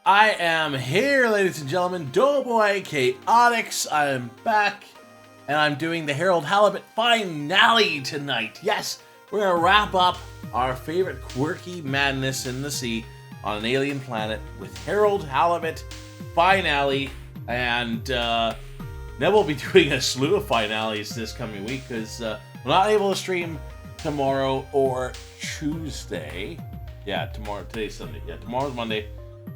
I am here, ladies and gentlemen. Doughboy Chaotix. I am back, and I'm doing the Harold Halibut finale tonight. Yes, we're going to wrap up our favorite quirky madness in the sea on an alien planet with Harold Halibut finale, and then we'll be doing a slew of finales this coming week because we're not able to stream tomorrow or Tuesday. Yeah, today's Sunday. Yeah, tomorrow's Monday.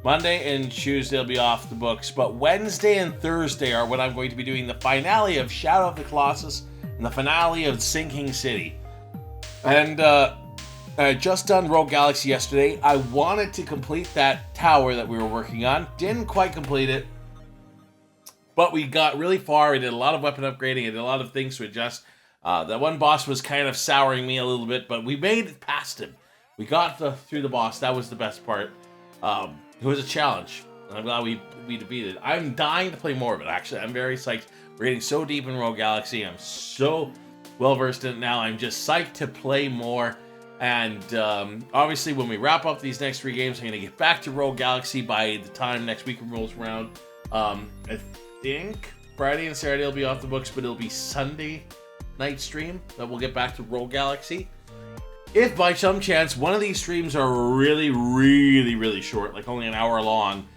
Monday and Tuesday will be off the books, but Wednesday and Thursday are when I'm going to be doing the finale of Shadow of the Colossus and the finale of Sinking City. And I just done Rogue Galaxy yesterday. I wanted to complete that tower that we were working on. Didn't quite complete it, but we got really far. We did a lot of weapon upgrading. I did a lot of things to adjust. That one boss was kind of souring me a little bit, but we made it past him. We got through the boss. That was the best part. It was a challenge. I'm glad we defeated it. I'm dying to play more of it, actually. I'm very psyched. We're getting so deep in Rogue Galaxy. I'm so well-versed in it now. I'm just psyched to play more. And obviously, when we wrap up these next 3 games, I'm going to get back to Rogue Galaxy by the time next week rolls around. I think Friday and Saturday will be off the books, but it'll be Sunday night stream that we'll get back to Rogue Galaxy. If by some chance one of these streams are really, really, really short, like only an hour long,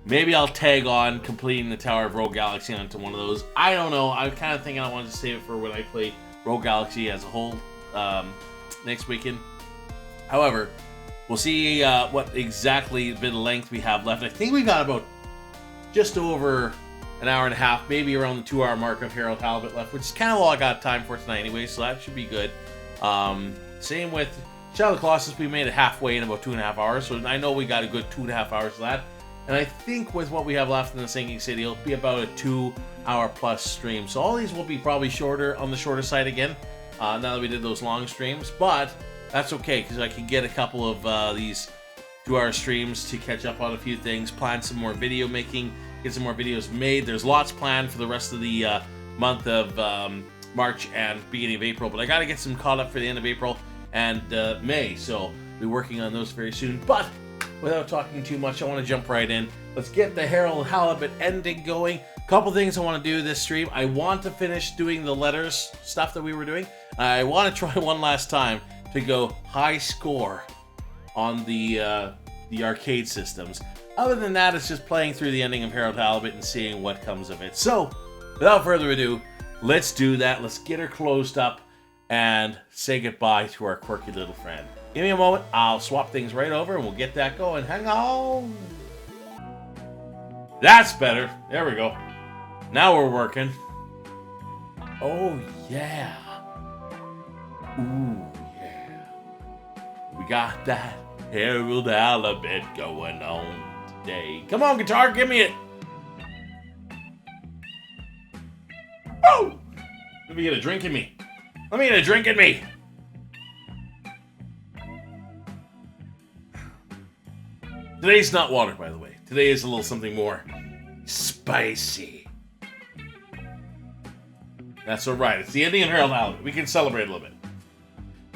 maybe I'll tag on completing the Tower of Rogue Galaxy onto one of those. I don't know. I'm kind of thinking I wanted to save it for when I play Rogue Galaxy as a whole next weekend. However, we'll see what exactly bit of length we have left. I think we got about just over an hour and a half, maybe around the 2-hour mark of Harold Halibut left, which is kind of all I got time for tonight anyway, so that should be good. Same with Shadow of the Colossus, we made it halfway in about 2.5 hours, so I know we got a good 2.5 hours of that. And I think with what we have left in the Sinking City, it'll be about a 2-hour plus stream. So all these will be probably shorter, on the shorter side again, now that we did those long streams. But that's okay, because I can get a couple of these 2-hour streams to catch up on a few things, plan some more video making, get some more videos made. There's lots planned for the rest of the month of March and beginning of April, but I got to get some caught up for the end of April and May, so I'll be working on those very soon. But without talking too much, I want to jump right in. Let's get the Harold Halibut ending going. A couple things I want to do this stream. I want to finish doing the letters stuff that we were doing. I want to try one last time to go high score on the arcade systems. Other than that, it's just playing through the ending of Harold Halibut and seeing what comes of it. So, without further ado, let's do that. Let's get her closed up and say goodbye to our quirky little friend. Give me a moment. I'll swap things right over and we'll get that going. Hang on. That's better. There we go. Now we're working. Oh, yeah. Ooh, yeah. We got that Harold Halibut going on today. Come on, guitar. Give me it. Oh! Let me get a drink in me. Let me get a drink in me. Today's not water, by the way. Today is a little something more spicy. That's alright. It's the ending of Harold Halibut. We can celebrate a little bit.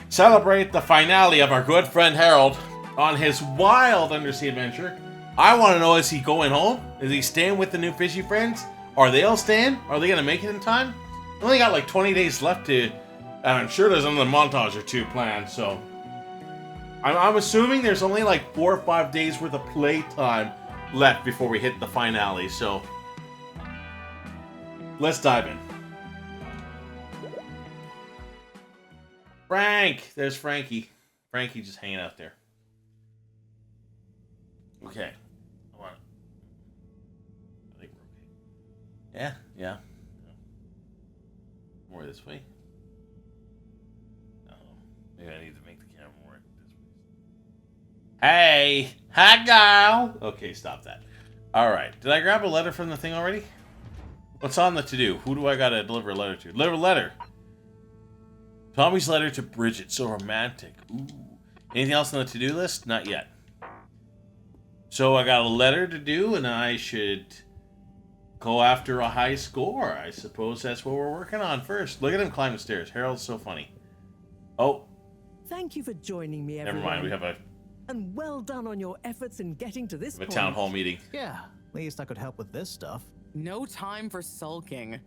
Celebrate the finale of our good friend Harold on his wild undersea adventure. I want to know, is he going home? Is he staying with the new fishy friends? Are they all staying? Are they going to make it in time? We only got like 20 days left to... And I'm sure there's another montage or 2 planned, so... I'm assuming there's only like 4 or 5 days worth of playtime left before we hit the finale, so... Let's dive in. Frank! There's Frankie. Frankie just hanging out there. Okay. I think we're okay. Yeah. More this way. Maybe I need to make the camera more this way. Hey! Hi, girl! Okay, stop that. Alright. Did I grab a letter from the thing already? What's on the to-do? Who do I gotta deliver a letter to? Deliver a letter! Tommy's letter to Bridget. So romantic. Ooh. Anything else on the to-do list? Not yet. So I got a letter to do, and I should go after a high score. I suppose that's what we're working on first. Look at him climb the stairs. Harold's so funny. Oh. Thank you for joining me, everyone. Never mind. We have a and well done on your efforts in getting to this A point. town hall meeting. Yeah, at least I could help with this stuff. No time for sulking.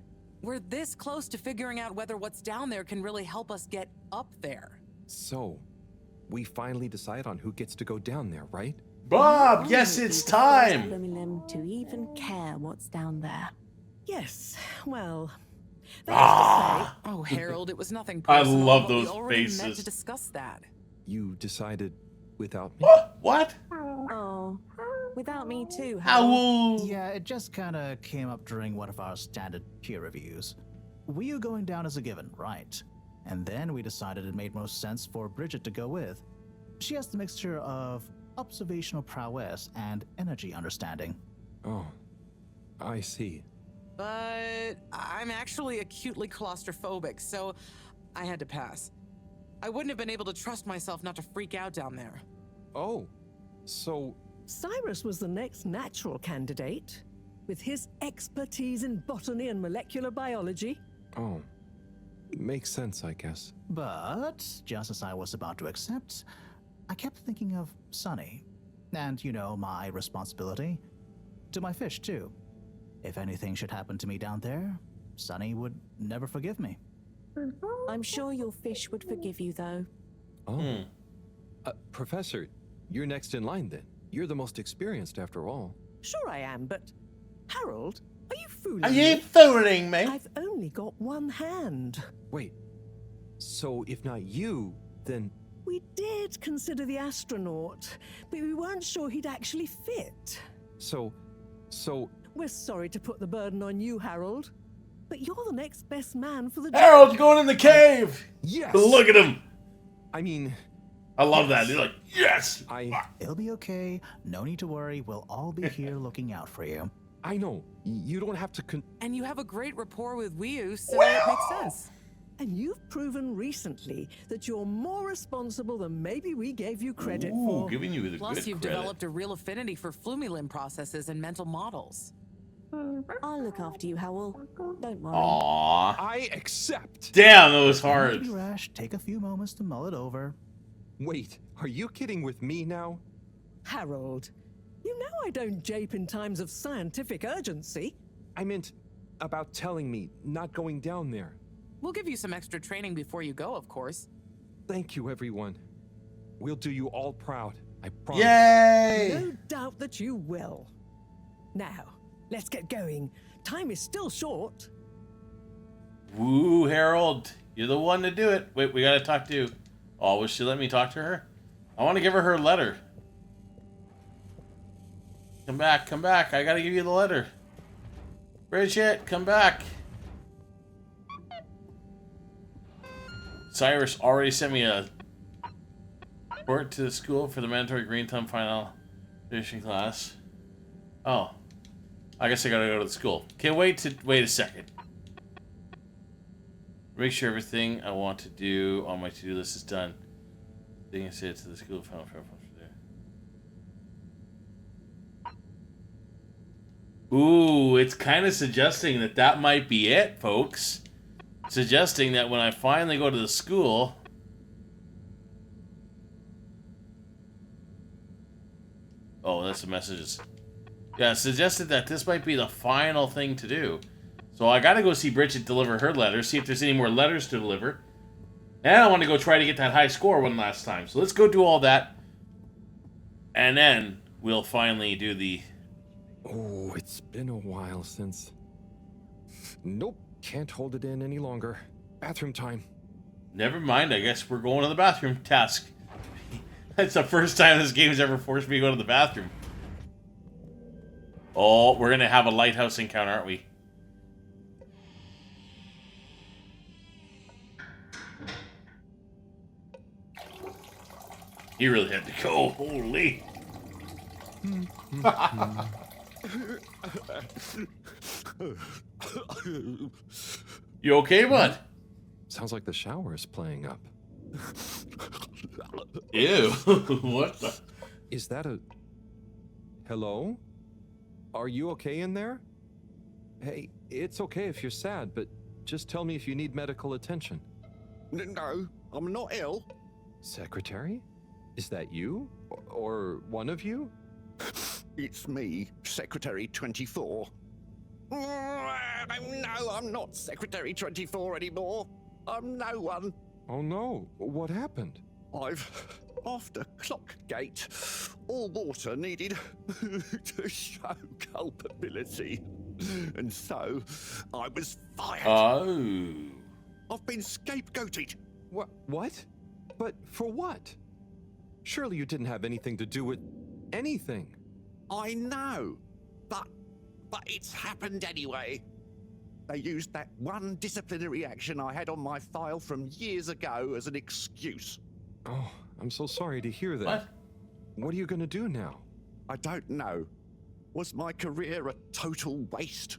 We're this close to figuring out whether what's down there can really help us get up there. So, we finally decide on who gets to go down there, right? Bob, yes, it's time. Flumilim to even care what's down there. Yes, well, that's to say, Oh, Harold, it was nothing I personal. love but we those already meant faces. to discuss that. You decided without me? What? Oh, without me too, Ow. Yeah, it just kinda came up during one of our standard peer reviews. We are going down as a given, right? And then we decided it made most sense for Bridget to go with. She has the mixture of observational prowess and energy understanding. Oh, I see. But I'm actually acutely claustrophobic, so I had to pass. I wouldn't have been able to trust myself not to freak out down there. Oh, so Cyrus was the next natural candidate, with his expertise in botany and molecular biology. Oh, makes sense, I guess. But, just as I was about to accept, I kept thinking of Sunny. And, you know, my responsibility. To my fish, too. If anything should happen to me down there, Sunny would never forgive me. I'm sure your fish would forgive you, though. Oh. Professor, you're next in line then. You're the most experienced after all. Sure I am, but Harold, are you fooling Are me? you fooling me? I've only got one hand. Wait, so if not you, then... We did consider the astronaut, but we weren't sure he'd actually fit. So... We're sorry to put the burden on you, Harold, but you're the next best man for the job. Harold's going in the cave. Yes! Look at him. I mean, I love that. He's like, yes. It'll be okay. No need to worry. We'll all be here looking out for you. I know. You don't have to And you have a great rapport with Wiu, so it makes sense. And you've proven recently that you're more responsible than maybe we gave you credit Ooh, for. giving you the Plus, good you've credit. developed a real affinity for Flumilim processes and mental models. I'll look after you, Howell. Don't worry. Aww. I accept! Damn, that was Don't hard. be rash. Take a few moments to mull it over. Wait, are you kidding with me now? Harold, you know I don't jape in times of scientific urgency. I meant about telling me, not going down there. We'll give you some extra training before you go, of course. Thank you, everyone. We'll do you all proud. I promise. Yay! No doubt that you will. Now, let's get going. Time is still short. Woo, Harold. You're the one to do it. Wait, we gotta talk to you. Oh, will she let me talk to her? I want to give her letter. Come back, come back. I gotta give you the letter. Bridget, come back. Cyrus already sent me a report to the school for the mandatory green thumb final finishing class. Oh. I guess I gotta go to the school. Okay, wait a second. Make sure everything I want to do on my to-do list is done. Thing I said to the school final there. Ooh, it's kind of suggesting that that might be it, folks. Suggesting that when I finally go to the school... Oh, that's the messages. Yeah, it suggested that this might be the final thing to do. So I gotta go see Bridget deliver her letter, see if there's any more letters to deliver. And I want to go try to get that high score one last time. So let's go do all that. And then we'll finally do the... Oh, it's been a while since... Nope, can't hold it in any longer. Bathroom time. Never mind, I guess we're going to the bathroom task. That's the first time this game's ever forced me to go to the bathroom. Oh, we're gonna have a lighthouse encounter, aren't we? He really had to go. Holy. You okay, bud? Sounds like the shower is playing up. Ew. What the? Is that a... Hello? Are you okay in there? Hey, it's okay if you're sad, but just tell me if you need medical attention. No, I'm not ill. Secretary? Is that you? Or one of you? It's me, Secretary 24. No, I'm not Secretary 24 anymore. I'm no one. Oh no, what happened? After Clockgate, all water needed to show culpability. And so, I was fired. Oh. I've been scapegoated. What? But for what? Surely you didn't have anything to do with anything. I know, but it's happened anyway. They used that one disciplinary action I had on my file from years ago as an excuse. Oh, I'm so sorry to hear that. What? What are you gonna do now? I don't know. Was my career a total waste?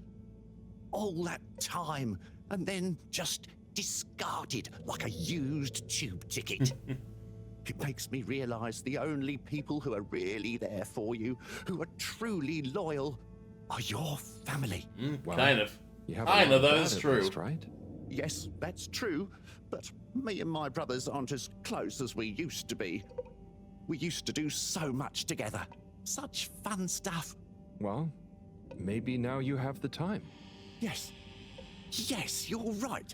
All that time, and then just discarded like a used tube ticket. It makes me realize the only people who are really there for you, who are truly loyal, are your family. Well, Kind of. You have I know that is at true. least, right? Yes, that's true, but me and my brothers aren't as close as we used to be. We used to do so much together. Such fun stuff. Well, maybe now you have the time. Yes. Yes, you're right.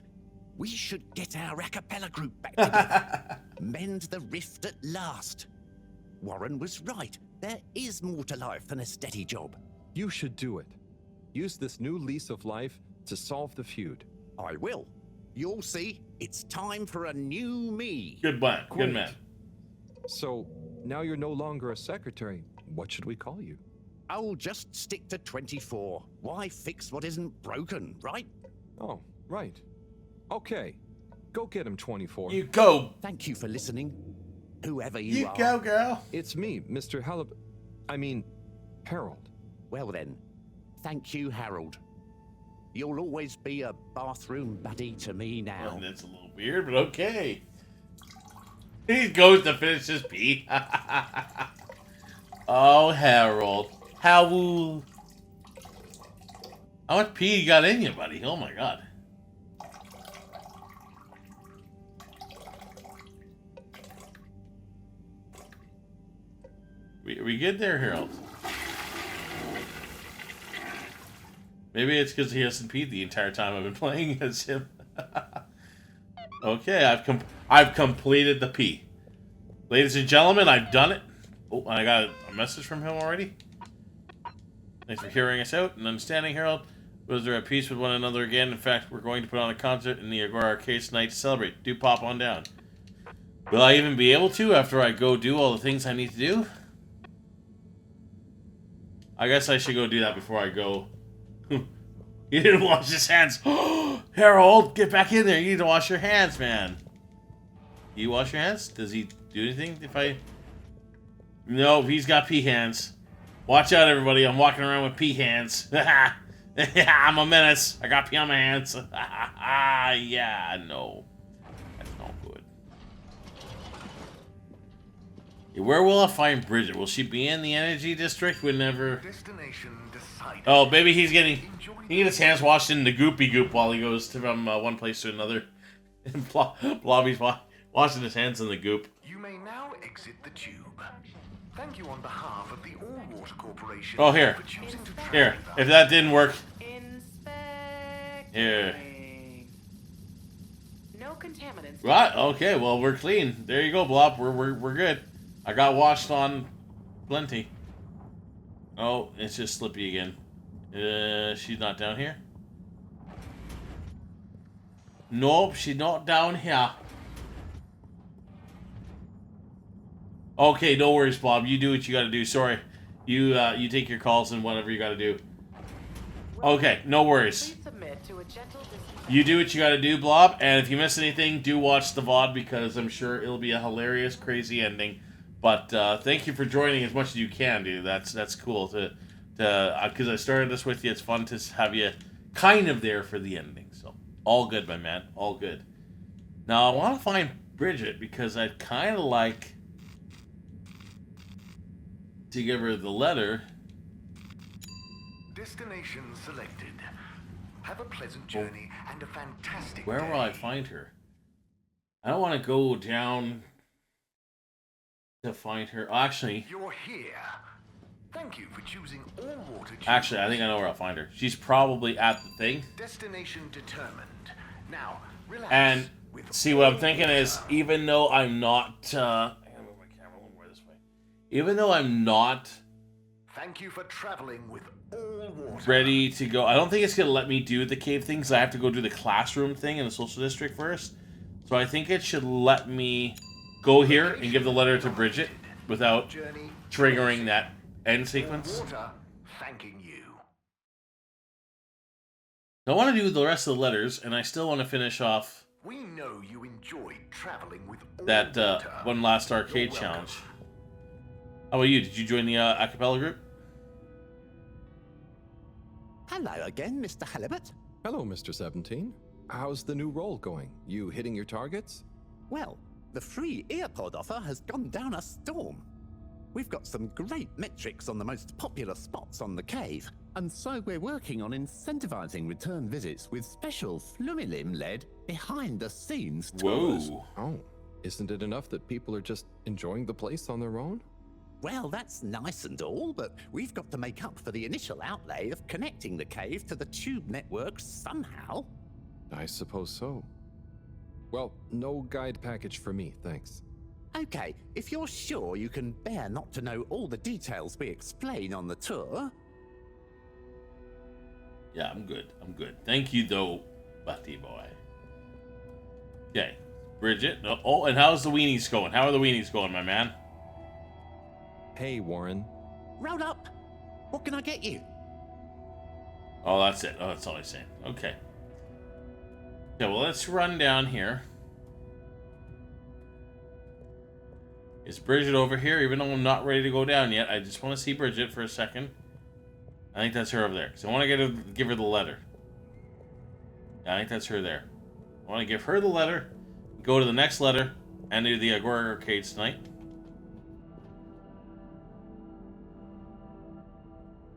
We should get our a cappella group back together. Mend the rift at last. Warren was right. There is more to life than a steady job. You should do it. Use this new lease of life to solve the feud. I will. You'll see, it's time for a new me. Good man. Good Great. man. So, now you're no longer a secretary. What should we call you? I'll just stick to 24. Why fix what isn't broken, right? Oh, right. Okay. Go get him, 24. You go. Thank you for listening. Whoever you You are. go, girl. It's me, Mr. Halibut. I mean, Harold. Well then, thank you, Harold. You'll always be a bathroom buddy to me now. Well, that's a little weird, but okay. He goes to finish his pee. Oh, Harold. How much pee you got in you, buddy? Oh my god. We good there, Harold? Maybe it's because he hasn't peed the entire time I've been playing as him. Okay, I've completed the pee. Ladies and gentlemen, I've done it. Oh, I got a message from him already. Thanks for hearing us out and understanding, Harold. Was there at peace with one another again? In fact, we're going to put on a concert in the Agora Arcade tonight to celebrate. Do pop on down. Will I even be able to after I go do all the things I need to do? I guess I should go do that before I go. He didn't wash his hands. Harold, get back in there. You need to wash your hands, man. You wash your hands? Does he do anything if I... No, he's got pee hands. Watch out, everybody. I'm walking around with pee hands. I'm a menace. I got pee on my hands. Yeah, no. That's not good. Where will I find Bridget? Will she be in the energy district whenever... Destination decided. Oh, maybe he's getting... He gets his hands washed in the goopy goop while he goes from one place to another. And Blobby's washing his hands in the goop. You may now exit the tube. Thank you on behalf of the All Water Corporation Oh, here. for choosing to Here, travel with if us. that didn't work... Inspect. Here. No contaminants. Right, okay, well, we're clean. There you go, Blob. We're good. I got washed on plenty. Oh, it's just Slippy again. She's not down here? Nope, she's not down here. Okay, no worries, Blob. You do what you gotta do. Sorry. You take your calls and whatever you gotta do. Okay, no worries. Please submit to a gentle disinfection. You do what you gotta do, Blob, and if you miss anything, do watch the VOD because I'm sure it'll be a hilarious, crazy ending. But thank you for joining as much as you can, dude. That's cool because I started this with you. It's fun to have you kind of there for the ending. So all good, my man, all good. Now I want to find Bridget because I'd kind of like to give her the letter. Destination selected. Have a pleasant journey and a fantastic Where day. will I find her? I don't want to go down to find her. Actually, You're here. Thank you for choosing all water tubes. I think I know where I'll find her. She's probably at the thing. Destination determined. Now, relax. And with see, what I'm all thinking is, water. even though I'm not, I gotta move my camera a little more this way. Even though I'm not Thank you for traveling with all water. ready to go, I don't think it's gonna let me do the cave thing because I have to go do the classroom thing in the social district first. So I think it should let me go here and give the letter to Bridget without Journey triggering that end all sequence. water thanking you. I want to do the rest of the letters, and I still want to finish off We know you enjoyed traveling with all that water. one last arcade You're welcome. challenge. How about you? Did you join the a cappella group? Hello again, Mr. Halibut. Hello, Mr. 17. How's the new role going? You hitting your targets? Well, the free earpod offer has gone down a storm. We've got some great metrics on the most popular spots on the cave, and so we're working on incentivizing return visits with special Flumilim-led behind-the-scenes tours. Whoa. Oh, isn't it enough that people are just enjoying the place on their own? Well, that's nice and all, but we've got to make up for the initial outlay of connecting the cave to the tube network somehow. I suppose so. Well, no guide package for me, thanks. Okay, if you're sure you can bear not to know all the details we explain on the tour. Yeah, I'm good. I'm good. Thank you, though, Buddy boy. Okay. Bridget. Oh, and how's the weenies going? How are the weenies going, my man? Hey, Warren. Roll up. What can I get you? Oh, that's it. Oh, that's all he's saying. Okay. Okay, well, let's run down here. Is Bridget over here? Even though I'm not ready to go down yet, I just want to see Bridget for a second. I think that's her over there. Because I want to give her the letter. Yeah, I think that's her there. I want to give her the letter, go to the next letter, and do the Agora Arcades tonight.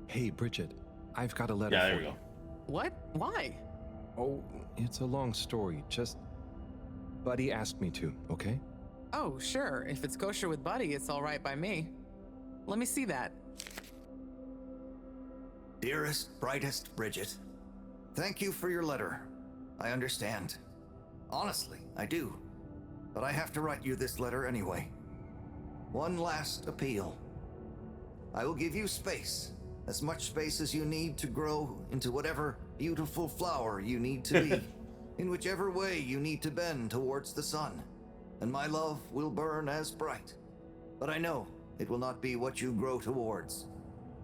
Hey, Bridget. I've got a letter Yeah, for there we you. go. What? Why? Oh, it's a long story. Just... Buddy asked me to, okay? Oh, sure. If it's kosher with Buddy, it's all right by me. Let me see that. Dearest, brightest Bridget, thank you for your letter. I understand. Honestly, I do. But I have to write you this letter anyway. One last appeal. I will give you space. As much space as you need to grow into whatever beautiful flower you need to be. In whichever way you need to bend towards the sun. And my love will burn as bright. But I know it will not be what you grow towards.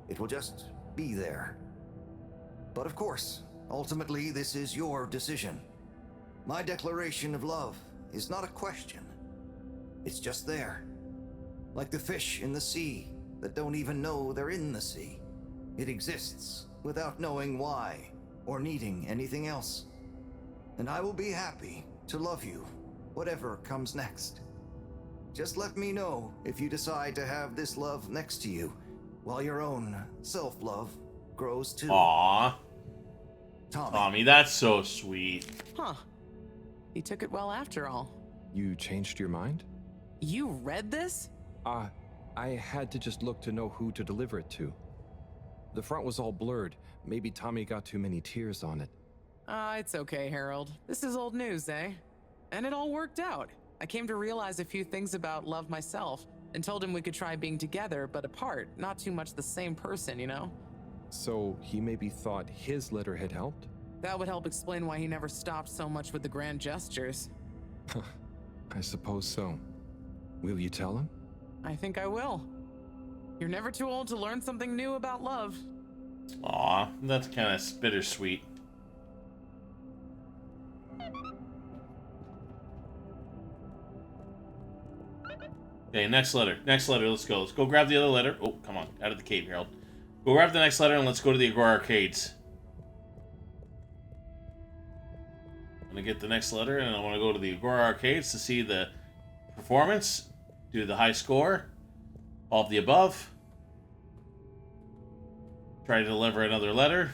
It will just be there. But of course, ultimately this is your decision. My declaration of love is not a question. It's just there. Like the fish in the sea that don't even know they're in the sea. It exists without knowing why or needing anything else. And I will be happy to love you, whatever comes next. Just let me know if you decide to have this love next to you, while your own self-love grows too. Aww. Tommy. Tommy, that's so sweet. Huh. He took it well after all. You changed your mind? You read this? I had to just look to know who to deliver it to. The front was all blurred. Maybe Tommy got too many tears on it. It's okay, Harold. This is old news, eh? And it all worked out. I came to realize a few things about love myself, and told him we could try being together, but apart, not too much the same person, you know? So he maybe thought his letter had helped? That would help explain why he never stopped so much with the grand gestures. I suppose so. Will you tell him? I think I will. You're never too old to learn something new about love. Aw, that's kind of bittersweet. Okay, next letter. Next letter, let's go. Let's go grab the other letter. Oh, come on. Out of the cave, Harold. Go grab the next letter and let's go to the Agora Arcades. I'm gonna get the next letter and I want to go to the Agora Arcades to see the performance, do the high score, all of the above. Try to deliver another letter.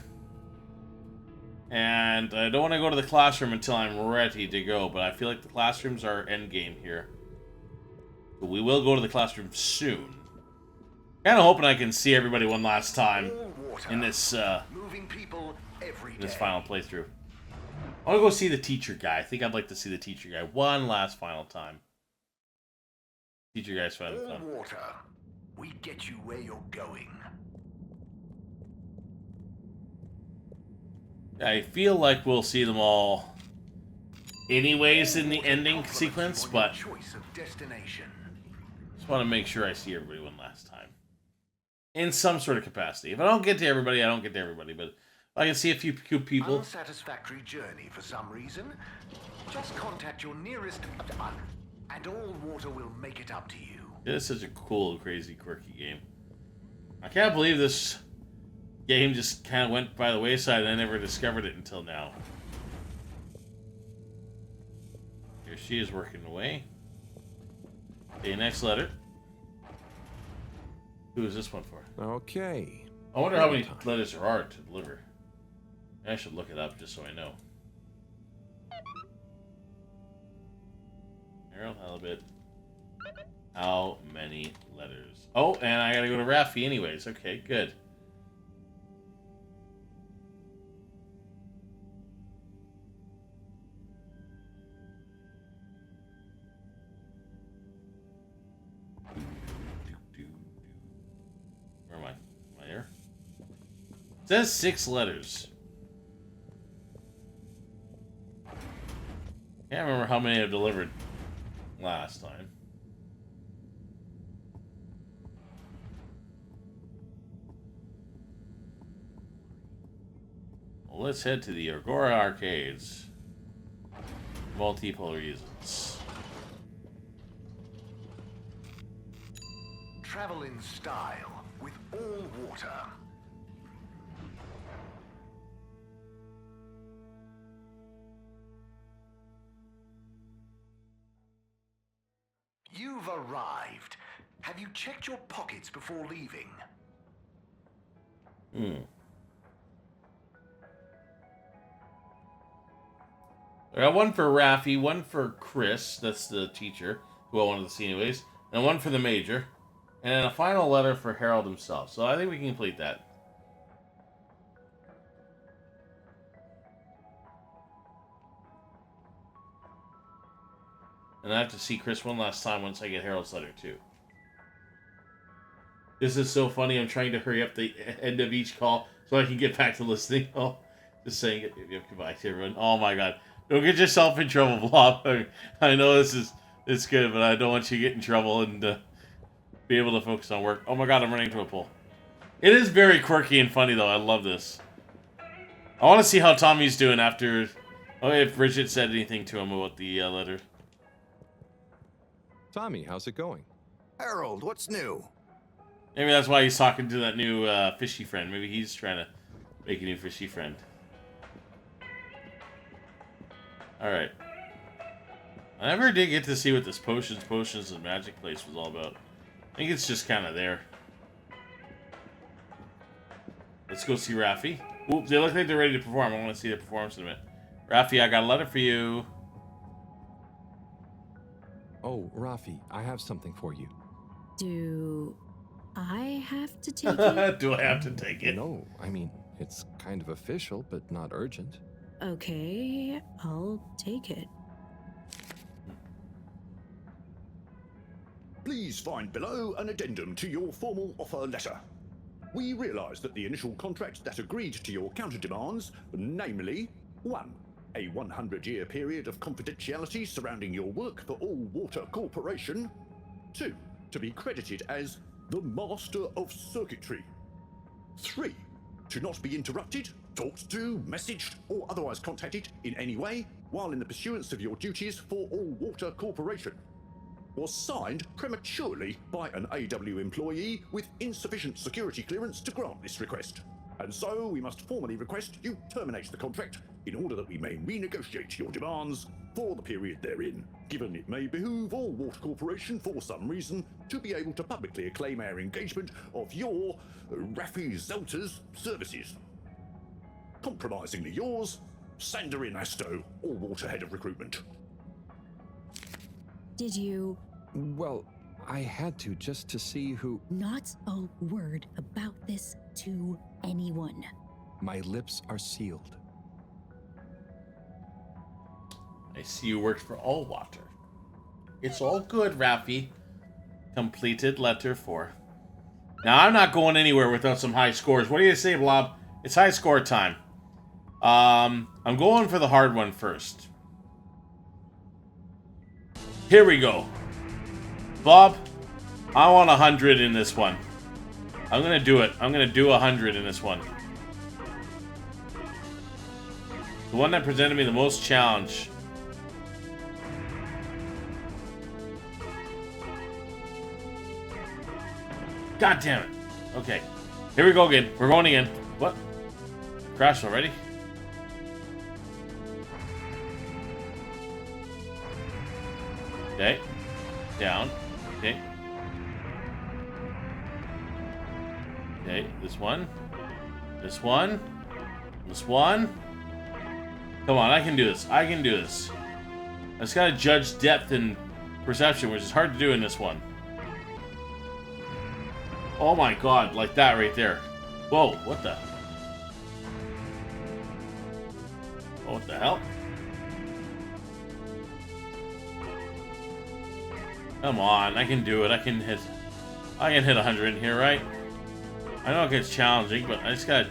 And I don't want to go to the classroom until I'm ready to go, but I feel like the classrooms are endgame here. But we will go to the classroom soon. Kind of hoping I can see everybody one last time in this Moving people every day. this final playthrough. I want to go see the teacher guy. I think I'd like to see the teacher guy one last final time. Teacher guy's final All time. water. We get you where you're going. I feel like we'll see them all anyways in the ending sequence, but Choice of destination. just want to make sure I see everybody one last time. In some sort of capacity. If I don't get to everybody, I don't get to everybody, but if I can see a few people. Unsatisfactory journey for some reason? Just contact your nearest and all water will make it up to you. This is such a cool, crazy, quirky game. I can't believe this game just kind of went by the wayside and I never discovered it until now. Here she is working away. Okay, next letter. Who is this one for? Okay. I wonder how many letters there are to deliver. I should look it up just so I know. Harold Halibut. How many letters? Oh, and I gotta go to Raffi anyways. Okay, good. Where am I? Am I there? It says 6 letters. Can't remember how many I've delivered last time. Well, let's head to the Agora Arcades. Multiple reasons. Travel in style with all water. You've arrived. Have you checked your pockets before leaving? I got one for Raffi, one for Chris, that's the teacher, who I wanted to see anyways, and one for the major, and then a final letter for Harold himself. So I think we can complete that. And I have to see Chris one last time once I get Harold's letter too. This is so funny. I'm trying to hurry up the end of each call so I can get back to listening. Oh, just saying it. Goodbye to everyone. Oh my god. Don't get yourself in trouble, Blob. I know it's good, but I don't want you to get in trouble and be able to focus on work. Oh my god, I'm running into a pole. It is very quirky and funny, though. I love this. I want to see how Tommy's doing after... Oh, if Bridget said anything to him about the letter. Tommy, how's it going? Harold, what's new? Maybe that's why he's talking to that new fishy friend. Maybe he's trying to make a new fishy friend. Alright. I never did get to see what this potions, and magic place was all about. I think it's just kind of there. Let's go see Raffi. Oops, they look like they're ready to perform. I want to see their performance in a minute. Raffi, I got a letter for you. Oh, Rafi, I have something for you. Do I have to take it? Do I have to take it? No, I mean, it's kind of official, but not urgent. Okay, I'll take it. Please find below an addendum to your formal offer letter. We realise that the initial contract that agreed to your counter demands, namely 1. A 100-year period of confidentiality surrounding your work for All Water Corporation. 2. To be credited as the Master of Circuitry. 3. To not be interrupted, talked to, messaged, or otherwise contacted in any way while in the pursuance of your duties for All Water Corporation. Was signed prematurely by an AW employee with insufficient security clearance to grant this request. And so we must formally request you terminate the contract in order that we may renegotiate your demands for the period therein, given it may behoove All Water Corporation for some reason to be able to publicly acclaim our engagement of your Raffi Zelter's services. Compromisingly yours, Sandorin Asto, All Water Head of Recruitment. Did you... Well, I had to just to see who. Not a word about this to anyone. My lips are sealed. I see you worked for All Water. It's all good, Rafi. Completed letter 4. Now, I'm not going anywhere without some high scores. What do you say, Blob? It's high score time. I'm going for the hard one first. Here we go. Bob, I want 100 in this one. I'm gonna do it. I'm gonna do 100 in this one. The one that presented me the most challenge. God damn it. Okay. Here we go again. We're going again. What? Crashed already? Okay. Down. Okay. Okay. This one. This one. This one. Come on, I can do this. I can do this. I just gotta judge depth and perception, which is hard to do in this one. Oh my god, like that right there. Whoa, what the? Oh, what the hell? Come on, I can do it. I can hit 100 in here, right? I know it gets challenging, but I just gotta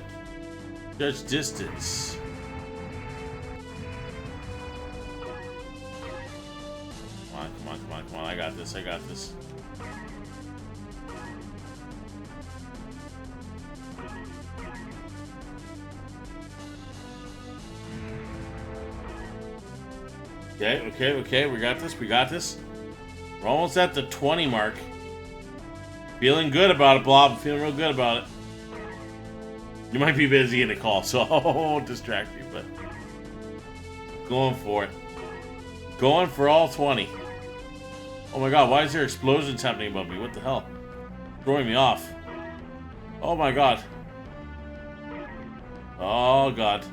judge distance. Come on, come on, come on, come on. I got this, I got this. Okay, okay, okay, we got this, we got this. We're almost at the 20 mark. Feeling good about it, Blob. Feeling real good about it. You might be busy in a call, so I won't distract you, but going for it. Going for all 20. Oh my god, why is there explosions happening above me? What the hell? Throwing me off. Oh my god. Oh god.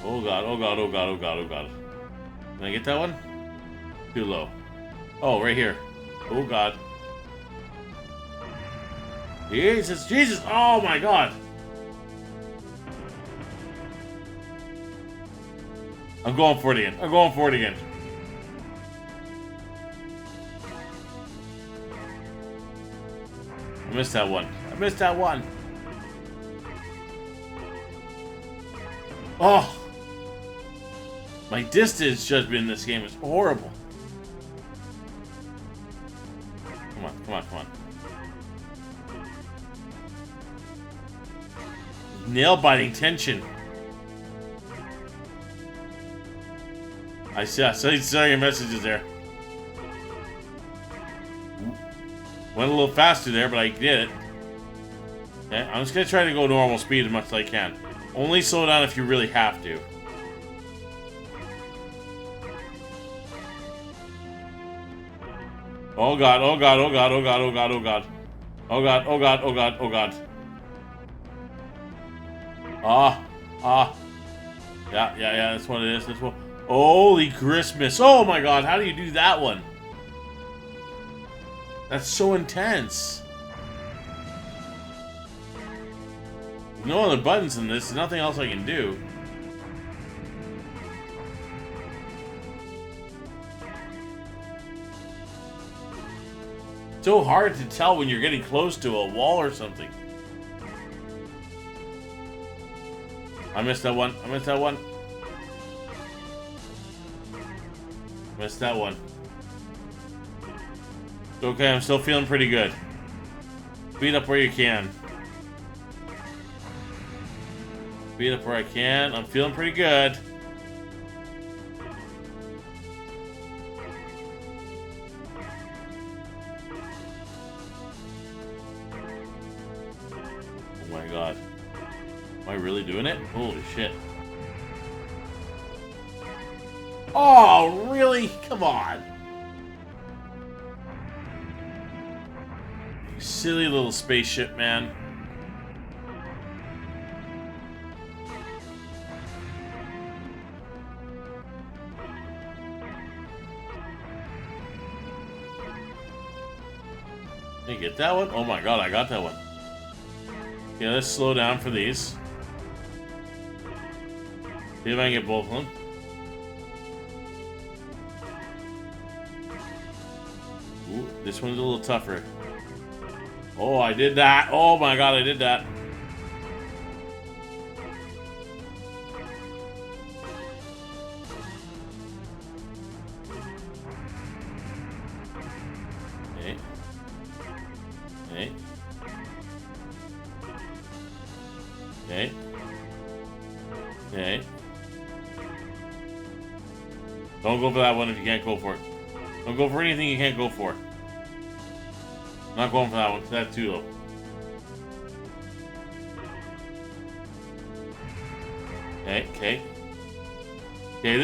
Oh god, oh god, oh god, oh god, oh god. Can I get that one? Too low. Oh, right here. Oh god. Jesus, Jesus, oh my god. I'm going for it again. I'm going for it again. I missed that one. I missed that one. Oh. My distance judgment in this game is horrible. Come on, come on, come on. Nail-biting tension. I saw your messages there. Went a little faster there, but I did it. Okay, I'm just gonna try to go normal speed as much as I can. Only slow down if you really have to. Oh god, oh god, oh god, oh god, oh god, oh god. Oh god, oh god, oh god, oh god. Yeah, that's what it is. That's what. Holy Christmas. Oh my god, how do you do that one? That's so intense. No other buttons in this, there's nothing else I can do. So hard to tell when you're getting close to a wall or something. I missed that one. I missed that one. Missed that one. It's okay, I'm still feeling pretty good. Speed up where you can. Speed up where I can. I'm feeling pretty good. Oh my god. Am I really doing it? Holy shit. Oh, really? Come on. You silly little spaceship, man. Okay, get that one. Oh my god, I got that one. Okay, let's slow down for these. See if I can get both of them. Ooh, this one's a little tougher. Oh, I did that. Oh my god, I did that. Okay. Okay. Okay. Okay. Don't go for that one if you can't go for it. Don't go for anything you can't go for. I'm not going for that one because that's too low. Okay, okay. Okay,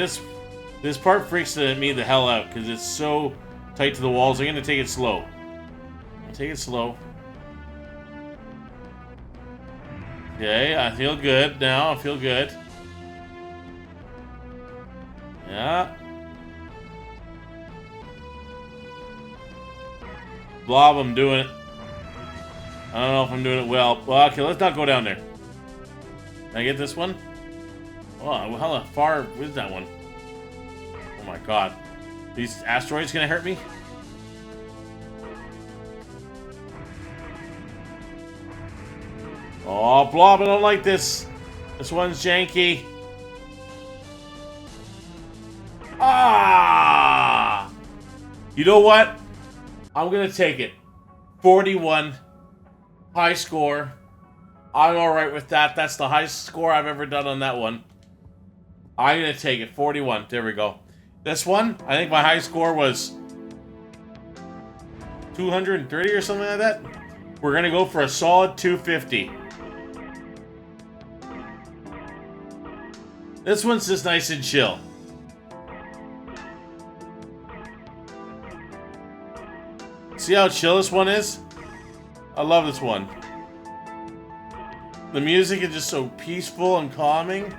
this part freaks me the hell out because it's so tight to the walls. I'm gonna take it slow. Take it slow. Okay, I feel good now. I feel good. Yeah. Blob, I'm doing it. I don't know if I'm doing it well. Well, okay, let's not go down there. Can I get this one? Oh, how far is that one? Oh my god. These asteroids gonna hurt me? Oh, Blob, I don't like this. This one's janky. Ah! You know what? I'm gonna take it. 41. High score. I'm alright with that. That's the highest score I've ever done on that one. I'm gonna take it. 41. There we go. This one, I think my high score was 230 or something like that. We're gonna go for a solid 250. This one's just nice and chill. See how chill this one is? I love this one. The music is just so peaceful and calming.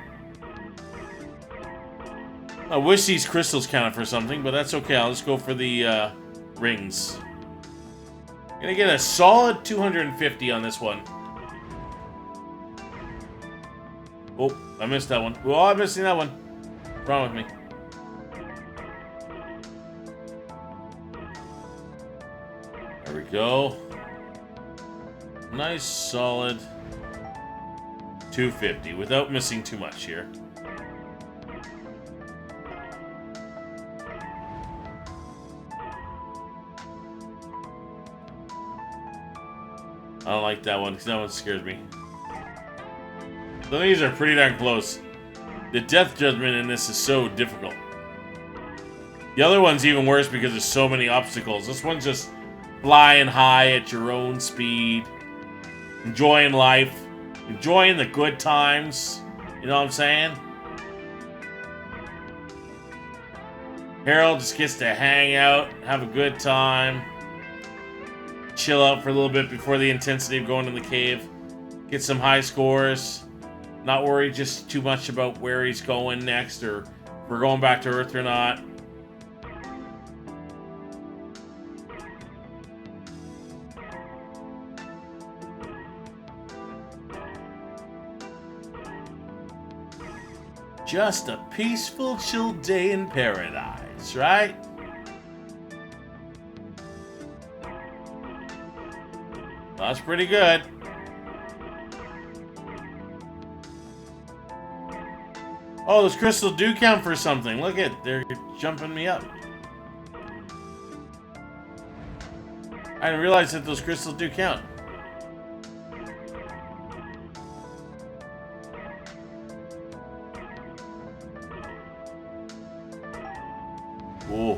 I wish these crystals counted for something, but that's okay. I'll just go for the rings. Gonna get a solid 250 on this one. Oh, I missed that one. Oh, I'm missing that one. What's wrong with me? There we go. Nice, solid 250 without missing too much here. I don't like that one because that one scares me. So these are pretty darn close. The death judgment in this is so difficult. The other one's even worse because there's so many obstacles. This one's just flying high at your own speed. Enjoying life. Enjoying the good times. You know what I'm saying? Harold just gets to hang out, have a good time. Chill out for a little bit before the intensity of going to the cave. Get some high scores. Not worry just too much about where he's going next or if we're going back to Earth or not. Just a peaceful, chill day in paradise, right? That's pretty good. Oh, those crystals do count for something. Look at, they're jumping me up. I didn't realize that those crystals do count. Ooh.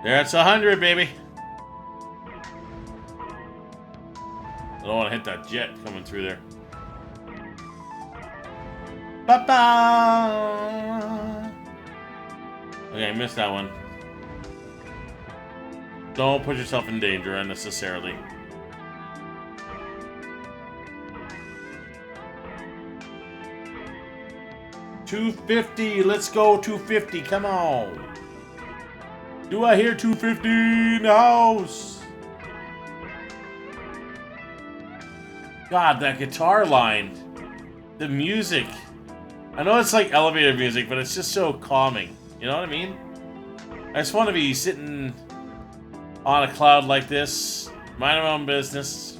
That's 100, baby. I don't want to hit that jet coming through there. Ba-ba! Okay, I missed that one. Don't put yourself in danger unnecessarily. $250. Let's go, $250. Come on. Do I hear 250 in the house? God, that guitar line. The music. I know it's like elevator music, but it's just so calming. You know what I mean? I just want to be sitting on a cloud like this, minding my own business,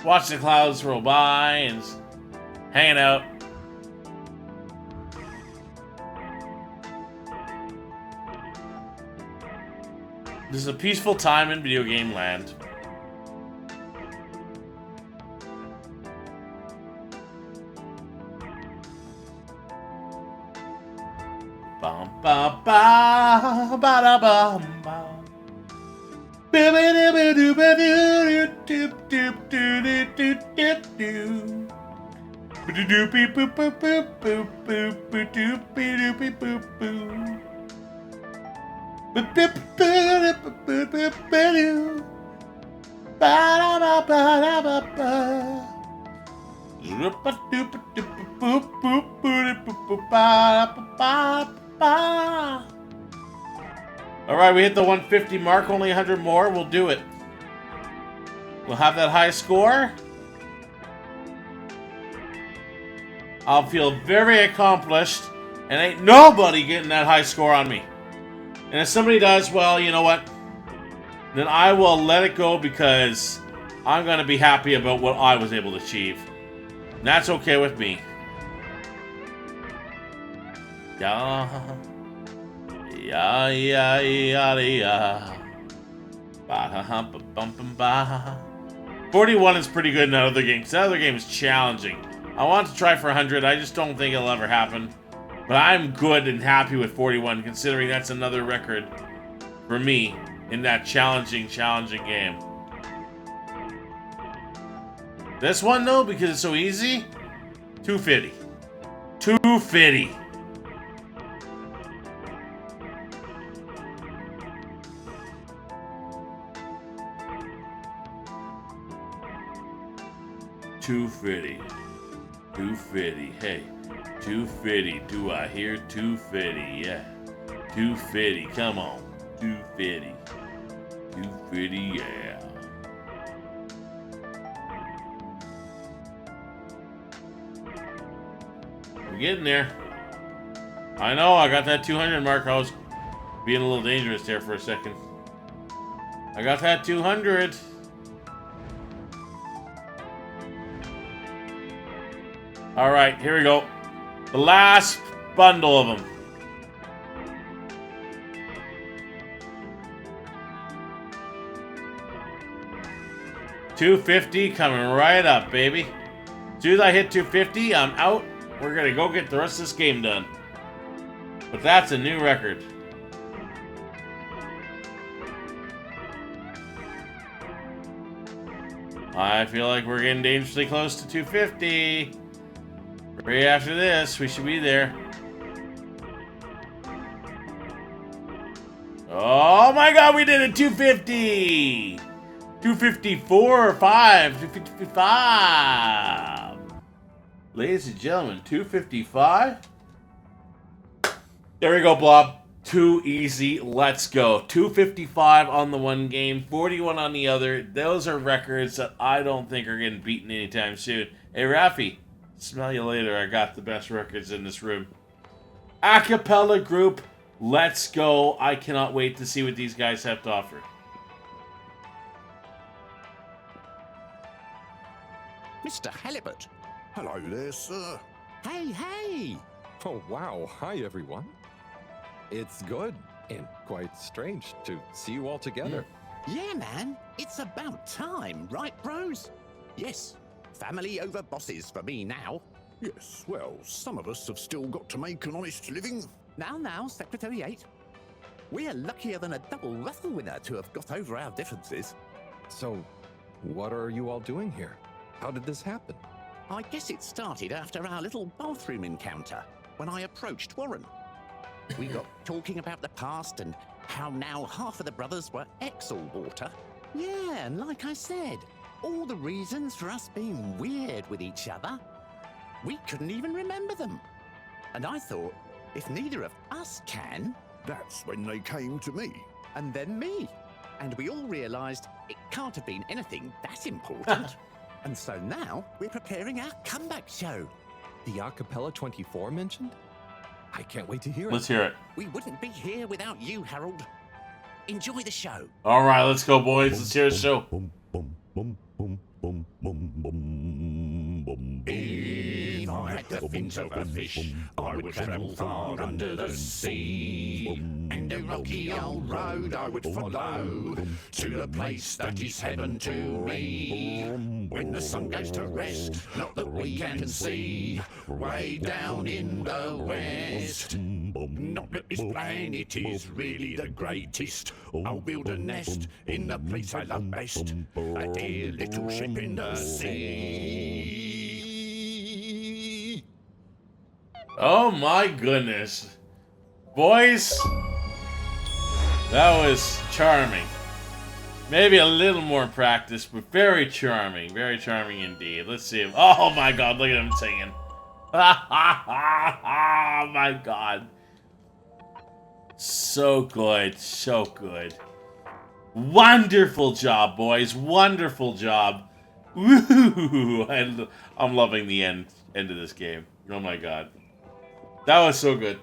watching the clouds roll by and hanging out. This is a peaceful time in video game land. Bum ba ba ba da bum ba. Alright, we hit the 150 mark, only 100 more, we'll do it. We'll have that high score. I'll feel very accomplished, and ain't nobody getting that high score on me. And if somebody does, well, you know what? Then I will let it go because I'm going to be happy about what I was able to achieve. And that's okay with me. Yeah. Yeah, yeah, yeah, yeah. Ba-da-hum-ba-bum-bum-ba. 41 is pretty good in that other game, because that other game is challenging. I want to try for 100, I just don't think it'll ever happen. But I'm good and happy with 41, considering that's another record for me in that challenging game. This one, though, because it's so easy, 250. 250. $250. $250. Hey, $250. Do I hear $250? Yeah. $250. Come on. $250. $250. Yeah. We're getting there. I know. I got that 200 mark. I was being a little dangerous there for a second. I got that 200. All right, here we go. The last bundle of them. $250 coming right up, baby. As soon as I hit 250, I'm out. We're gonna go get the rest of this game done. But that's a new record. I feel like we're getting dangerously close to 250. Right after this, we should be there. Oh my god, we did it! 250! 254 or 5. 255. Ladies and gentlemen, 255. There we go, Blob. Too easy. Let's go. 255 on the one game, 41 on the other. Those are records that I don't think are getting beaten anytime soon. Hey, Rafi. Smell you later. I got the best records in this room. Acapella group, let's go. I cannot wait to see what these guys have to offer. Mr. Halibut. Hello there, sir. Hey! Oh, wow. Hi, everyone. It's good and quite strange to see you all together. Yeah, man. It's about time, right, bros? Yes. Family over bosses for me now. Yes, well, some of us have still got to make an honest living. Now, Secretary 8. We're luckier than a double raffle winner to have got over our differences. So, what are you all doing here? How did this happen? I guess it started after our little bathroom encounter, when I approached Warren. We got talking about the past and how now half of the brothers were ex-all-water. Yeah, and like I said, all the reasons for us being weird with each other, we couldn't even remember them. And I thought, if neither of us can, That's when they came to me. And then me. And we all realised it can't have been anything that important. And so now we're preparing our comeback show. The Acapella 24 mentioned? I can't wait to hear it. Let's hear it. We wouldn't be here without you, Harold. Enjoy the show. All right, let's go, boys. Let's hear the show. If I had the fins of a fish, I would travel far under the sea. And a rocky old road I would follow to the place that is heaven to me. When the sun goes to rest, not that we can see, way down in the west. Not that this planet is really the greatest. I'll build a nest in the place I love best, a dear little ship in the sea. Oh my goodness. Boys, that was charming. Maybe a little more practice, but very charming. Very charming indeed. Let's see. Oh my god, look at him singing. Oh my god. So good. So good. Wonderful job, boys. Wonderful job. Woo! And I'm loving the end of this game. Oh my god. That was so good.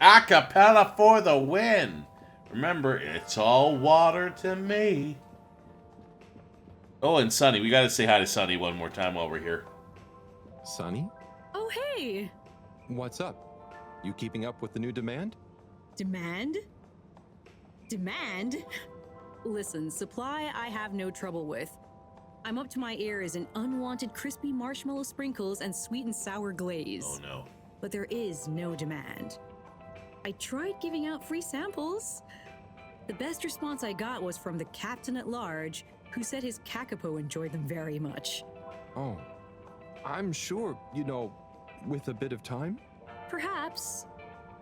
Acapella for the win. Remember, it's all water to me. Oh, and Sunny. We gotta say hi to Sunny one more time while we're here. Sonny? Oh, hey! What's up? You keeping up with the new demand? Demand? Demand? Listen, supply I have no trouble with. I'm up to my ears in unwanted crispy marshmallow sprinkles and sweet and sour glaze. Oh no. But there is no demand. I tried giving out free samples. The best response I got was from the captain at large, who said his kakapo enjoyed them very much. Oh, I'm sure, with a bit of time. Perhaps.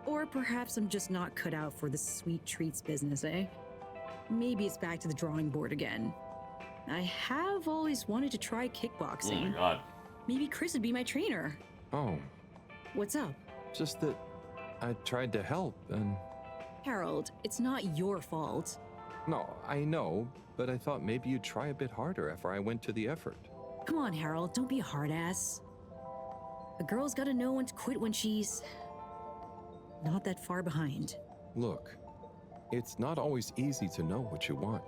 Or perhaps I'm just not cut out for the sweet treats business, eh? Maybe it's back to the drawing board again. I have always wanted to try kickboxing. Oh my god. Maybe Chris would be my trainer. Oh, What's up? just that I tried to help and... Harold, it's not your fault. No, I know, but I thought maybe you'd try a bit harder after I went to the effort. Come on, Harold, don't be a hard ass. A girl's gotta know when to quit when she's not that far behind. Look, it's not always easy to know what you want.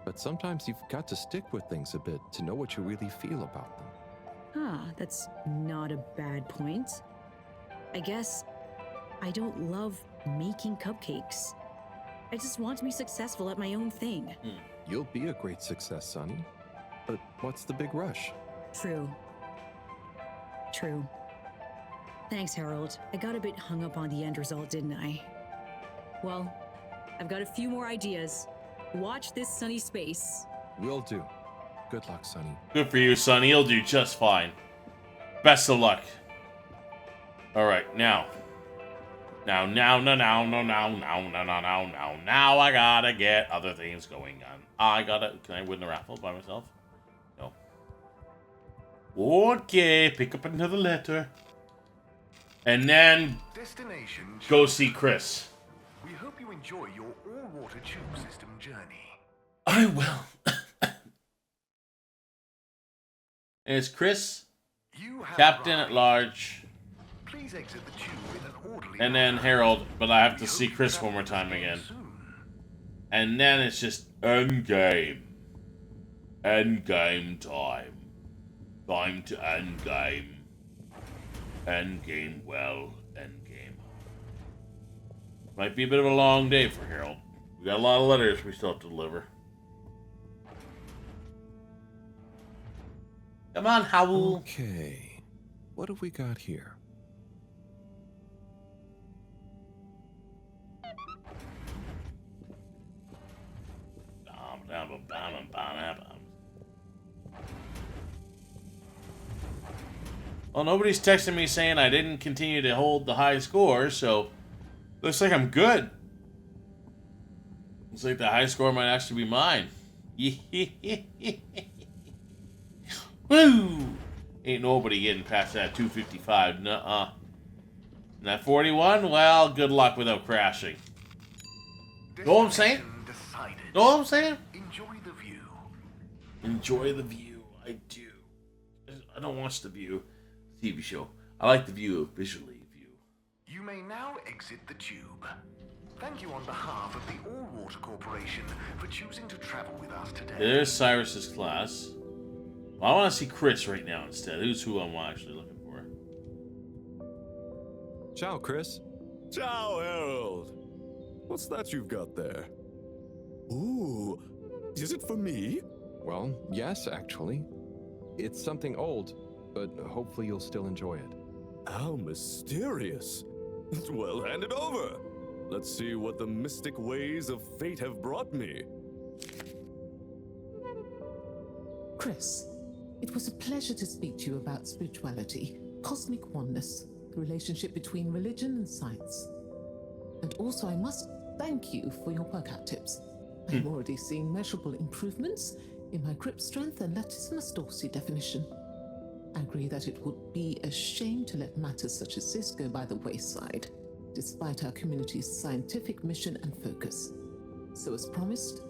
But sometimes you've got to stick with things a bit to know what you really feel about them. That's not a bad point. I guess I don't love making cupcakes. I just want to be successful at my own thing. You'll be a great success, Sonny. But what's the big rush? True. Thanks, Harold. I got a bit hung up on the end result, didn't I? Well, I've got a few more ideas. Watch this sunny space. Will do. Good luck, Sonny. Good for you, Sonny. You'll do just fine. Best of luck. All right, now I gotta get other things going on. Can I win the raffle by myself? No. Okay, pick up another letter. And then Destination. go see Chris. We hope you enjoy your all-water tube system journey. I will. It's Chris, You have Captain at arrived. Large, Please exit the tube in an orderly and then manner. Harold, but I have We to hope see you Chris travel one more with time us again. soon. And then it's just endgame. Endgame time. Time to endgame. Endgame, well, endgame. Might be a bit of a long day for Harold. We got a lot of letters we still have to deliver. Come on, Howl. Okay. What have we got here? Well, nobody's texting me saying I didn't continue to hold the high score, so looks like I'm good. Looks like the high score might actually be mine. Woo! Ain't nobody getting past that 255. Nuh-uh. And that 41, well, good luck without crashing. Know what I'm saying? Destination decided. Know what I'm saying? Enjoy the view. Enjoy the view. I do. I don't watch The View TV show. I like The View visually. You may now exit the tube. Thank you on behalf of the All Water Corporation for choosing to travel with us today. There's Cyrus's class. Well, I want to see Chris right now instead. Who's who I'm actually looking for. Ciao, Chris. Ciao, Harold. What's that you've got there? Ooh, is it for me? Well, yes, actually. It's something old, but hopefully you'll still enjoy it. How mysterious. Well, hand it over. Let's see what the mystic ways of fate have brought me. Chris, it was a pleasure to speak to you about spirituality, cosmic oneness, the relationship between religion and science. And also, I must thank you for your workout tips. I'm already seeing measurable improvements in my grip strength and latissimus dorsi definition. I agree that it would be a shame to let matters such as this go by the wayside, despite our community's scientific mission and focus. So as promised,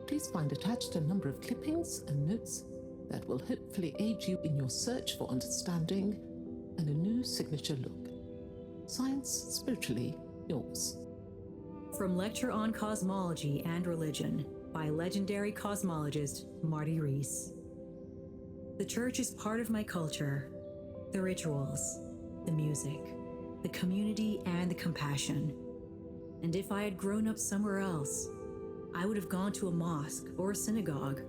please find attached a number of clippings and notes that will hopefully aid you in your search for understanding and a new signature look. Science, spiritually, yours. From Lecture on Cosmology and Religion by legendary cosmologist Marty Rees. The church is part of my culture, the rituals, the music, the community, and the compassion. And if I had grown up somewhere else, I would have gone to a mosque or a synagogue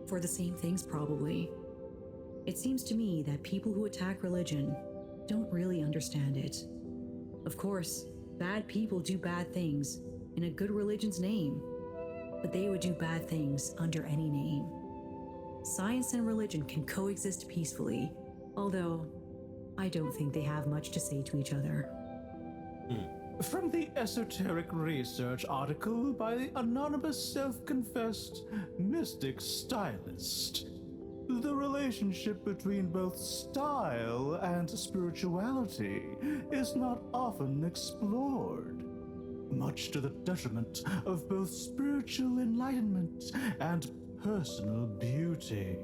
for the same things probably. It seems to me that people who attack religion don't really understand it. Of course, bad people do bad things in a good religion's name, but they would do bad things under any name. Science and religion can coexist peacefully, although I don't think they have much to say to each other. From the esoteric research article by the anonymous self-confessed mystic stylist, the relationship between both style and spirituality is not often explored, much to the detriment of both spiritual enlightenment and personal beauty.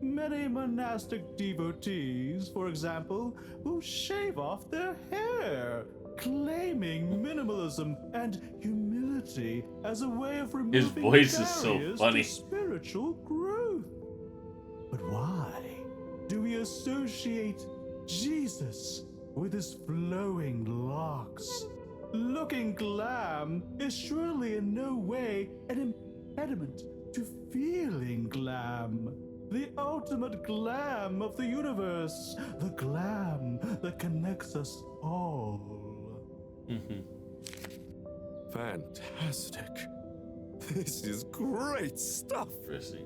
Many monastic devotees, for example, will shave off their hair, claiming minimalism and humility as a way of removing His voice is so barriers funny. to spiritual growth. But why do we associate Jesus with his flowing locks? Looking glam is surely in no way an impediment to feeling glam. The ultimate glam of the universe. The glam that connects us all. Fantastic. This is great stuff. Chrissy.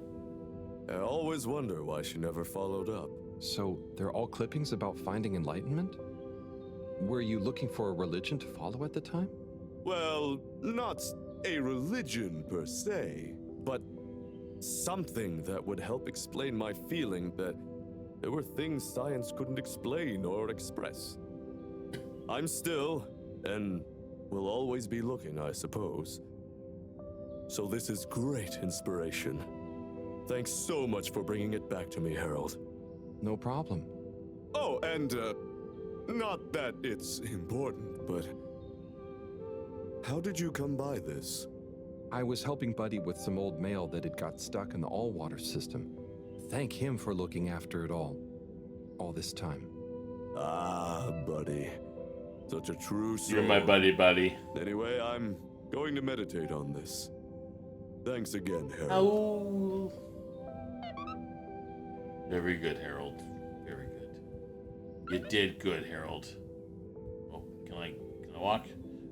I always wonder why she never followed up. So, they're all clippings about finding enlightenment? Were you looking for a religion to follow at the time? Well, not a religion per se, but something that would help explain my feeling that there were things science couldn't explain or express. I'm still, and will always be looking, I suppose. So this is great inspiration. Thanks so much for bringing it back to me, Harold. No problem. Oh, and, not that it's important, but how did you come by this? I was helping Buddy with some old mail that had got stuck in the all-water system. Thank him for looking after it all this time. Ah, Buddy. Such a true soul. You're my buddy. Anyway, I'm going to meditate on this. Thanks again, Harold. Oh. Very good, Harold. Very good. You did good, Harold. Oh, can I walk?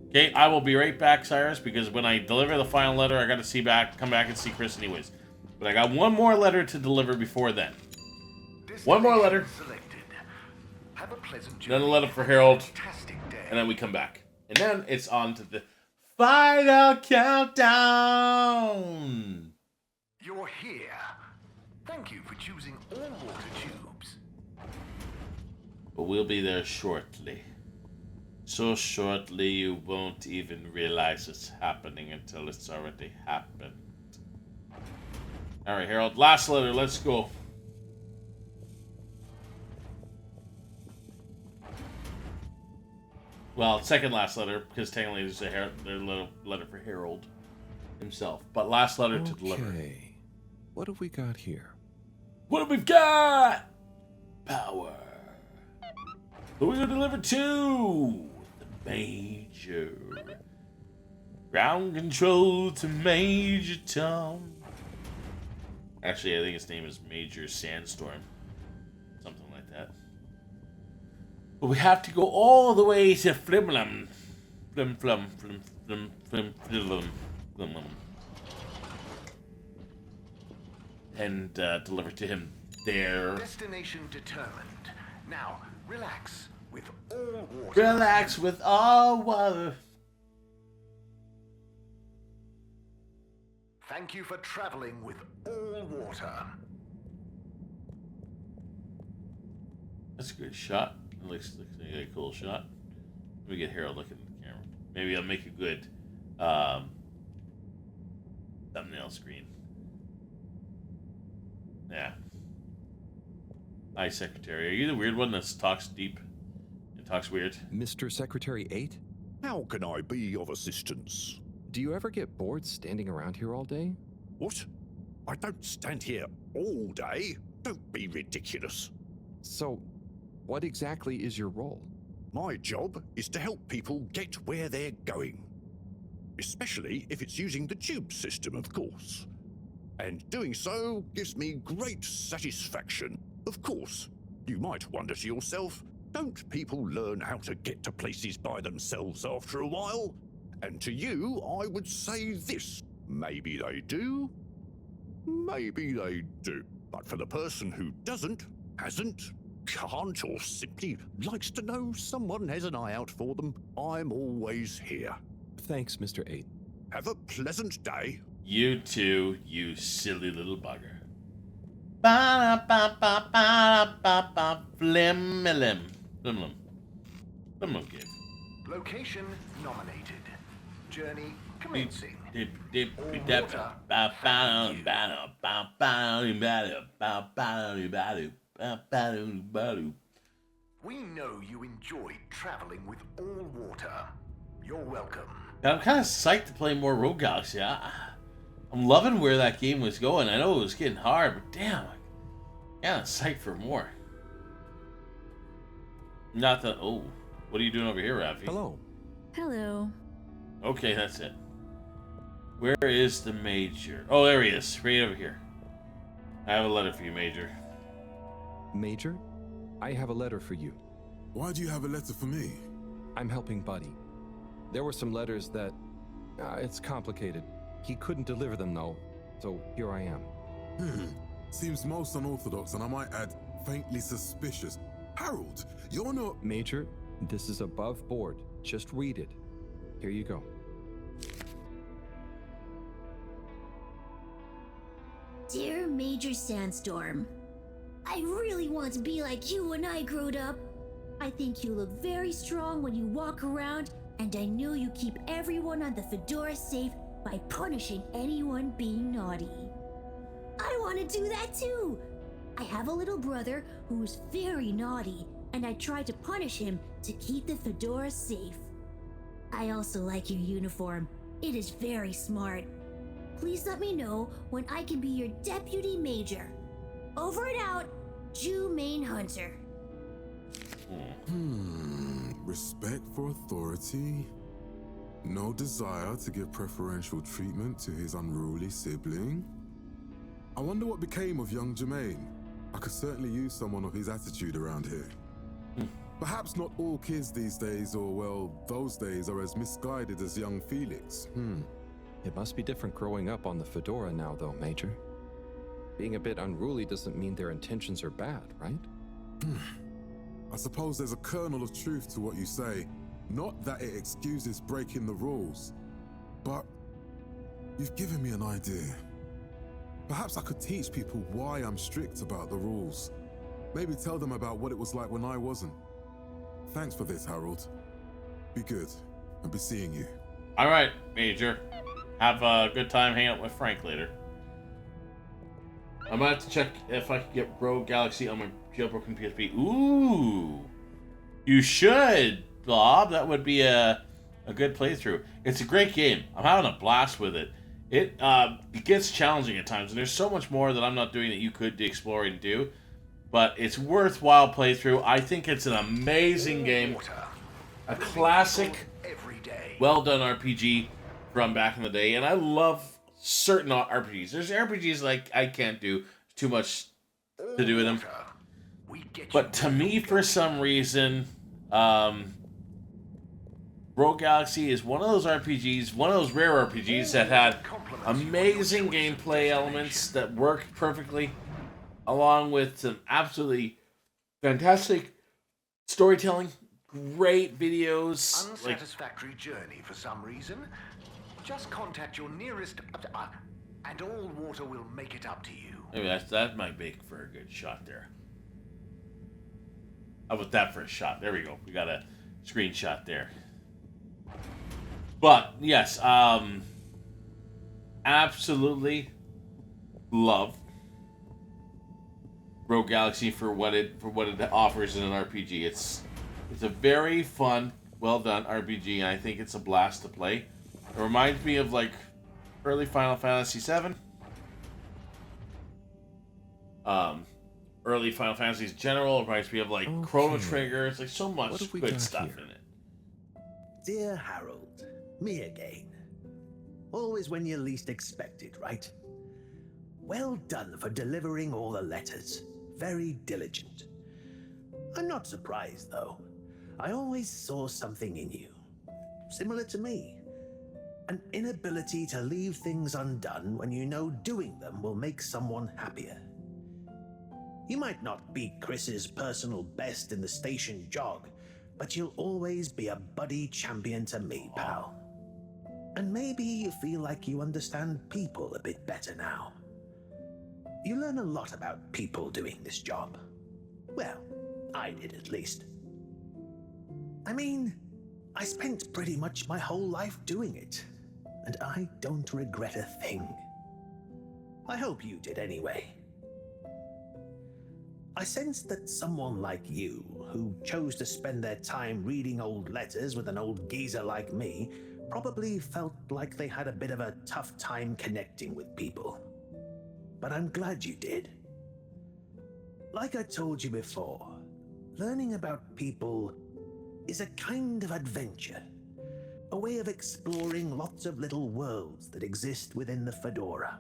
Okay, I will be right back, Cyrus, because when I deliver the final letter, I got to come back and see Chris anyways. But I got one more letter to deliver before then. One more letter. Have a pleasant Then a letter for Harold, and then we come back. And then it's on to the final countdown. You're here. Thank you for choosing all water tubes. But we'll be there shortly. so shortly you won't even realize it's happening until it's already happened. Alright, Harold, last letter, let's go. Well, second last letter, because technically there's a little letter for Harold himself. But last letter to deliver. Okay. What have we got here? What have we got? Power. Who are we going to deliver to? The Major. Ground control to Major Tom. Actually, I think his name is Major Sandstorm. Something like that. But we have to go all the way to Flimlum. And deliver to him there. Destination determined. Now, relax with all water. Relax with all water. Thank you for traveling with all water. That's a good shot. It looks like a cool shot. Let me get Harold looking at the camera. Maybe I'll make a good thumbnail screen. Yeah. Hi, Secretary. Are you the weird one that talks deep and talks weird? Mr. Secretary 8? How can I be of assistance? Do you ever get bored standing around here all day? What? I don't stand here all day. Don't be ridiculous. So, what exactly is your role? My job is to help people get where they're going. Especially if it's using the tube system, of course. And doing so gives me great satisfaction. Of course, you might wonder to yourself, don't people learn how to get to places by themselves after a while? And to you, I would say this. Maybe they do. Maybe they do. But for the person who doesn't, hasn't, can't, or simply likes to know someone has an eye out for them, I'm always here. Thanks, Mr. 8. Have a pleasant day. You too, you silly little bugger. Ba-da-ba-ba-ba-da-ba-ba. Flim-lim. Flim-lim. Flim-lim game. Location nominated. Journey commencing. We know you enjoyed traveling with all water. You're welcome. I'm kind of psyched to play more Rogue Galaxy. I'm loving where that game was going. I know it was getting hard, but damn, I'm kind of psyched for more. Not that. Oh, what are you doing over here, Rafi? Hello. Hello. Okay, that's it. Where is the Major? Oh, there he is, right over here. I have a letter for you, Major. Major, I have a letter for you. Why do you have a letter for me? I'm helping Buddy. There were some letters that... it's complicated. He couldn't deliver them, though, so here I am. Seems most unorthodox, and I might add, faintly suspicious. Harold, you're not... Major, this is above board. Just read it. Here you go. Dear Major Sandstorm, I really want to be like you when I growed up. I think you look very strong when you walk around, and I know you keep everyone on the Fedora safe by punishing anyone being naughty. I want to do that too. I have a little brother who's very naughty, and I try to punish him to keep the Fedora safe. I also like your uniform. It is very smart. Please let me know when I can be your deputy major. Over and out, Jew Main Hunter. Respect for authority. No desire to give preferential treatment to his unruly sibling. I wonder what became of young Jermaine. I could certainly use someone of his attitude around here. Perhaps not all kids these days, or well, those days, are as misguided as young Felix. It must be different growing up on the Fedora now, though, Major. Being a bit unruly doesn't mean their intentions are bad, right? I suppose there's a kernel of truth to what you say. Not that it excuses breaking the rules, but you've given me an idea. Perhaps I could teach people why I'm strict about the rules. Maybe tell them about what it was like when I wasn't. Thanks for this, Harold. Be good. I'll be seeing you. All right, Major. Have a good time hanging out with Frank later. I'm gonna have to check if I can get Rogue Galaxy on my jailbroken PSP. Ooh, you should, Bob. That would be a good playthrough. It's a great game. I'm having a blast with it. It gets challenging at times, and there's so much more that I'm not doing that you could explore and do. But it's worthwhile playthrough. I think it's an amazing game, a classic, well done RPG from back in the day, and I love certain RPGs. There's RPGs like I can't do too much to do with them, but to me, for some reason, Rogue Galaxy is one of those RPGs, one of those rare RPGs that had amazing gameplay elements that worked perfectly, along with some absolutely fantastic storytelling, great videos. Unsatisfactory journey for some reason? Just contact your nearest, and all water will make it up to you. Maybe that might make for a good shot there. How about that for a shot? There we go. We got a screenshot there. But yes, absolutely love Rogue Galaxy for what it offers in an RPG. It's a very fun, well done RPG, and I think it's a blast to play. It reminds me of like early Final Fantasy VII. Early Final Fantasies in general. It reminds me of like Chrono Trigger. It's like so much good stuff in it. Dear Harold, me again. Always when you least expect it, right? Well done for delivering all the letters. Very diligent. I'm not surprised, though. I always saw something in you. Similar to me. An inability to leave things undone when you know doing them will make someone happier. You might not be Chris's personal best in the station jog, but you'll always be a buddy champion to me, pal. And maybe you feel like you understand people a bit better now. You learn a lot about people doing this job. Well, I did at least. I mean, I spent pretty much my whole life doing it, and I don't regret a thing. I hope you did anyway. I sensed that someone like you, who chose to spend their time reading old letters with an old geezer like me, probably felt like they had a bit of a tough time connecting with people. But I'm glad you did. Like I told you before, learning about people is a kind of adventure, a way of exploring lots of little worlds that exist within the Fedora.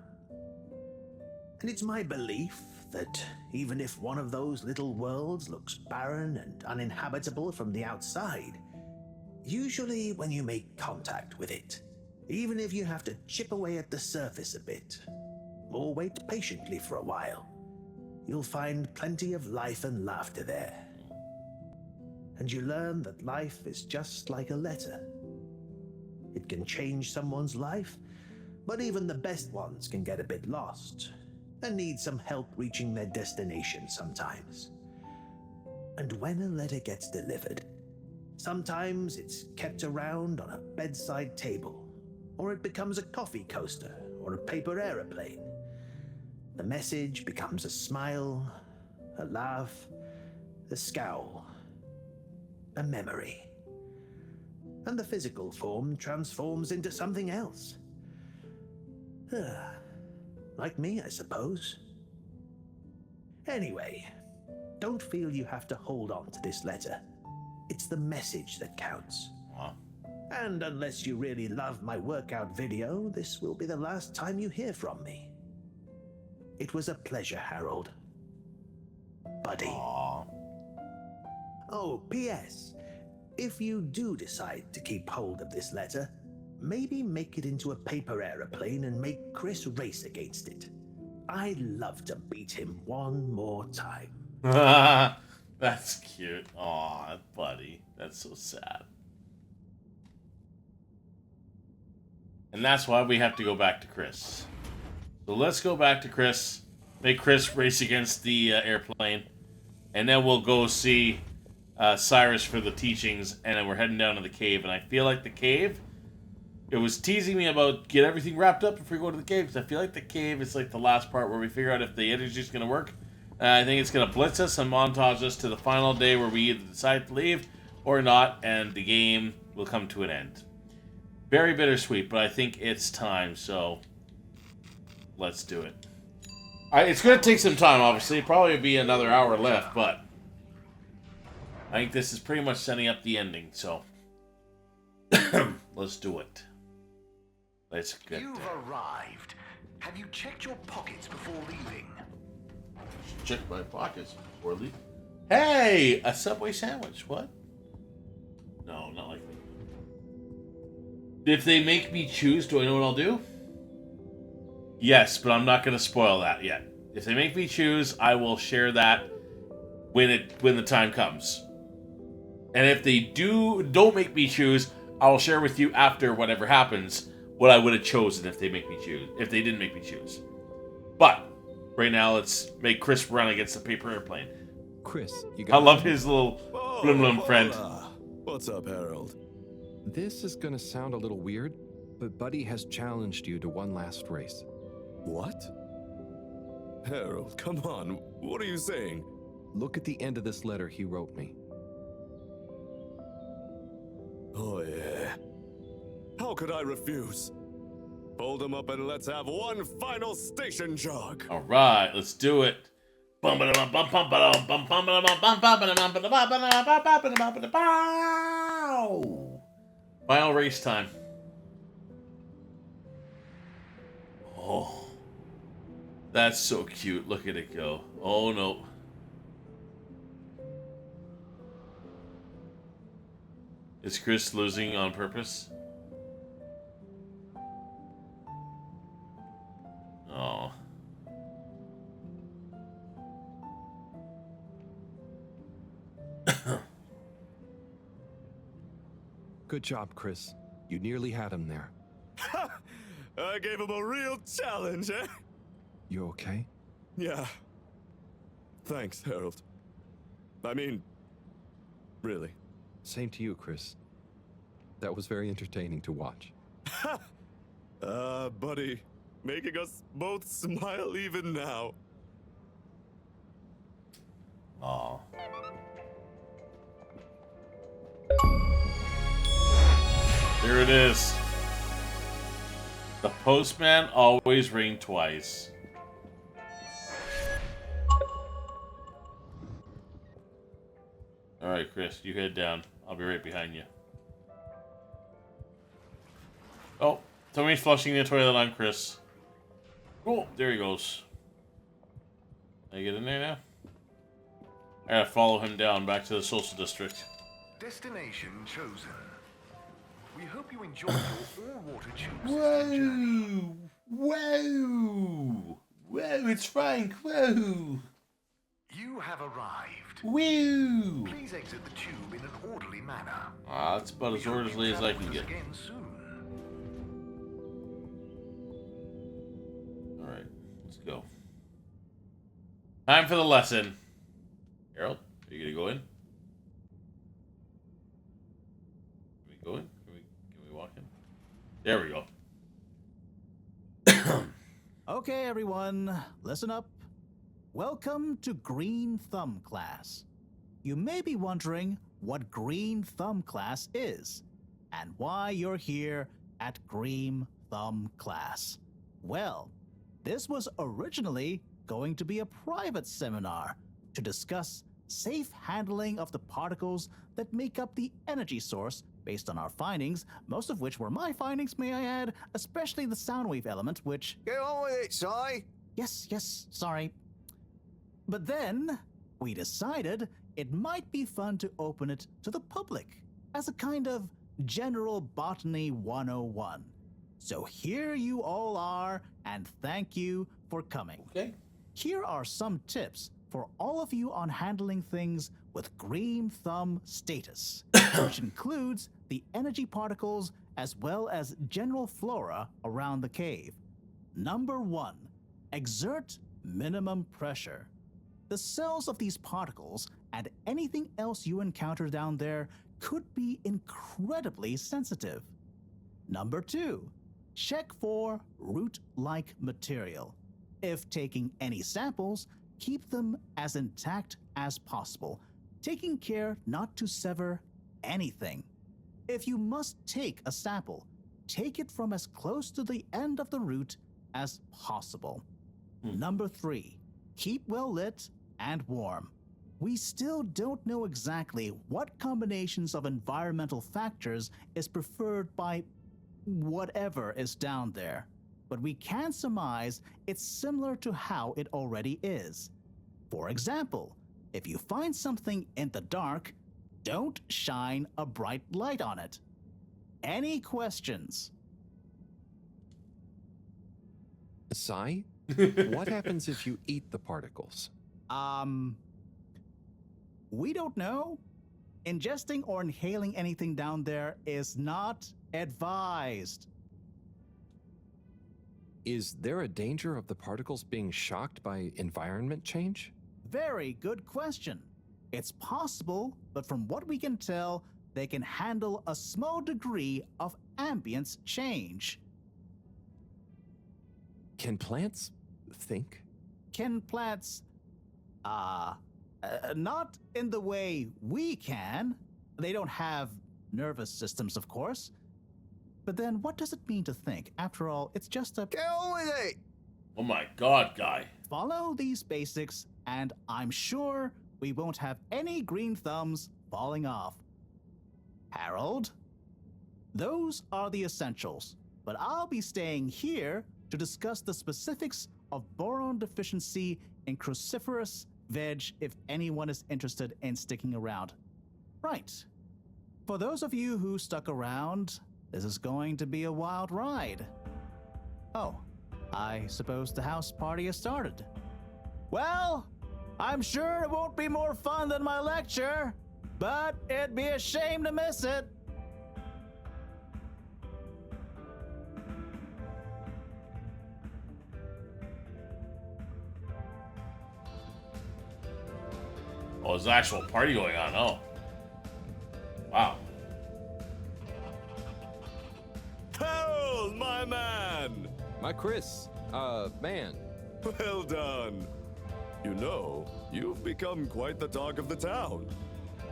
And it's my belief that even if one of those little worlds looks barren and uninhabitable from the outside, usually when you make contact with it, even if you have to chip away at the surface a bit, or wait patiently for a while, you'll find plenty of life and laughter there. And you learn that life is just like a letter. It can change someone's life, but even the best ones can get a bit lost and need some help reaching their destination sometimes. And when a letter gets delivered, sometimes it's kept around on a bedside table, or it becomes a coffee coaster or a paper aeroplane. The message becomes a smile, a laugh, a scowl, a memory. And the physical form transforms into something else. Like me, I suppose. Anyway, don't feel you have to hold on to this letter. It's the message that counts. And unless you really love my workout video, this will be the last time you hear from me. It was a pleasure, Harold. Buddy. Oh, P.S. If you do decide to keep hold of this letter, maybe make it into a paper aeroplane and make Chris race against it. I'd love to beat him one more time. That's cute. Aw, buddy. That's so sad. And that's why we have to go back to Chris. So let's go back to Chris. Make Chris race against the airplane. And then we'll go see Cyrus for the teachings, and then we're heading down to the cave. And I feel like the cave, it was teasing me about get everything wrapped up before we go to the cave, because I feel like the cave is like the last part where we figure out if the energy is going to work. I think it's going to blitz us and montage us to the final day where we either decide to leave or not, and the game will come to an end. Very bittersweet, but I think it's time, so let's do it. It's going to take some time, obviously. Probably be another hour left, but I think this is pretty much setting up the ending, so let's do it. Let's get You've arrived. Have you checked your pockets before leaving? Check my pockets before leaving. Hey! A Subway sandwich. What? No, not like that. If they make me choose, do I know what I'll do? Yes, but I'm not going to spoil that yet. If they make me choose, I will share that when the time comes. And if they don't make me choose, I will share with you after whatever happens what I would have chosen if they make me choose. If they didn't make me choose. But right now, let's make Chris run against the paper airplane. Chris, you I love his little blum friend. What's up, Harold? This is gonna sound a little weird, but Buddy has challenged you to one last race. What? Harold, come on. What are you saying? Look at the end of this letter he wrote me. Oh, yeah. How could I refuse? Fold him up and let's have one final station jog. All right, let's do it. Final race time. Oh, that's so cute. Look at it go. Oh no. Is Chris losing on purpose? Oh. Good job, Chris. You nearly had him there. I gave him a real challenge, eh? You okay? Yeah. Thanks, Harold. I mean, really. Same to you, Chris. That was very entertaining to watch. Buddy, making us both smile even now. Aw. There it is. The postman always rang twice. Alright, Chris, you head down. I'll be right behind you. Oh, somebody's flushing the toilet on Chris. Oh, there he goes. Can I get in there now? I gotta follow him down back to the social district. Destination chosen. We hope you enjoyed your all-water tubes. Whoa! Whoa! Whoa, it's Frank! Whoa! You have arrived. Woo! Please exit the tube in an orderly manner. Ah, that's about as orderly as I can get. Again soon. Alright, let's go. Time for the lesson. Harold, are you gonna go in? Can we go in? Can we walk in? There we go. Okay, everyone, listen up. Welcome to Green Thumb class. You may be wondering what Green Thumb class is and why you're here at Green Thumb class. Well, this was originally going to be a private seminar to discuss safe handling of the particles that make up the energy source based on our findings, most of which were my findings, may I add, especially the sound wave element, which... Get on with it, Si! Yes, sorry. But then, we decided it might be fun to open it to the public as a kind of general botany 101. So here you all are, and thank you for coming. Okay. Here are some tips for all of you on handling things with Green Thumb status, which includes the energy particles as well as general flora around the cave. Number 1, exert minimum pressure. The cells of these particles and anything else you encounter down there could be incredibly sensitive. Number 2, check for root-like material. If taking any samples, keep them as intact as possible, taking care not to sever anything. If you must take a sample, take it from as close to the end of the root as possible. Number 3, keep well lit and warm. We still don't know exactly what combinations of environmental factors is preferred by whatever is down there, but we can surmise it's similar to how it already is. For example, if you find something in the dark, don't shine a bright light on it. Any questions? Sai, what happens if you eat the particles? We don't know. Ingesting or inhaling anything down there is not advised. Is there a danger of the particles being shocked by environment change? Very good question. It's possible, but from what we can tell, they can handle a small degree of ambience change. Can plants think? Can plants, not in the way we can. They don't have nervous systems, of course. But then what does it mean to think? After all, it's just a... Get on with it! Oh my god, guy. Follow these basics, and I'm sure we won't have any green thumbs falling off. Harold? Those are the essentials, but I'll be staying here to discuss the specifics of boron deficiency in cruciferous veg if anyone is interested in sticking around. Right. For those of you who stuck around, this is going to be a wild ride. Oh, I suppose the house party has started. Well, I'm sure it won't be more fun than my lecture, but it'd be a shame to miss it. Oh, there's an actual party going on. Oh. Wow. Harold, my man! My Chris, man. Well done. You know, you've become quite the talk of the town.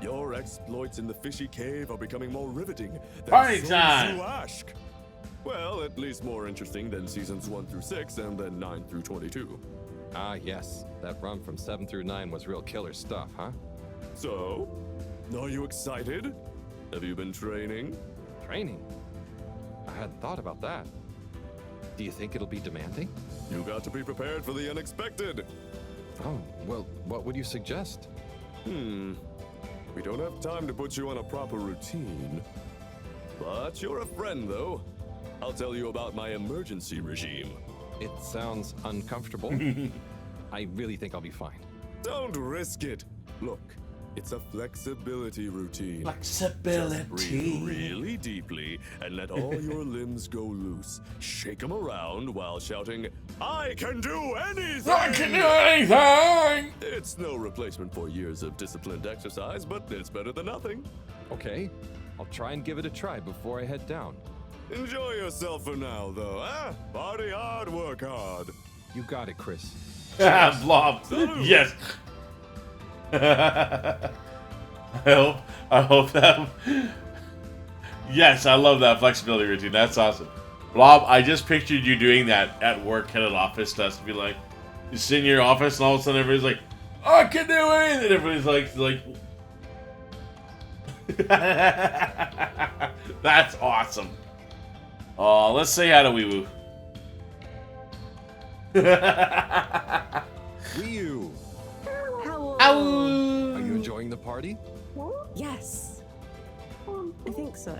Your exploits in the fishy cave are becoming more riveting than Party Sun time! Tzu Ashk. Well, at least more interesting than seasons 1 through 6 and then 9 through 22. Ah, yes. That run from 7 through 9 was real killer stuff, huh? So, are you excited? Have you been training? Training? I hadn't thought about that. Do you think it'll be demanding? You got to be prepared for the unexpected. Oh, well, what would you suggest? We don't have time to put you on a proper routine. But you're a friend, though. I'll tell you about my emergency regime. It sounds uncomfortable. I really think I'll be fine. Don't risk it. Look, it's a flexibility routine. Flexibility. Just breathe really deeply and let all your limbs go loose. Shake them around while shouting, "I can do anything! I can do anything!" It's no replacement for years of disciplined exercise, but it's better than nothing. Okay, I'll try and give it a try before I head down. Enjoy yourself for now, though, eh? Party hard, work hard. You got it, Chris. Blob. Yes. I hope that. Yes, I love that flexibility routine. That's awesome. Blob, I just pictured you doing that at work at an office desk. Be like, you sit in your office and all of a sudden everybody's like, I can do it! And everybody's like. That's awesome. Oh, let's say hi to Wee Woo. Wee-oo. How? Are you enjoying the party? Yes. I think so.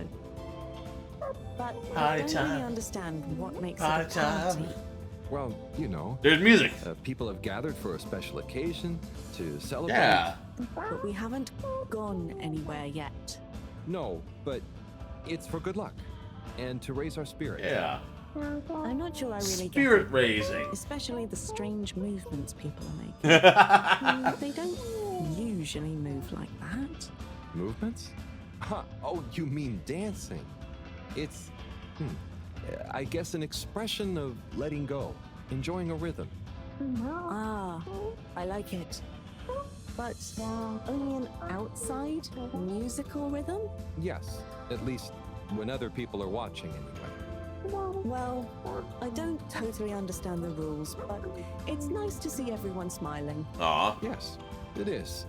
But Party I don't time. really understand what makes Party it a party. time. Well, you know. There's music. People have gathered for a special occasion to celebrate. Yeah. But we haven't gone anywhere yet. No, but it's for good luck and to raise our spirits. Yeah. I'm not sure I really Spirit get it. raising. Especially the strange movements people are making. They don't usually move like that. Movements? Huh. Oh, you mean dancing? It's, I guess an expression of letting go, enjoying a rhythm. Ah, I like it. But only an outside musical rhythm? Yes, at least when other people are watching anyway. Well, I don't totally understand the rules, but it's nice to see everyone smiling. Aw. Yes, it is.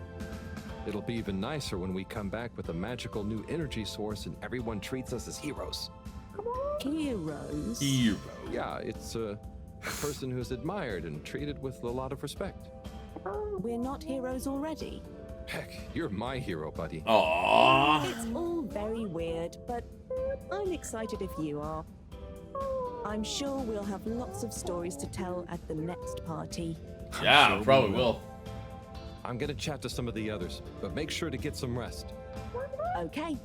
It'll be even nicer when we come back with a magical new energy source and everyone treats us as heroes. Heroes? Hero. Yeah, it's a person who's admired and treated with a lot of respect. We're not heroes already. Heck, you're my hero, buddy. Aww. It's all very weird, but I'm excited if you are. I'm sure we'll have lots of stories to tell at the next party. Yeah, sure probably we will. I'm gonna chat to some of the others, but make sure to get some rest. Okay.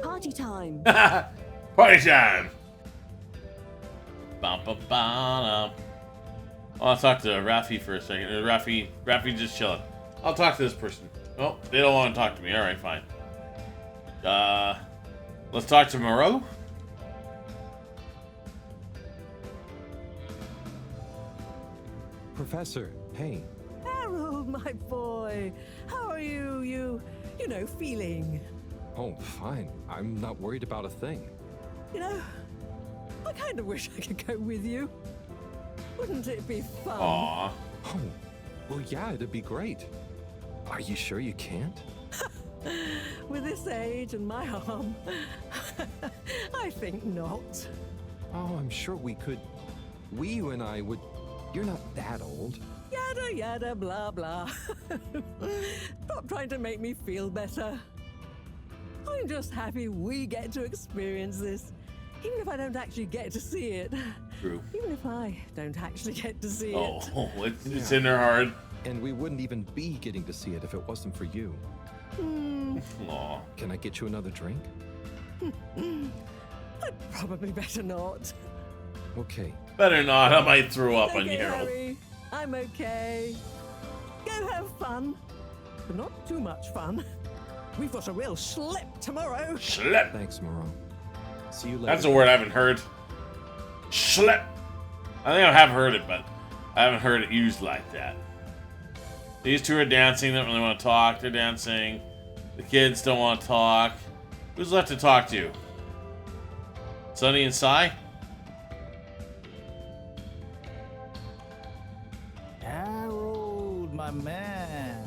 Party time. Party time. Bum, bum, bum. I'll talk to Rafi for a second. Rafi just chilling. I'll talk to this person. Oh, they don't want to talk to me. All right, fine. Let's talk to Moreau. Professor, hey. Harold, my boy. How are you? You know, feeling? Oh, fine. I'm not worried about a thing. You know, I kind of wish I could go with you. Wouldn't it be fun? Aww. Oh, well, yeah, it'd be great. Are you sure you can't? With this age and my arm, I think not. Oh, I'm sure we could. You and I would. You're not that old. Yada yada blah blah. Stop trying to make me feel better. I'm just happy we get to experience this, even if I don't actually get to see it. True. Even if I don't actually get to see it. Oh, it's in her heart. And we wouldn't even be getting to see it if it wasn't for you. Aw. Can I get you another drink? I'd probably better not. Okay. Better not. I might throw up on Okay, you, Harold. Harry, I'm okay. Go have fun, but not too much fun. We've got a real schlep tomorrow. Schlep. Thanks, Moreau. See you later. That's a word I haven't heard. Schlep. I think I have heard it, but I haven't heard it used like that. These two are dancing. They don't really want to talk. They're dancing. The kids don't want to talk. Who's left to talk to? Sunny and Sai? Harold, my man.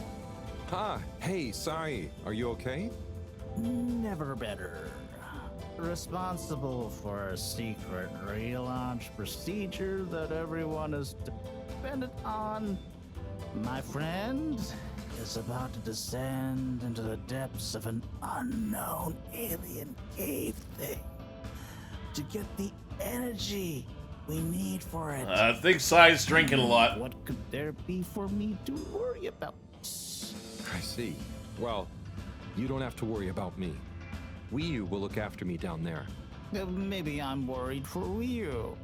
Hey, Sai. Are you okay? Never better. Responsible for a secret relaunch procedure that everyone is dependent on. My friend is about to descend into the depths of an unknown alien cave thing to get the energy we need for it. I think Sai's drinking a lot. What could there be for me to worry about? I see. Well, you don't have to worry about me. Ryu will look after me down there. Maybe I'm worried for Ryu.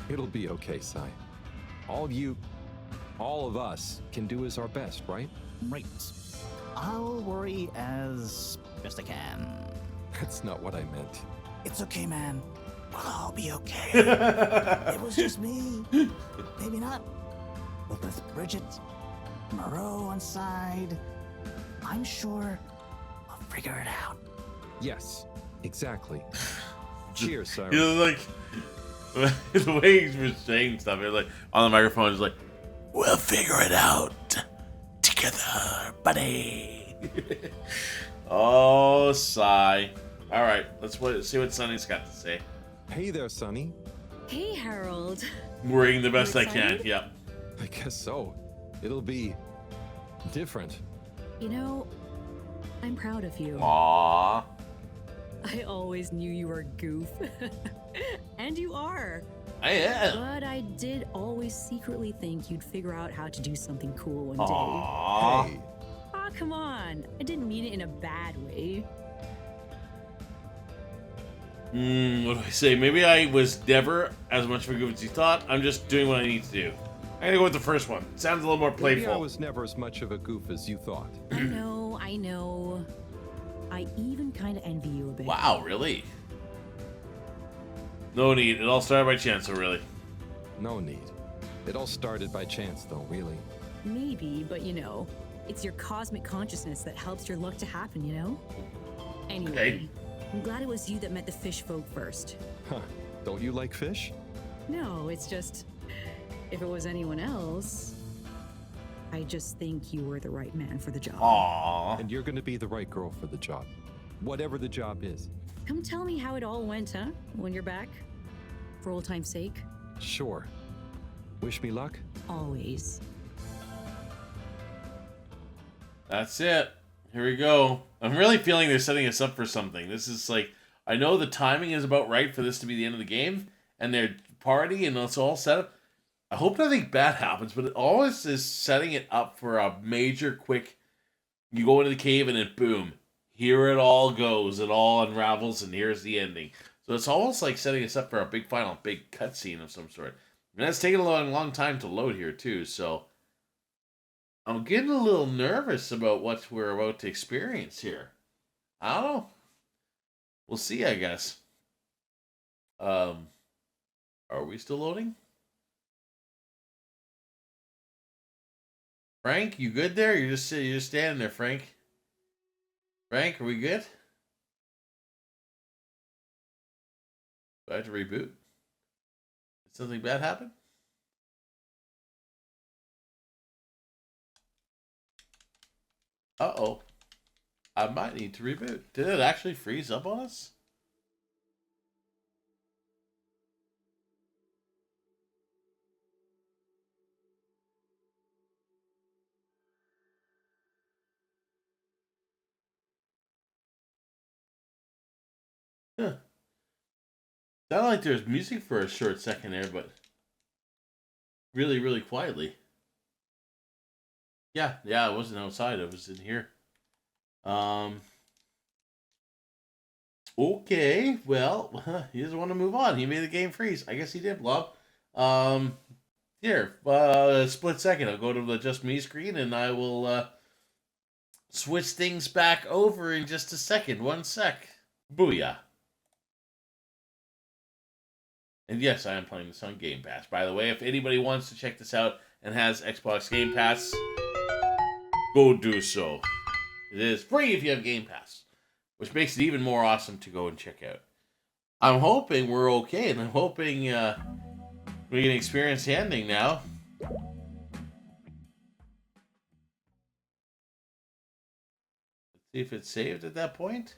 It'll be okay, Sai. All of us can do is our best, right? Right. I'll worry as best I can. That's not what I meant. It's okay, man. We'll all be okay. It was just me. Maybe not. But with Bridget, Moreau on side, I'm sure we'll figure it out. Yes, exactly. Cheers, Sai. He was like, the way he was saying stuff, he was like, on the microphone, he's like, we'll figure it out together, buddy. Oh, Sai. All right, let's see what Sunny's got to say. Hey there, Sunny. Hey, Harold. Worrying the best I excited? can, yep. I guess so. It'll be different. You know, I'm proud of you. Aww. I always knew you were a goof. And you are. I am. But I did always secretly think you'd figure out how to do something cool one day. Aww. Hey. Aw, come on. I didn't mean it in a bad way. What do I say? Maybe I was never as much of a goof as you thought. I'm just doing what I need to do. I'm gonna go with the first one. Sounds a little more Maybe I playful. was never as much of a goof as you thought. I know, I know. I even kind of envy you a bit. Wow, really? No need. It all started by chance, so really. No need. It all started by chance, though, really. Maybe, but you know, it's your cosmic consciousness that helps your luck to happen, you know? Anyway, Okay. I'm glad it was you that met the fish folk first. Huh. Don't you like fish? No, it's just, if it was anyone else, I just think you were the right man for the job. Aww. And you're gonna be the right girl for the job. Whatever the job is. Come tell me how it all went, huh? When you're back? For old time's sake? Sure. Wish me luck? Always. That's it. Here we go. I'm really feeling they're setting us up for something. This is like, I know the timing is about right for this to be the end of the game, and their party, and it's all set up. I hope nothing bad happens, but it always is setting it up for a major quick, you go into the cave and then boom, here it all goes. It all unravels, and here's the ending. So it's almost like setting us up for a big final, big cutscene of some sort. And that's taking a long time to load here too, so I'm getting a little nervous about what we're about to experience here. I don't know. We'll see, I guess. Are we still loading? Frank, you good there? You're just standing there, Frank. Frank, are we good? Do I have to reboot? Did something bad happen? Uh-oh. I might need to reboot. Did it actually freeze up on us? Huh. Sounded like there was music for a short second there, but really, really quietly. Yeah, I wasn't outside. I was in here. Okay, well, he doesn't want to move on. He made the game freeze. I guess he did, Blob. Here, split second. I'll go to the Just Me screen, and I will switch things back over in just a second. 1 sec. Booyah. And yes, I am playing this on Game Pass. By the way, if anybody wants to check this out and has Xbox Game Pass, go do so. It is free if you have Game Pass, which makes it even more awesome to go and check out. I'm hoping we're okay, and I'm hoping we can experience the ending now. Let's see if it's saved at that point.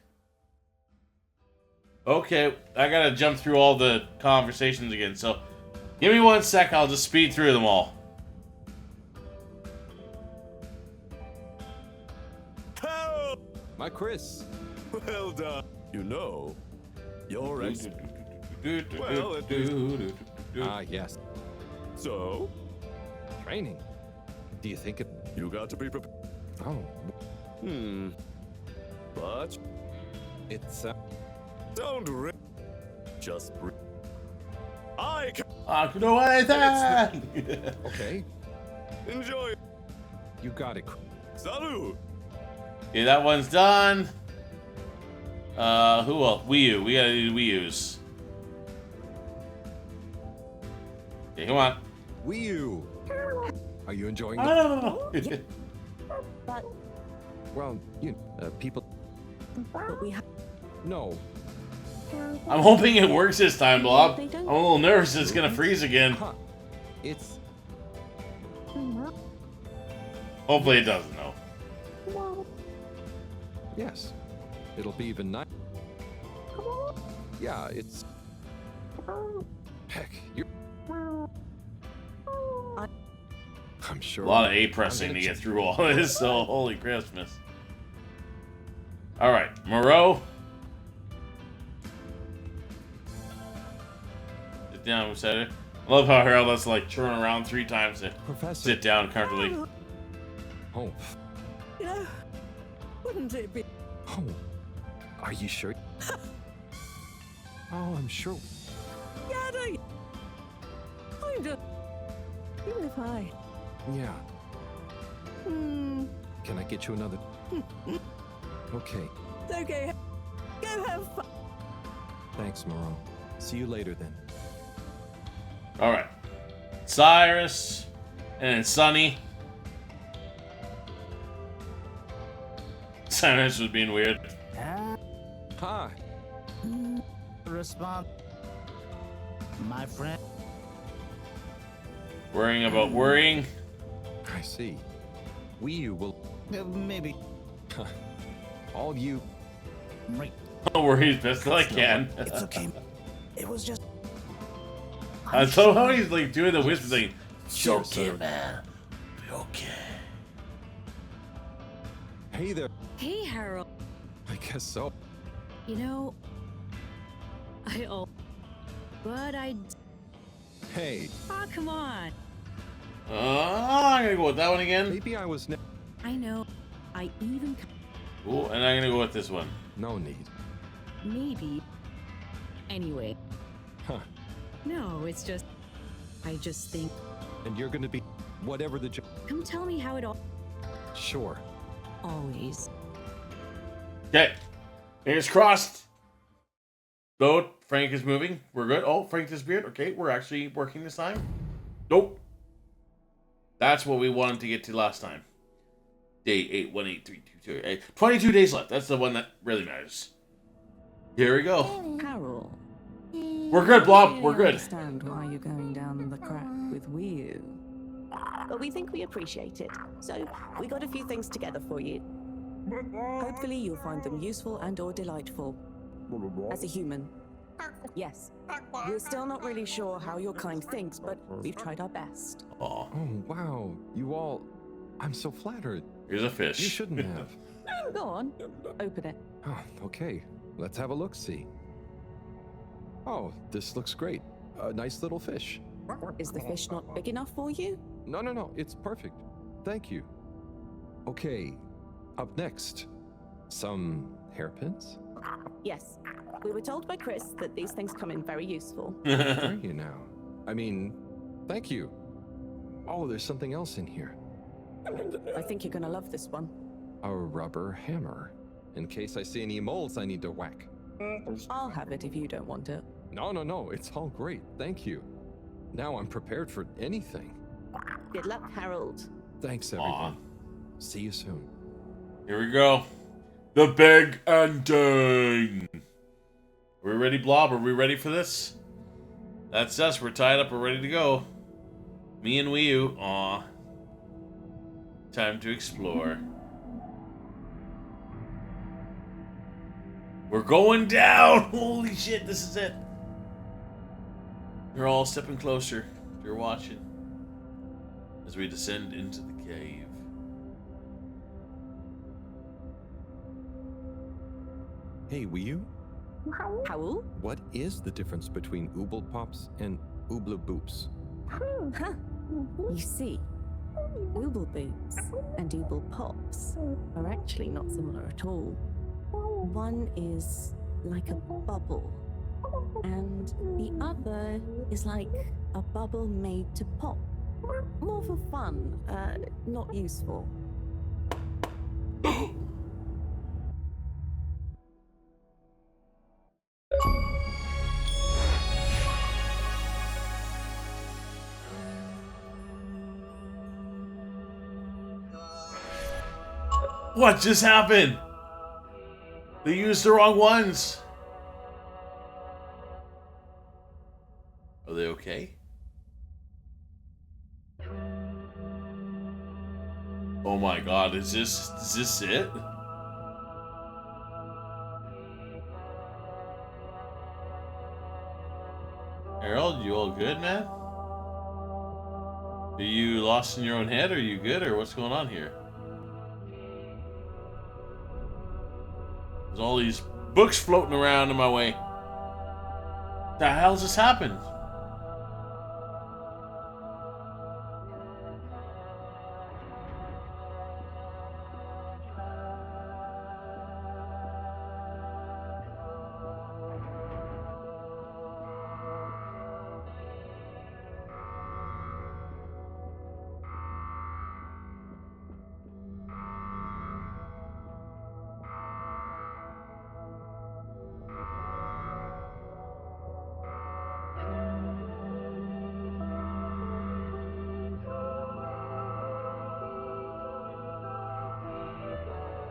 Okay, I gotta jump through all the conversations again, so give me 1 sec, I'll just speed through them all. My Chris. Well done. You know, you're well, yes. So? Training. Do you think it... You got to be prepared. Oh. But... It's, Don't just breathe. I can... I can do anything! Okay. Enjoy. You got it. Salud! Okay, that one's done. Who else? Wii U. We gotta do Wii U's. Okay, come on. Wii U. Are you enjoying it? But well, people... we have... No. I'm hoping it works this time, Blob. I'm a little nervous it's gonna freeze again. It's... Hopefully it doesn't, though. Yes. It'll be even nice. Yeah, it's... Heck, you're... I'm sure... A lot of A pressing to get through all this, so holy Christmas. Alright, Moreau. Sit down beside her. I love how Harold has to like turn around 3 times to sit down comfortably. Oh. You know, wouldn't it be... Oh. Are you sure? Oh, I'm sure. Yeah, don't. I'm just. Even if I. Yeah. Hmm. Can I get you another? Okay. It's okay. Go have fun. Thanks, Moreau. See you later then. All right. Cyrus and then Sunny. Cyrus was being weird. Hi. Respond. My friend. Worrying about worrying. I see. We will. Maybe. All you. Right. I'll worry as best as I can. It's okay. It was just. I love how he's like doing the whisper thing. It's Sure, okay, sir. man. Be okay. Hey there. Hey, Harold. I guess so. You know, but I. Hey. Oh, come on. I'm gonna go with that one again. Maybe I was. I know. I even. Ooh, and I'm gonna go with this one. No need. Maybe. Anyway. Huh. No, it's just. I just think. And you're gonna be whatever the job. Come tell me how it all. Sure. Always. Okay. Fingers crossed. So, Frank is moving. We're good. Oh, Frank disappeared. Okay, we're actually working this time. Nope. That's what we wanted to get to last time. Day 8183228. 22 days left. That's the one that really matters. Here we go. Carol. We're good, Blob. We're I good. understand why you're going down the crack with Wii. But we think we appreciate it. So we got a few things together for you. Hopefully you'll find them useful and or delightful. As a human. Yes. We're still not really sure how your kind thinks, but we've tried our best. Aw. Oh, wow. You all. I'm so flattered. Here's a fish. You shouldn't have. Go on. Open it. Oh, okay. Let's have a look-see. Oh, this looks great. A nice little fish. Is the fish not big enough for you? No. It's perfect. Thank you. Okay. Up next. Some hairpins? Yes. We were told by Chris that these things come in very useful. Are you now? I mean, thank you. Oh, there's something else in here. I think you're gonna love this one. A rubber hammer. In case I see any moles I need to whack. I'll have it if you don't want it. No. It's all great. Thank you. Now I'm prepared for anything. Good luck, Harold. Thanks, everyone. See you soon. Here we go. The big ending. Are we ready, Blob? Are we ready for this? That's us. We're tied up. We're ready to go. Me and Wii U. Aw. Time to explore. We're going down. Holy shit, this is it. You're all stepping closer. You're watching as we descend into the cave. Hey, Wii U? Howl? What is the difference between Ooble Pops and Ooble Boops? Huh. You see, Ooble Boots and Ooble Pops are actually not similar at all. One is like a bubble, and the other is like a bubble made to pop. More for fun, not useful. What just happened? They used the wrong ones. Are they okay? Oh my god, is this it? Harold, you all good, man? Are you lost in your own head? Are you good, or what's going on here? There's all these books floating around in my way. The hell's this happened?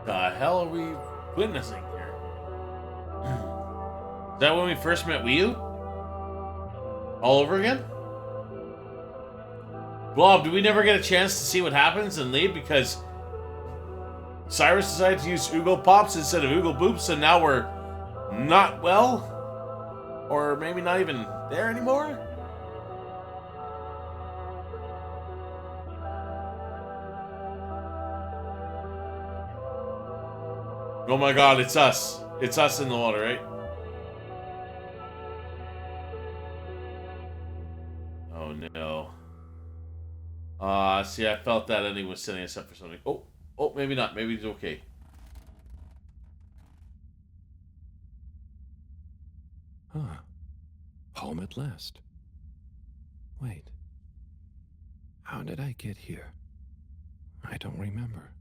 The hell are we witnessing here? Is that when we first met Wii all over again? Blob, do we never get a chance to see what happens and leave because Cyrus decided to use Oogle Pops instead of Oogle Boops, and now we're not well? Or maybe not even there anymore? Oh my god, it's us. It's us in the water, right? Oh no. See, I felt that ending was setting us up for something. Oh, maybe not. Maybe it's okay. Huh. Home at last. Wait. How did I get here? I don't remember.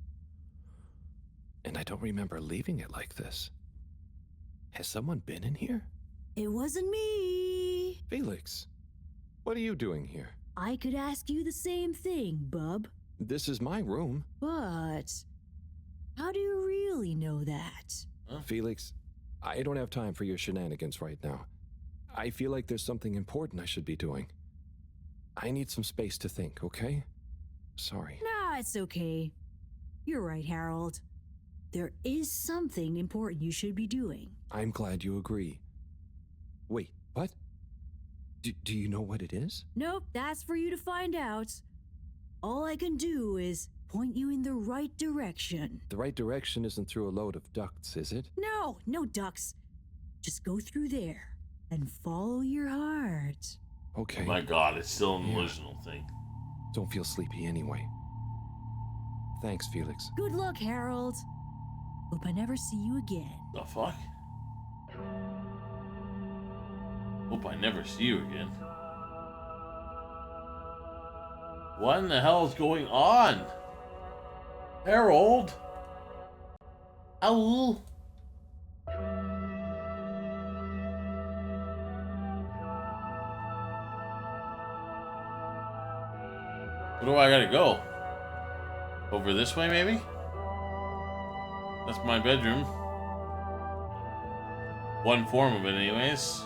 And I don't remember leaving it like this. Has someone been in here? It wasn't me. Felix, what are you doing here? I could ask you the same thing, bub. This is my room. But how do you really know that? Huh? Felix, I don't have time for your shenanigans right now. I feel like there's something important I should be doing. I need some space to think, okay? Sorry. Nah, it's okay. You're right, Harold. There is something important you should be doing. I'm glad you agree. Wait, what? Do you know what it is? Nope, that's for you to find out. All I can do is point you in the right direction. The right direction isn't through a load of ducts, is it? No, no ducks. Just go through there and follow your heart. Okay. Oh my god, it's still an illusional thing. Don't feel sleepy anyway. Thanks, Felix. Good luck, Harold. Hope I never see you again. The fuck? Hope I never see you again. What in the hell is going on? Harold? Ow. Where do I gotta go? Over this way, maybe? That's my bedroom. One form of it, anyways.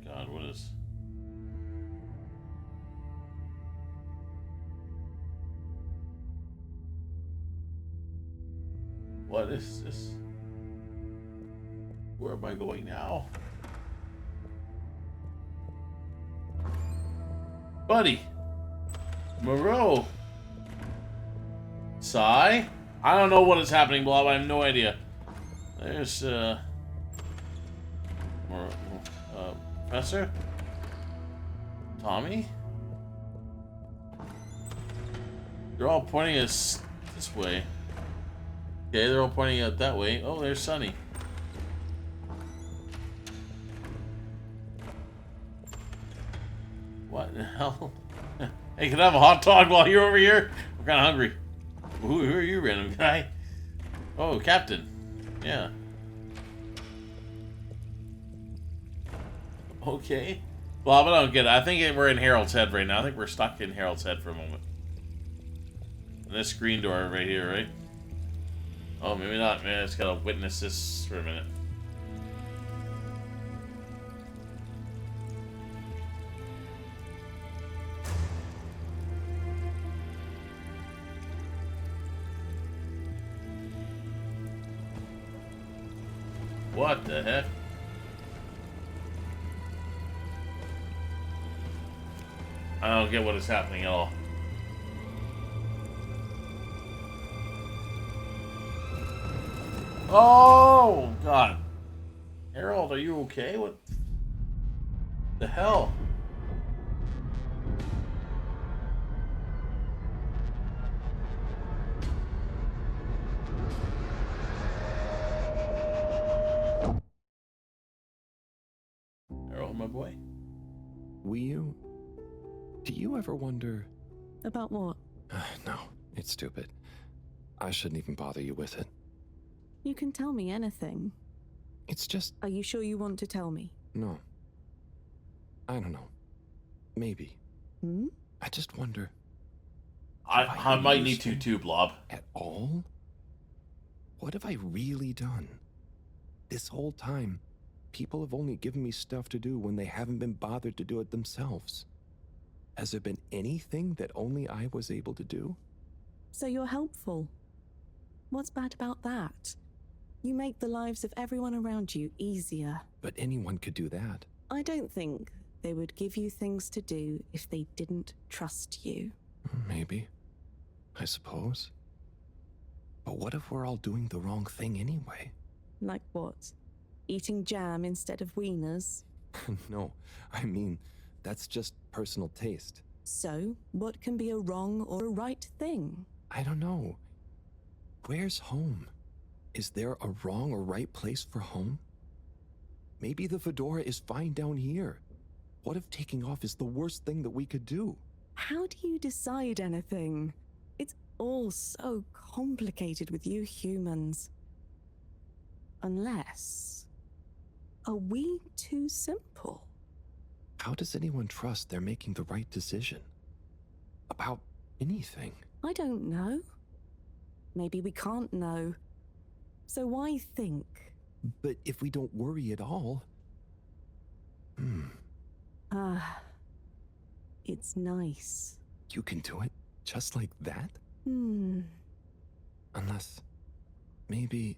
God, what is... What is this? Where am I going now? Buddy! Moreau! Sai? I don't know what is happening, Blob. I have no idea. There's, Professor? Tommy? They're all pointing us this way. Okay, they're all pointing out that way. Oh, there's Sunny. What the hell? Hey, can I have a hot dog while you're over here? I'm kind of hungry. Who are you, random guy? Oh, Captain. Yeah. Okay. Well, I don't get it. I think we're in Harold's head right now. I think we're stuck in Harold's head for a moment. And this screen door right here, right? Oh, maybe not. Man, I just gotta witness this for a minute. What the heck? I don't get what is happening at all. Oh, God. Harold, are you okay? What the hell? my boy. Do you ever wonder? About what? No, it's stupid. I shouldn't even bother you with it. You can tell me anything. It's just... Are you sure you want to tell me? No. I don't know. Maybe. Hmm? I just wonder... I might need to too, Blob. At all? What have I really done? This whole time, people have only given me stuff to do when they haven't been bothered to do it themselves. Has there been anything that only I was able to do? So you're helpful. What's bad about that? You make the lives of everyone around you easier. But anyone could do that. I don't think they would give you things to do if they didn't trust you. Maybe. I suppose. But what if we're all doing the wrong thing anyway? Like what? Eating jam instead of wieners? No, I mean, that's just personal taste. So, what can be a wrong or a right thing? I don't know. Where's home? Is there a wrong or right place for home? Maybe the fedora is fine down here. What if taking off is the worst thing that we could do? How do you decide anything? It's all so complicated with you humans. Unless... Are we too simple? How does anyone trust they're making the right decision? About anything? I don't know. Maybe we can't know. So why think? But if we don't worry at all... It's nice. You can do it just like that? Unless... Maybe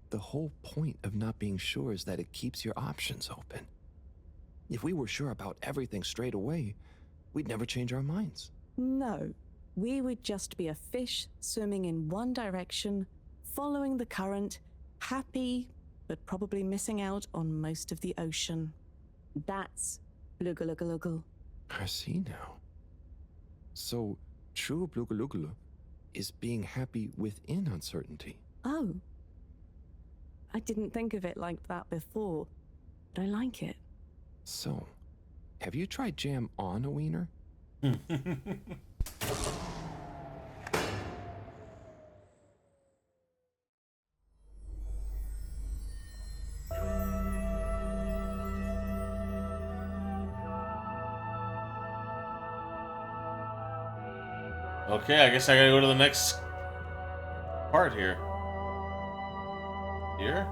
the whole point of not being sure is that it keeps your options open. If we were sure about everything straight away, we'd never change our minds. No. We would just be a fish swimming in one direction, following the current, happy, but probably missing out on most of the ocean. That's Blugaluggaluggal. I see now. So, true Blugaluggalu is being happy within uncertainty. Oh. I didn't think of it like that before, but I like it. So, have you tried jam on a wiener? Okay, I guess I gotta go to the next part here. Here?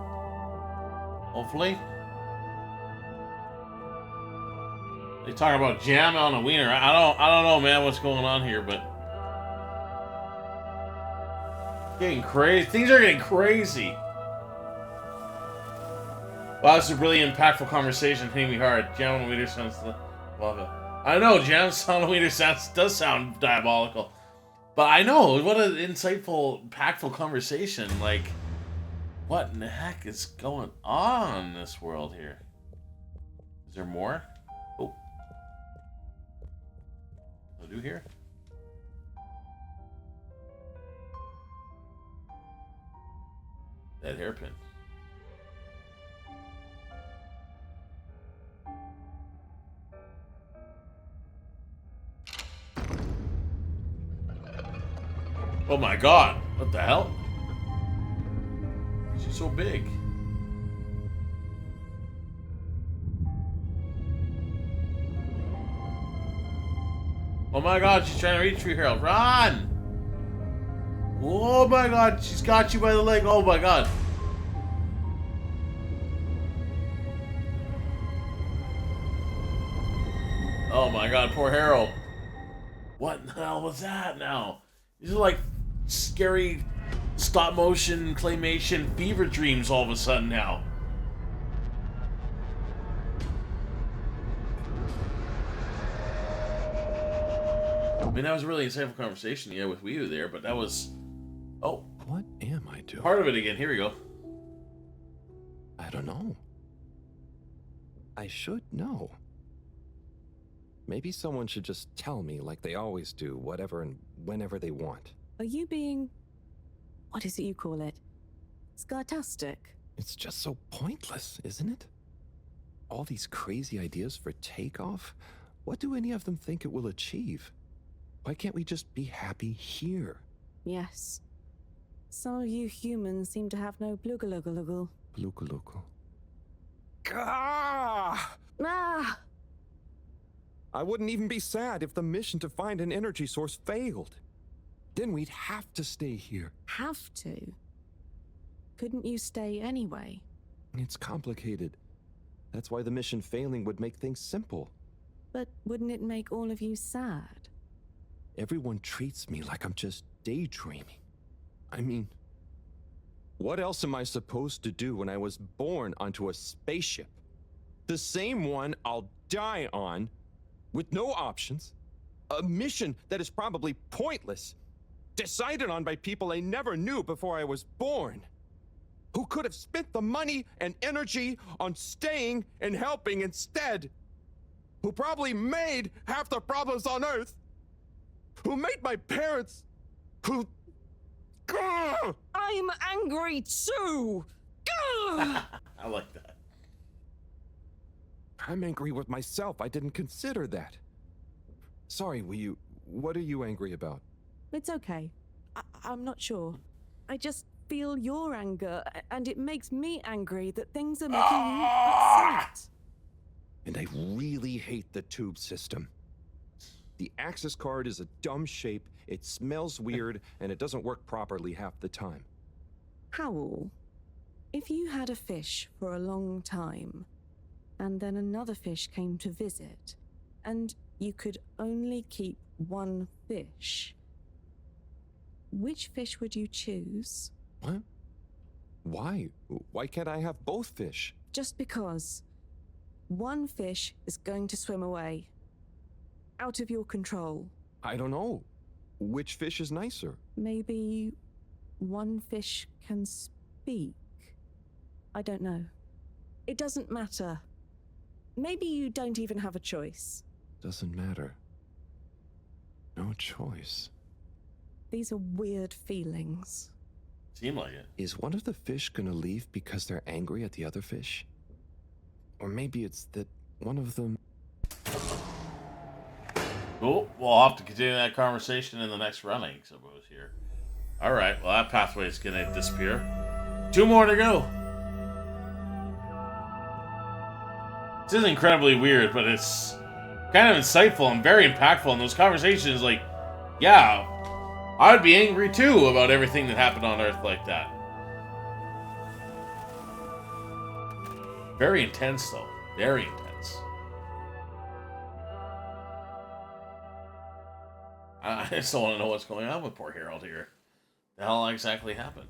Hopefully? They talk about jam on a wiener. I don't know, man, what's going on here, but getting crazy. Things are getting crazy. Wow, this is a really impactful conversation. Hitting me hard. Jam on a wiener sounds love it. I know jam on a wiener does sound diabolical, but I know what an insightful, impactful conversation. Like, what in the heck is going on in this world here? Is there more? Oh. What do here? That hairpin. Oh my god, what the hell? She's so big. Oh my god, she's trying to reach for you, Harold. Run! Oh my god, she's got you by the leg. Oh my god. Oh my god, poor Harold. What in the hell was that now? These are like scary stop motion claymation fever dreams all of a sudden now. I mean, that was a really insightful conversation, yeah, with Wii U there, but that was... Oh. What am I doing? Part of it again. Here we go. I don't know. I should know. Maybe someone should just tell me like they always do, whatever and whenever they want. Are you being... what is it you call it? Scartastic? It's just so pointless, isn't it? All these crazy ideas for takeoff? What do any of them think it will achieve? Why can't we just be happy here? Yes. Some of you humans seem to have no blugaluggaluggle. Blugaluggal. Ah! Ah! I wouldn't even be sad if the mission to find an energy source failed. Then we'd have to stay here. Have to? Couldn't you stay anyway? It's complicated. That's why the mission failing would make things simple. But wouldn't it make all of you sad? Everyone treats me like I'm just daydreaming. I mean, what else am I supposed to do when I was born onto a spaceship? The same one I'll die on, with no options. A mission that is probably pointless. Decided on by people I never knew before I was born. Who could have spent the money and energy on staying and helping instead. Who probably made half the problems on Earth. Who made my parents. Who... Gah! I'm angry too! Gah! I like that. I'm angry with myself. I didn't consider that. Sorry, what are you angry about? It's okay. I'm not sure. I just feel your anger, and it makes me angry that things are making you upset. And I really hate the tube system. The access card is a dumb shape, it smells weird, and it doesn't work properly half the time. Howl, if you had a fish for a long time, and then another fish came to visit, and you could only keep one fish, which fish would you choose? What? Why? Why can't I have both fish? Just because. One fish is going to swim away. Out of your control. I don't know. Which fish is nicer? Maybe one fish can speak. I don't know. It doesn't matter. Maybe you don't even have a choice. Doesn't matter. No choice. These are weird feelings. Seem like it. Is one of the fish gonna leave because they're angry at the other fish? Or maybe it's that one of them... Cool. We'll have to continue that conversation in the next run, I suppose, here. Alright, well, that pathway is going to disappear. 2 more to go. This is incredibly weird, but it's kind of insightful and very impactful. And those conversations, like, yeah, I would be angry too about everything that happened on Earth like that. Very intense, though. Very intense. I just don't want to know what's going on with poor Harold here. The hell exactly happened?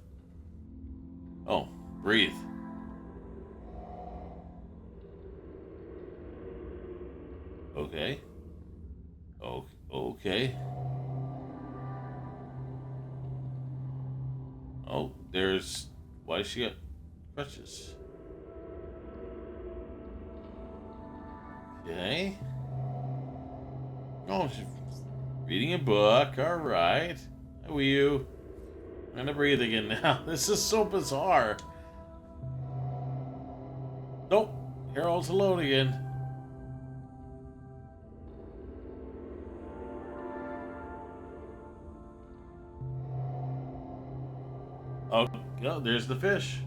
Oh, breathe. Okay. Oh, okay. Oh, there's... Why does she got crutches? Okay. Oh, she's reading a book. Alright. How are you? I'm gonna breathe again now. This is so bizarre. Nope. Harold's alone again. Oh, there's the fish.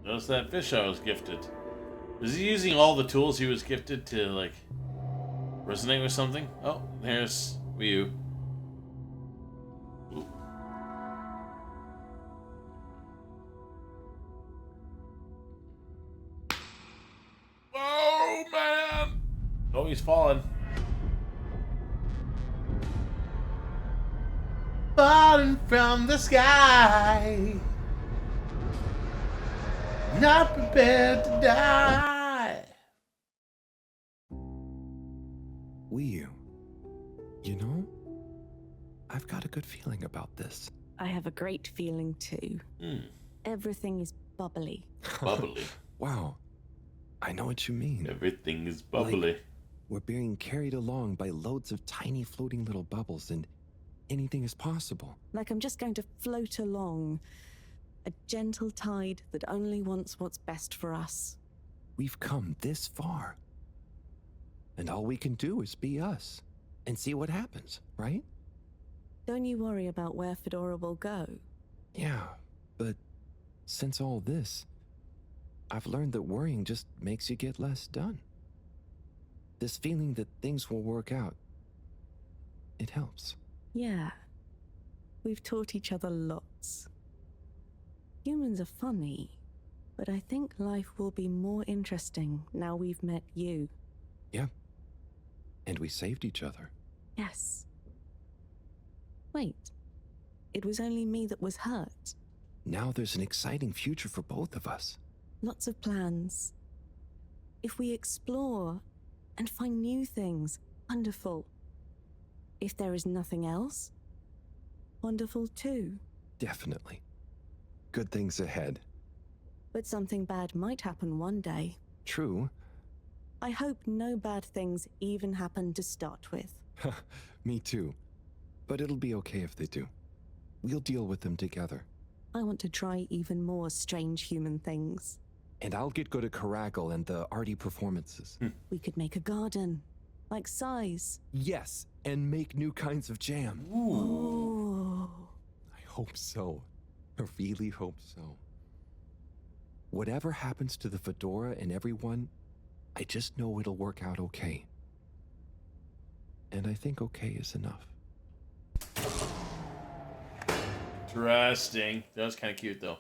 Notice that fish I was gifted. Is he using all the tools he was gifted to, like, resonate with something? Oh, there's Ryu. Ooh. Oh, man! Oh, he's falling. Falling from the sky. Not prepared to die. Wii, you know, I've got a good feeling about this. I have a great feeling too. Everything is bubbly. Bubbly? Wow. I know what you mean. Everything is bubbly. Like, we're being carried along by loads of tiny floating little bubbles, and anything is possible. Like I'm just going to float along A gentle tide that only wants what's best for us. We've come this far. And all we can do is be us and see what happens, right? Don't you worry about where Fedora will go. Yeah, but since all this, I've learned that worrying just makes you get less done. This feeling that things will work out, it helps. Yeah. We've taught each other lots. Humans are funny, but I think life will be more interesting now we've met you. Yeah. And we saved each other. Yes. Wait. It was only me that was hurt. Now there's an exciting future for both of us. Lots of plans. If we explore and find new things, wonderful. If there is nothing else, wonderful too. Definitely. Good things ahead. But something bad might happen one day. True. I hope no bad things even happen to start with. Me too. But it'll be okay if they do. We'll deal with them together. I want to try even more strange human things. And I'll get good at Caragal and the arty performances. We could make a garden, like size. Yes, and make new kinds of jam. Ooh. I hope so. I really hope so. Whatever happens to the Fedora and everyone, I just know it'll work out okay. And I think okay is enough. Interesting. That was kind of cute, though.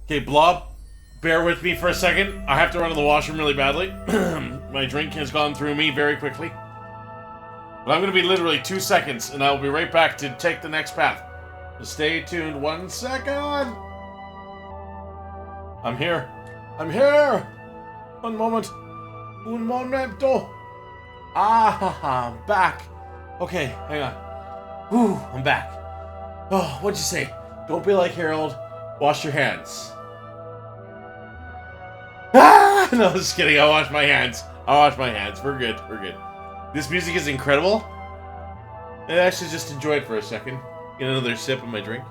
Okay, Blob, bear with me for a second. I have to run to the washroom really badly. My drink has gone through me very quickly. But I'm going to be literally 2 seconds, and I'll be right back to take the next path. So stay tuned 1 second. I'm here. I'm here. One moment. Un momento. Ah, I'm back. Okay, hang on. Whew, I'm back. Oh, what'd you say? Don't be like Harold. Wash your hands. Ah! No, just kidding. I'll wash my hands. I'll wash my hands. We're good. We're good. This music is incredible. I should just enjoy it for a second. Get another sip of my drink.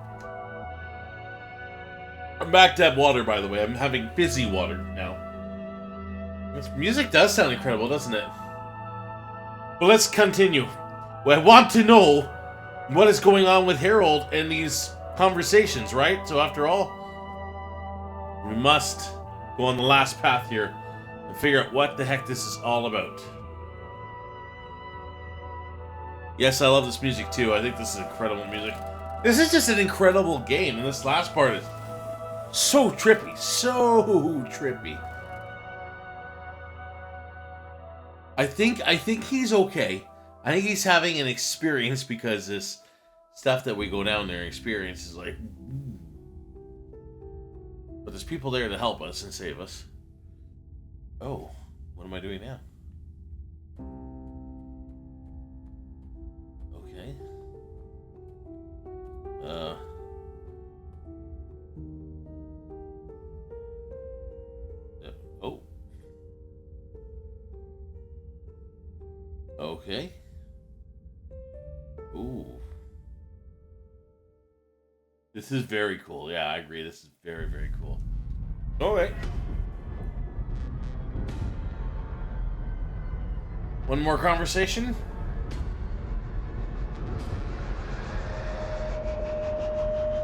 I'm back to have water, by the way. I'm having fizzy water now. This music does sound incredible, doesn't it? But let's continue. Well, I want to know what is going on with Harold and these conversations, right? So after all, we must go on the last path here and figure out what the heck this is all about. Yes, I love this music too. I think this is incredible music. This is just an incredible game, and this last part is so trippy. So trippy. I think he's okay. I think he's having an experience because this stuff that we go down there and experience is like... But there's people there to help us and save us. Oh, what am I doing now? Okay. Oh. Okay. Ooh. This is very cool. Yeah, I agree. This is very, very cool. Okay. One more conversation.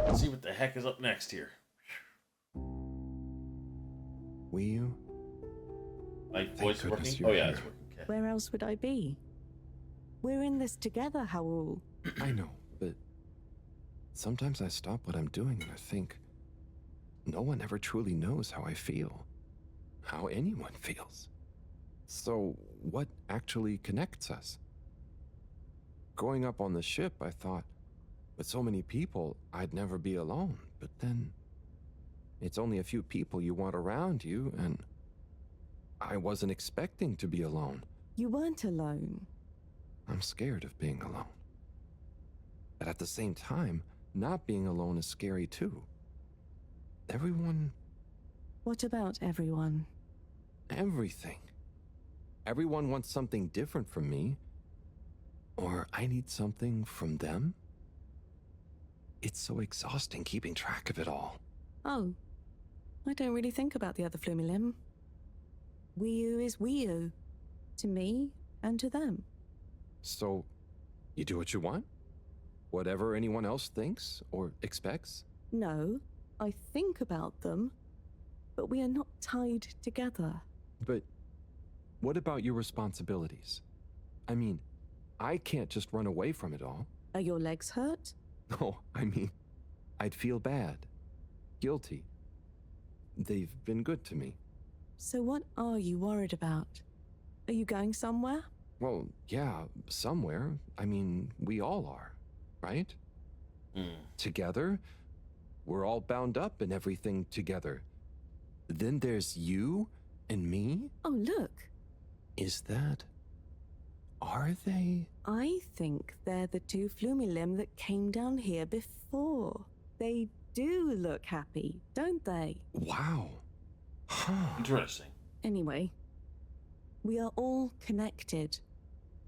Let's see what the heck is up next here. Will you? My voice working? Oh yeah, it's working. Okay. Where else would I be? We're in this together, Howell. I know, but sometimes I stop what I'm doing and I think, no one ever truly knows how I feel, how anyone feels. So, what actually connects us? Growing up on the ship, I thought, with so many people, I'd never be alone. But then, it's only a few people you want around you, and I wasn't expecting to be alone. You weren't alone. I'm scared of being alone. But at the same time, not being alone is scary too. Everyone... What about everyone? Everything. Everyone wants something different from me. Or I need something from them. It's so exhausting keeping track of it all. Oh, I don't really think about the other Flumilim. Wii U is Wii U. To me and to them. So, you do what you want? Whatever anyone else thinks or expects? No, I think about them, but we are not tied together. But what about your responsibilities? I mean, I can't just run away from it all. Are your legs hurt? No, I mean, I'd feel bad. Guilty. They've been good to me. So what are you worried about? Are you going somewhere? Well, yeah, somewhere. I mean, we all are, right? Together? We're all bound up in everything together. Then there's you and me? Oh, look. Is that... Are they? I think they're the two Flumilim that came down here before. They do look happy, don't they? Wow. Huh. Interesting. Anyway, we are all connected,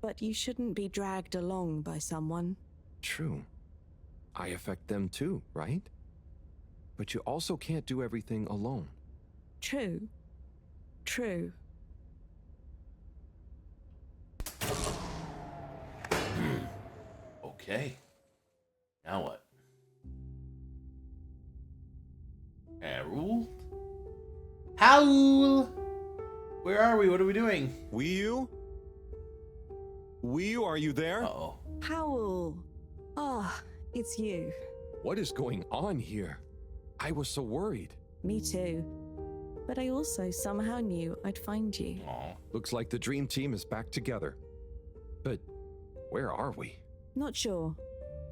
but you shouldn't be dragged along by someone. True. I affect them too, right? But you also can't do everything alone. True. True. Okay. Now what? Harold? Howl! Where are we? What are we doing? Wii U? Wii U, are you there? Uh-oh. Howl! Ah, it's you. What is going on here? I was so worried. Me too. But I also somehow knew I'd find you. Aw. Looks like the dream team is back together. But where are we? Not sure,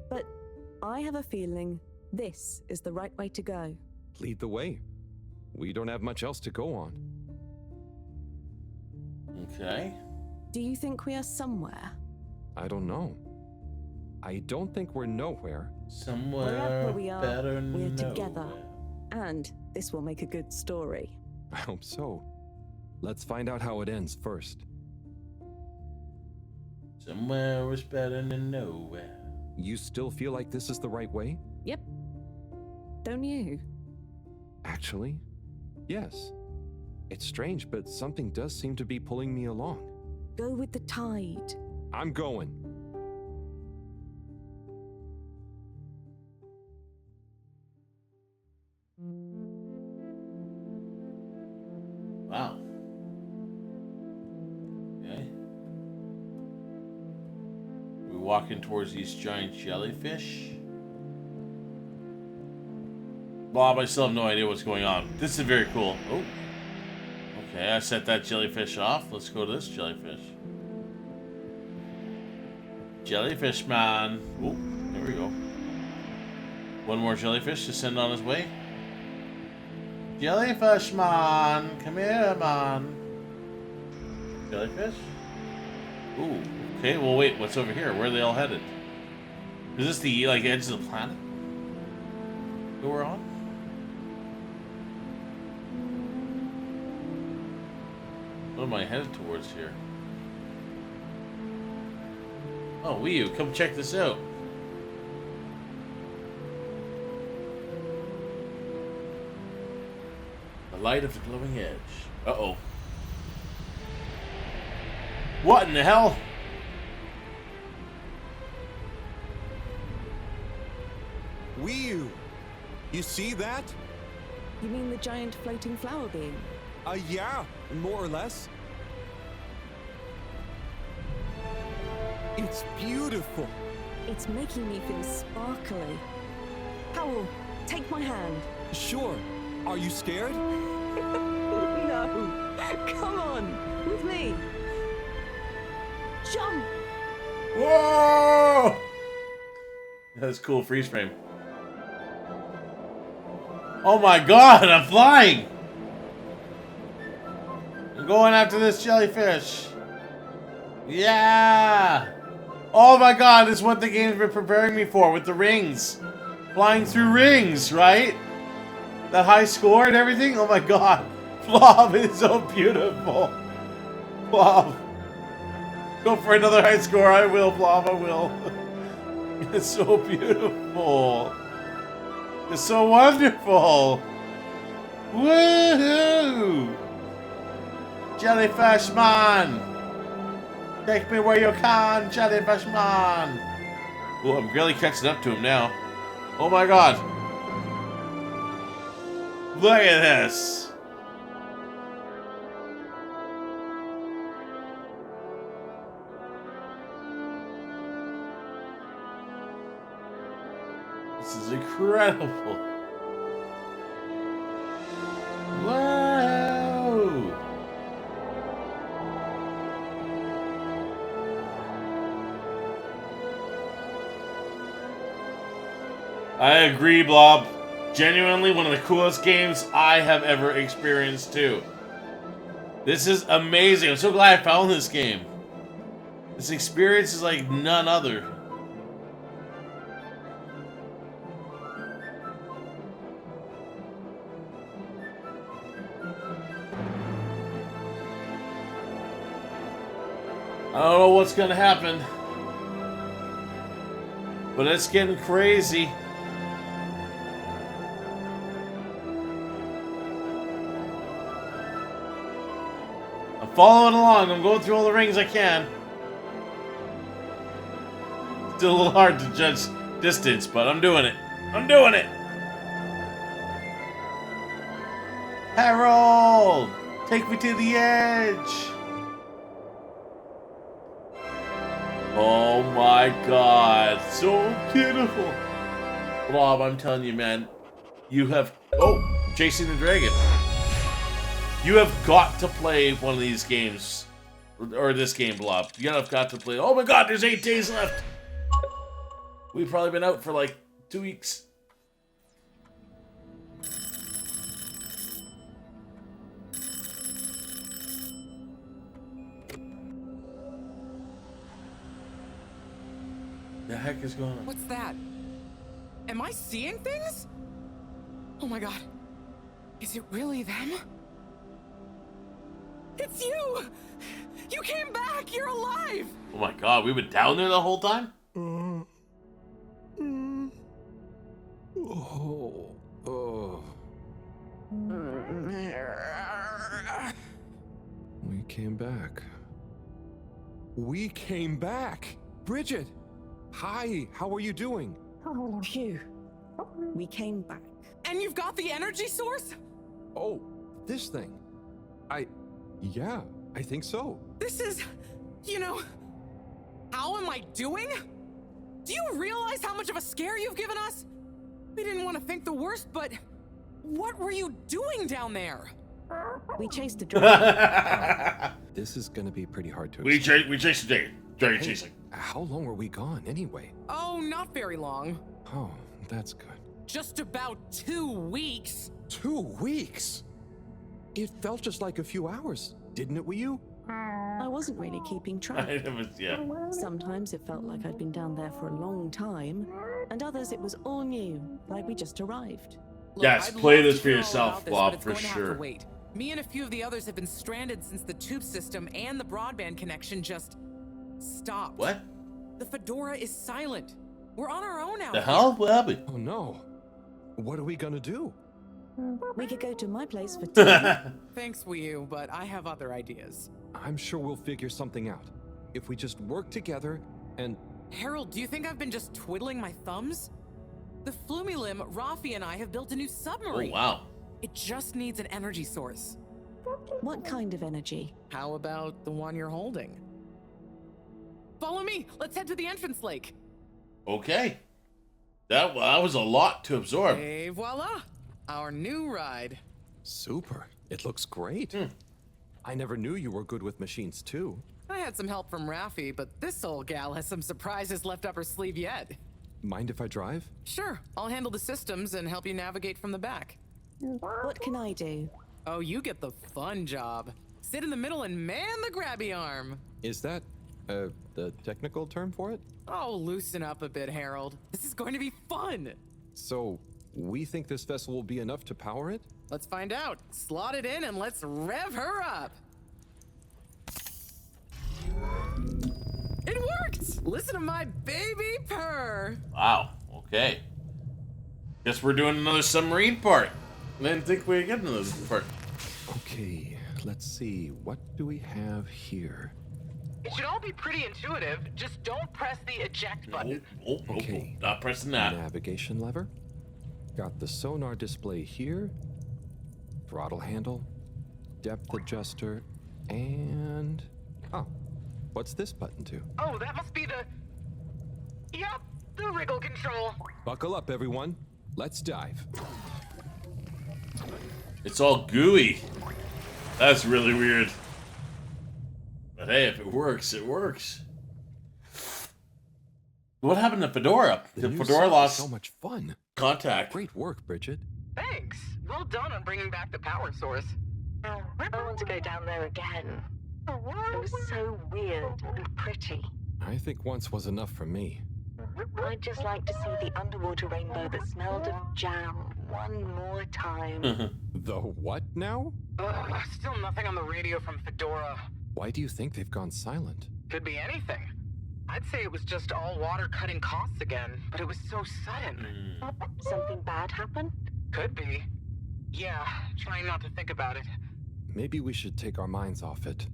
but I have a feeling this is the right way to go. Lead the way. We don't have much else to go on. Okay. Do you think we are somewhere? I don't know. I don't think we're nowhere. Somewhere Wherever we are, better we're nowhere. together. And this will make a good story. I hope so. Let's find out how it ends first. Somewhere was better than nowhere. You still feel like this is the right way? Yep. Don't you? Actually, yes. It's strange, but something does seem to be pulling me along. Go with the tide. I'm going. Wow. Okay. We're walking towards these giant jellyfish. Bob, I still have no idea what's going on. This is very cool. Oh. Okay, I set that jellyfish off. Let's go to this jellyfish. Jellyfish man. Oh, there we go. One more jellyfish to send on his way. Jellyfish man, come here, man. Jellyfish? Ooh, okay, well wait, what's over here? Where are they all headed? Is this the, like, edge of the planet that we're on? What am I headed towards here? Oh, Wii U, come check this out. The light of the glowing edge. Uh-oh. What in the hell? Wii U! You see that? You mean the giant floating flower being? Yeah, more or less. It's beautiful. It's making me feel sparkly. Howl, take my hand. Sure. Are you scared? No. Come on, with me. Jump! Whoa! That's cool freeze frame. Oh my god, I'm flying! I'm going after this jellyfish. Yeah! Oh my god, this is what the game's been preparing me for with the rings. Flying through rings, right? That high score and everything? Oh my god. Blob is so beautiful. Blob. Go for another high score. I will, Blob, I will. It's so beautiful. It's so wonderful. Woohoo! Jellyfish man! Take me where you can, Jellyfish man! Oh, I'm really catching up to him now. Oh my god! Look at this! This is incredible! Whoa! I agree, Blob. Genuinely one of the coolest games I have ever experienced, too. This is amazing. I'm so glad I found this game. This experience is like none other. I don't know what's gonna happen, but it's getting crazy. I'm following along. I'm going through all the rings I can. Still a little hard to judge distance, but I'm doing it. I'm doing it. Harold, take me to the edge. Oh my god, so beautiful. Blob, I'm telling you, man, you have... Oh, chasing the dragon. You have got to play one of these games. Or this game, Blob. You have got to play... Oh my god, there's 8 days left. We've probably been out for like 2 weeks. The heck is going on? What's that? Am I seeing things? Oh my god. Is it really them? It's you! You came back! You're alive! Oh my god, we've been down there the whole time? We came back. We came back! Bridget! Hi, how are you doing? Oh, phew. We came back. And you've got the energy source? Oh, this thing. Yeah, I think so. This is, you know, how am I doing? Do you realize how much of a scare you've given us? We didn't want to think the worst, but what were you doing down there? We chased a dragon. This is gonna be pretty hard to We explain. chased the dragon chasing. How long were we gone anyway? Oh, not very long. Oh, that's good. Just about 2 weeks. 2 weeks? It felt just like a few hours, didn't it, Wii? I wasn't really keeping track. Yeah. Sometimes it felt like I'd been down there for a long time, and others it was all new, like we just arrived. Look, Yes, I'd play love to this for hear all yourself, about this, Blob, but it's for going to have to sure. wait. Me and a few of the others have been stranded since the tube system and the broadband connection just stopped. What? The Fedora is silent. We're on our own out The here. hell? What happened? Oh no. What are we gonna do? We could go to my place for tea. Thanks, Wii U, but I have other ideas. I'm sure we'll figure something out. If we just work together and... Harold, do you think I've been just twiddling my thumbs? The Flumilim, Rafi, and I have built a new submarine. Oh, wow. It just needs an energy source. What kind of energy? How about the one you're holding? Follow me. Let's head to the entrance lake. Okay. That was a lot to absorb. Et voila. Our new ride. Super. It looks great. I never knew you were good with machines, too. I had some help from Rafi, but this old gal has some surprises left up her sleeve yet. Mind if I drive? Sure. I'll handle the systems and help you navigate from the back. What can I do? Oh, you get the fun job. Sit in the middle and man the grabby arm. Is that, the technical term for it? Oh, loosen up a bit, Harold. This is going to be fun. So, we think this vessel will be enough to power it? Let's find out. Slot it in and let's rev her up. It worked! Listen to my baby purr. Wow. Okay. Guess we're doing another submarine part. I didn't think we'd get another part. Okay, let's see. What do we have here? It should all be pretty intuitive. Just don't press the eject button. Okay. Not pressing that. Navigation lever. Got the sonar display here. Throttle handle. Depth adjuster. And... oh, what's this button do? Oh, that must be the... Yep, the wriggle control. Buckle up, everyone. Let's dive. It's all gooey. That's really weird. But hey, if it works, it works. What happened to Fedora? The Fedora lost so much fun. Contact. Great work, Bridget. Thanks. Well done on bringing back the power source. I want to go down there again. It was so weird and pretty. I think once was enough for me. I'd just like to see the underwater rainbow that smelled of jam one more time. The what now? Still nothing on the radio from Fedora. Why do you think they've gone silent? Could be anything. I'd say it was just all water cutting costs again, but it was so sudden. Something bad happened? Could be. Yeah, trying not to think about it. Maybe we should take our minds off it.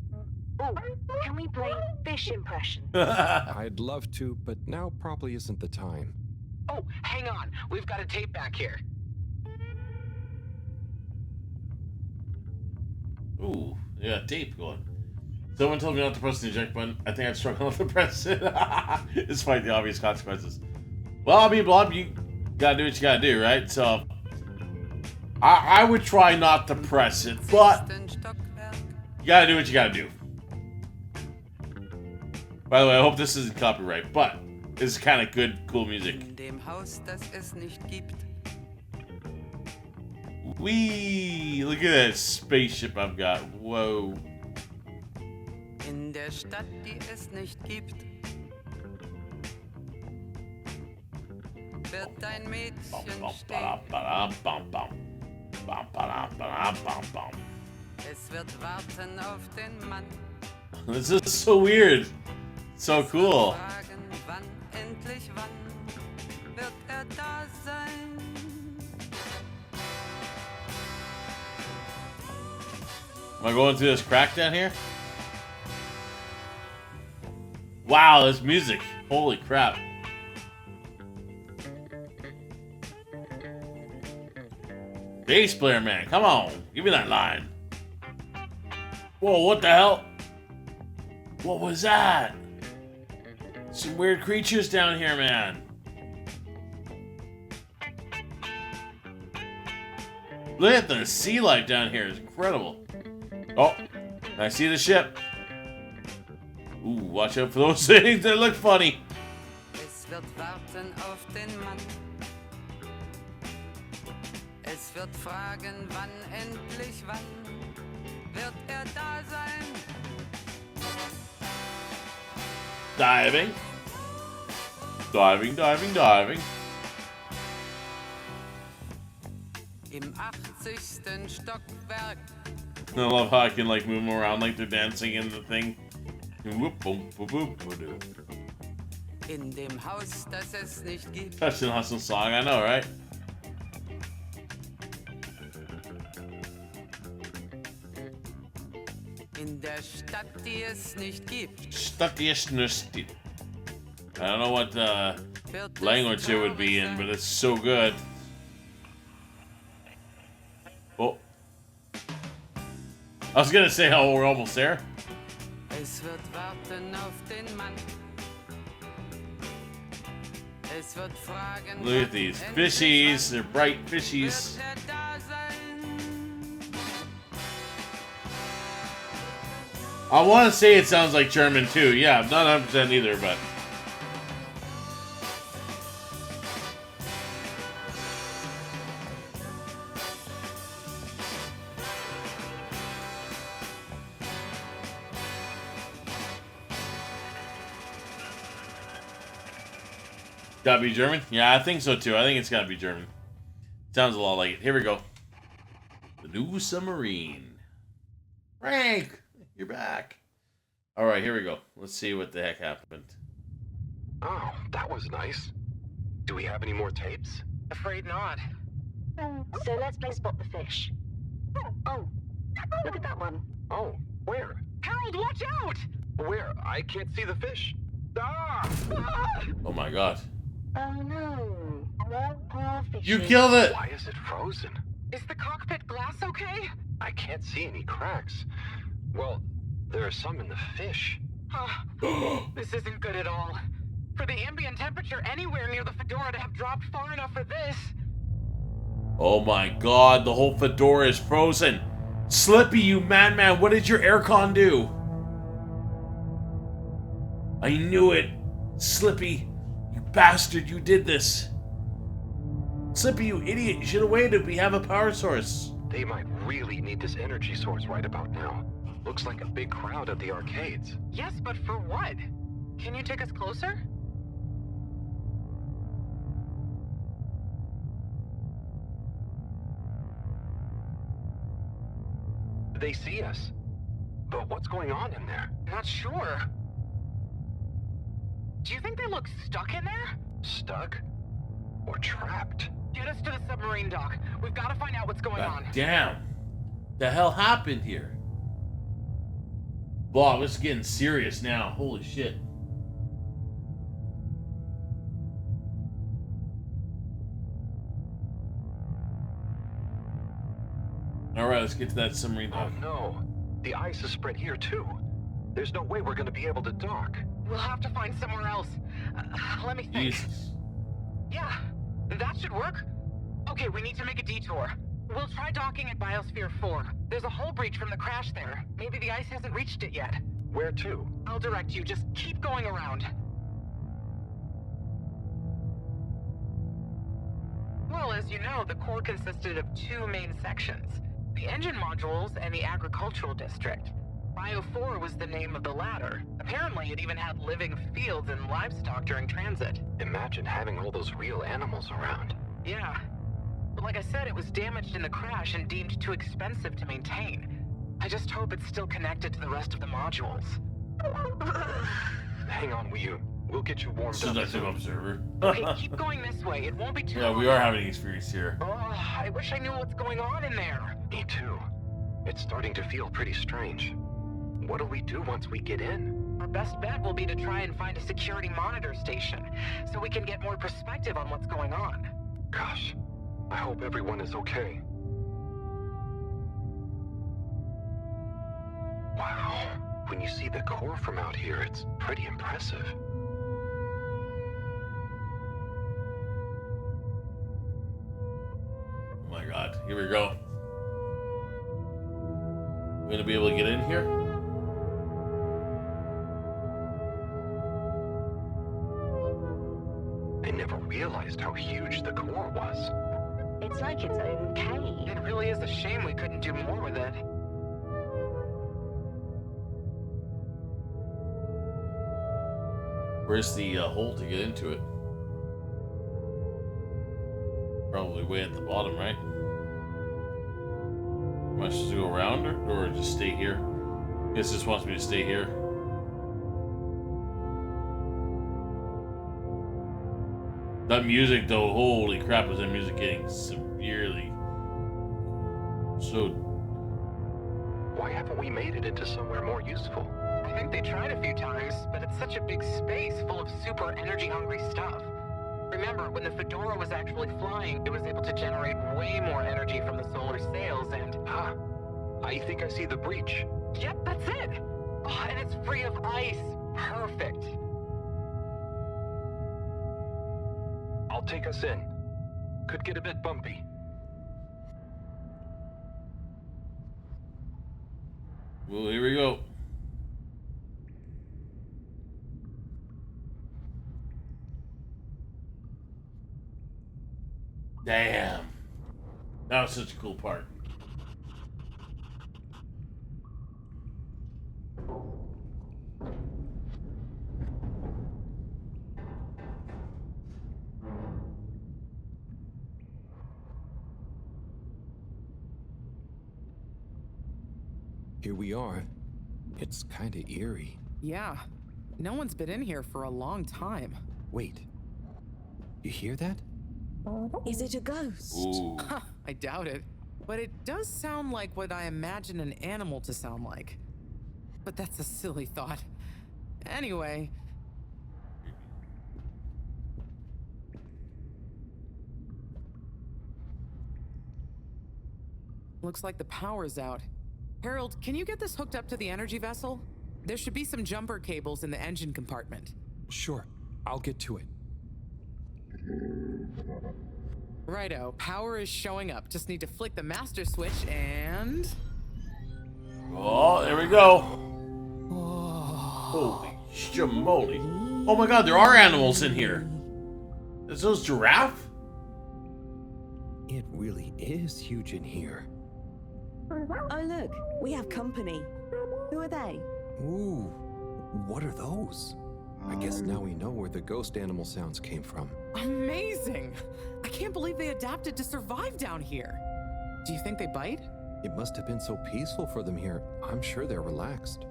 Oh, can we play fish impression? I'd love to, but now probably isn't the time. Oh, hang on. We've got a tape back here. Ooh, yeah, tape going. Someone told me not to press the eject button. I think I'd struggle not to press it. Despite the obvious consequences. Well, I mean, Blob, you gotta do what you gotta do, right? So, I would try not to press it, but you gotta do what you gotta do. By the way, I hope this isn't copyright, but this is kind of good, cool music. In dem Haus, das es nicht gibt. Wee! Look at that spaceship I've got. Whoa. In der Stadt, die es nicht gibt, wird ein Mädchen stehen. Es wird warten auf den Mann. This is so weird. So cool. Fragen, wann, endlich wann, wird da sein? Am I going through this crack down here? Wow, this music. Holy crap. Bass player, man. Come on. Give me that line. Whoa, what the hell? What was that? Some weird creatures down here, man. Look at the sea life down here. It's incredible. Oh, I see the ship. Ooh, watch out for those things that look funny. Es wird warten auf den Mann. Es wird fragen, wann, endlich wann, wird da sein? Diving. Diving, diving, diving. Im 80. Stockwerk. I love how I can like move them around like they're dancing in the thing. Whoop, boom, boop, boop, boop. In dem Haus, das es nicht gibt. That's an awesome song, I know, right? In der Stadt, die es nicht gibt. Stadt, die es nicht gibt. I don't know what language it would be in, but it's so good. Oh. I was gonna say how we're almost there. Es wird warten auf den Mann. Es wird fragen, Look at these fishies, they're bright fishies. I want to say it sounds like German too. Yeah, I'm not 100% either, but. Gotta be German? Yeah, I think so too. I think it's gotta be German. Sounds a lot like it. Here we go. The new submarine. Frank, you're back. All right, here we go. Let's see what the heck happened. Oh, that was nice. Do we have any more tapes? Afraid not. So let's play Spot the Fish. Oh, look at that one. Oh, where? Harold, watch out! Where? I can't see the fish. Ah! Oh my god. Oh no. Poor fishy. You killed it! Why is it frozen? Is the cockpit glass okay? I can't see any cracks. Well, there are some in the fish. This isn't good at all. For the ambient temperature anywhere near the Fedora to have dropped far enough for this. Oh my god, the whole Fedora is frozen. Slippy, you madman, what did your aircon do? I knew it. Slippy, you bastard, you did this. Slippy, you idiot, you should have waited. We have a power source. They might really need this energy source right about now. Looks like a big crowd at the arcades. Yes, but for what? Can you take us closer? They see us. But what's going on in there? Not sure. Do you think they look stuck in there? Stuck? Or trapped? Get us to the submarine dock. We've got to find out what's going on. Damn. The hell happened here? Wow, this is getting serious now. Holy shit. Alright, let's get to that submarine dock. Oh no. The ice is spread here too. There's no way we're going to be able to dock. We'll have to find somewhere else. Let me think. Jesus. Yeah, that should work. Okay, we need to make a detour. We'll try docking at Biosphere 4. There's a hull breach from the crash there. Maybe the ice hasn't reached it yet. Where to? I'll direct you. Just keep going around. Well, as you know, the core consisted of two main sections. The engine modules and the agricultural district. Bio 4 was the name of the latter. Apparently, it even had living fields and livestock during transit. Imagine having all those real animals around. Yeah. But like I said, it was damaged in the crash and deemed too expensive to maintain. I just hope it's still connected to the rest of the modules. Hang on, we'll get you warmed up. Seductive observer. Okay, keep going this way. It won't be too Yeah, we are having an experience here. Oh, I wish I knew what's going on in there. Me too. It's starting to feel pretty strange. What do we do once we get in? Our best bet will be to try and find a security monitor station, so we can get more perspective on what's going on. Gosh, I hope everyone is okay. Wow, when you see the core from out here, it's pretty impressive. Oh my god, here we go. We're gonna be able to get in here? I never realized how huge the core was. It's like its own cave. It really is a shame we couldn't do more with it. Where's the hole to get into it? Probably way at the bottom, right? Am I supposed to go around or just stay here? I guess this wants me to stay here. That music though, holy crap, is that music getting severely so... Why haven't we made it into somewhere more useful? I think they tried a few times, but it's such a big space full of super energy-hungry stuff. Remember, when the Fedora was actually flying, it was able to generate way more energy from the solar sails and... I think I see the breach. Yep, that's it! Oh, and it's free of ice. Perfect. I'll take us in. Could get a bit bumpy. Well, here we go. Damn. That was such a cool part. Here we are. It's kinda eerie. Yeah. No one's been in here for a long time. Wait. You hear that? Is it a ghost? Ooh. I doubt it. But it does sound like what I imagine an animal to sound like. But that's a silly thought. Anyway. Looks like the power's out. Harold, can you get this hooked up to the energy vessel? There should be some jumper cables in the engine compartment. Sure, I'll get to it. Righto, power is showing up. Just need to flick the master switch and... Oh, there we go. Holy shamoly. Oh my god, there are animals in here. Is those giraffe? It really is huge in here. Oh look, we have company. Who are they? Ooh, what are those? I guess now we know where the ghost animal sounds came from. Amazing! I can't believe they adapted to survive down here. Do you think they bite? It must have been so peaceful for them here. I'm sure they're relaxed.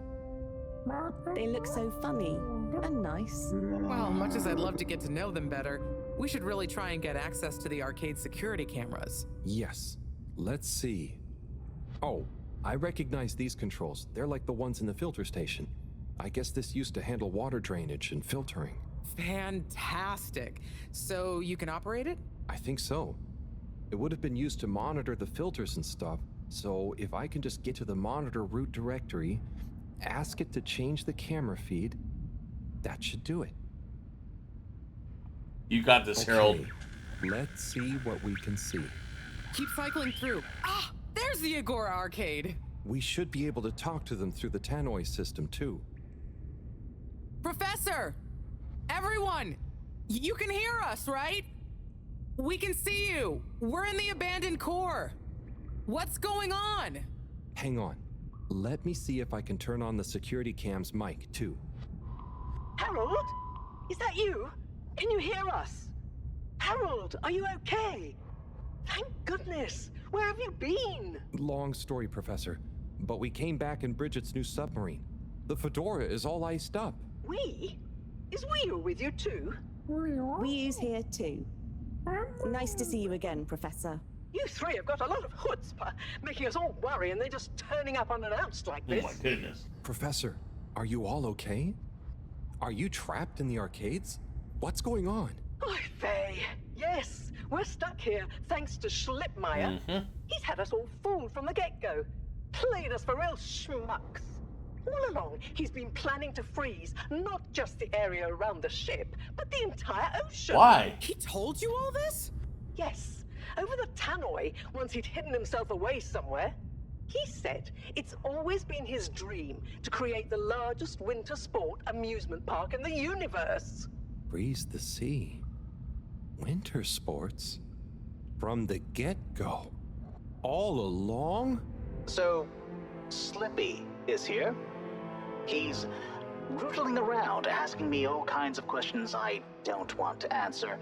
They look so funny and nice. Well, much as I'd love to get to know them better, we should really try and get access to the arcade security cameras. Yes. Let's see. Oh, I recognize these controls. They're like the ones in the filter station. I guess this used to handle water drainage and filtering. Fantastic. So you can operate it? I think so. It would have been used to monitor the filters and stuff, so if I can just get to the monitor root directory, ask it to change the camera feed, that should do it. You got this, Harold. Let's see what we can see. Keep cycling through. Ah, there's the Agora arcade. We should be able to talk to them through the tannoy system, too. Professor! Everyone! You can hear us, right? We can see you! We're in the abandoned core! What's going on? Hang on. Let me see if I can turn on the security cam's mic, too. Harold? Is that you? Can you hear us? Harold, are you okay? Thank goodness! Where have you been? Long story, Professor. But we came back in Bridget's new submarine. The Fedora is all iced up. We? Is Wee with you too? Wee's here too. Nice to see you again, Professor. You three have got a lot of chutzpah, making us all worry and then just turning up unannounced like this. Oh my goodness. Professor, are you all okay? Are you trapped in the arcades? What's going on? Oy vey. Yes, we're stuck here thanks to Schlipmeyer. He's had us all fooled from the get-go. Played us for real schmucks. All along, he's been planning to freeze not just the area around the ship, but the entire ocean. Why? He told you all this? Yes. Over the tannoy, once he'd hidden himself away somewhere. He said it's always been his dream to create the largest winter sport amusement park in the universe. Breeze the sea. Winter sports? From the get-go? All along? So, Slippy is here. He's rootling around, asking me all kinds of questions I don't want to answer.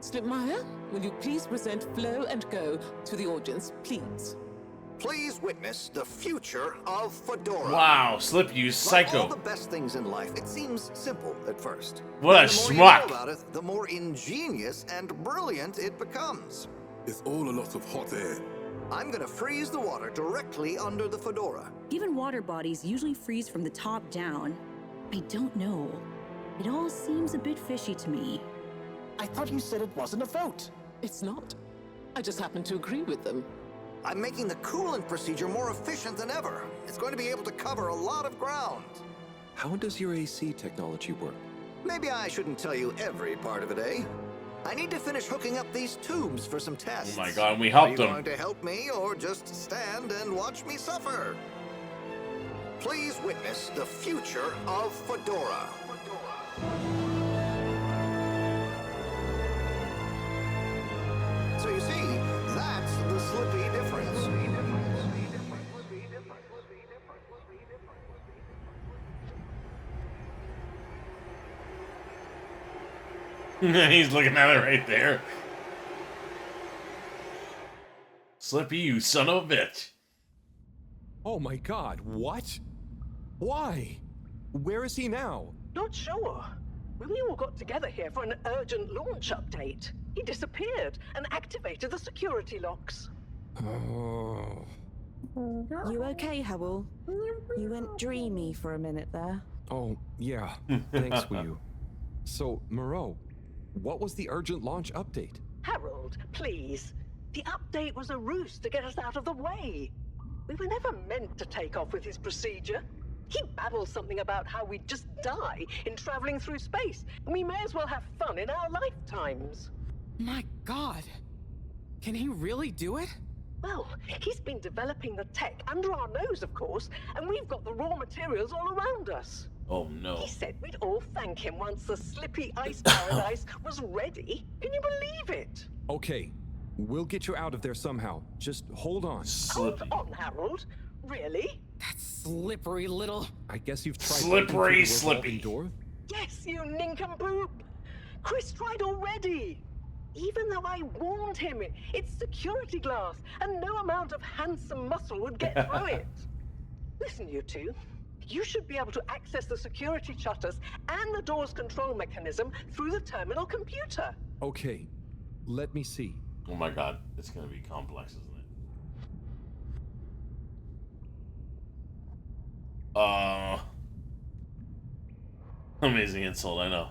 Slipmeyer, will you please present Flow and Go to the audience, please? Please witness the future of Fedora. Wow, Slip, you psycho. Like all the best things in life, it seems simple at first. What a the more schmuck. you know about it, the more ingenious and brilliant it becomes. It's all a lot of hot air. I'm gonna freeze the water directly under the Fedora. Given water bodies usually freeze from the top down, I don't know. It all seems a bit fishy to me. I thought you said it wasn't a vote. It's not. I just happen to agree with them. I'm making the coolant procedure more efficient than ever. It's going to be able to cover a lot of ground. How does your AC technology work? Maybe I shouldn't tell you every part of it, eh? I need to finish hooking up these tubes for some tests. Oh my god, we helped Are you them. going to help me or just stand and watch me suffer? Please witness the future of Fedora. So you see, that's the Slippy difference. He's looking at it right there. Slippy, you son of a bitch. Oh my god, what? Why? Where is he now? Not sure. When we all got together here for an urgent launch update, he disappeared and activated the security locks. Oh. You okay, Howell? You went dreamy for a minute there. Oh, yeah. Thanks, Wiyu. So, Moreau, what was the urgent launch update? Harold, please. The update was a ruse to get us out of the way. We were never meant to take off with his procedure. He babbles something about how we'd just die in traveling through space, and we may as well have fun in our lifetimes. My God. Can he really do it? Well, he's been developing the tech under our nose, of course, and we've got the raw materials all around us. Oh, no. He said we'd all thank him once the slippy ice paradise was ready. Can you believe it? Okay, we'll get you out of there somehow. Just hold on. Hold on, Harold. Really? That slippery little... I guess you've tried... Slippery, the revolving slippy. door? Yes, you nincompoop. Chris tried already. Even though I warned him, it's security glass, and no amount of handsome muscle would get through it. Listen, you two. You should be able to access the security shutters and the door's control mechanism through the terminal computer. Okay, let me see. Oh my God, it's gonna be complex, isn't it? Amazing insult, I know.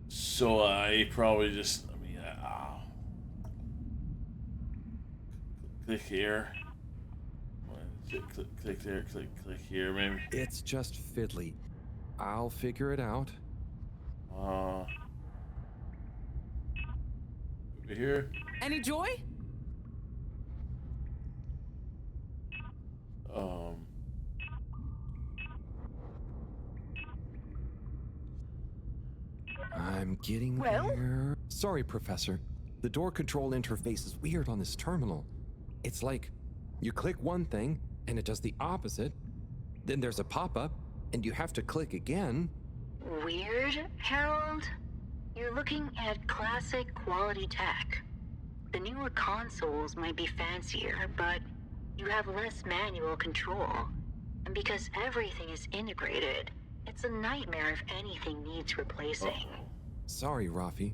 So I probably just, click here. Click there, click here, maybe. It's just fiddly. I'll figure it out. Over here. Any joy? I'm getting there. Sorry, Professor. The door control interface is weird on this terminal. It's like you click one thing and it does the opposite. Then there's a pop-up and you have to click again. Weird, Harold? You're looking at classic quality tech. The newer consoles might be fancier, but you have less manual control. And because everything is integrated, it's a nightmare if anything needs replacing. Sorry, Rafi.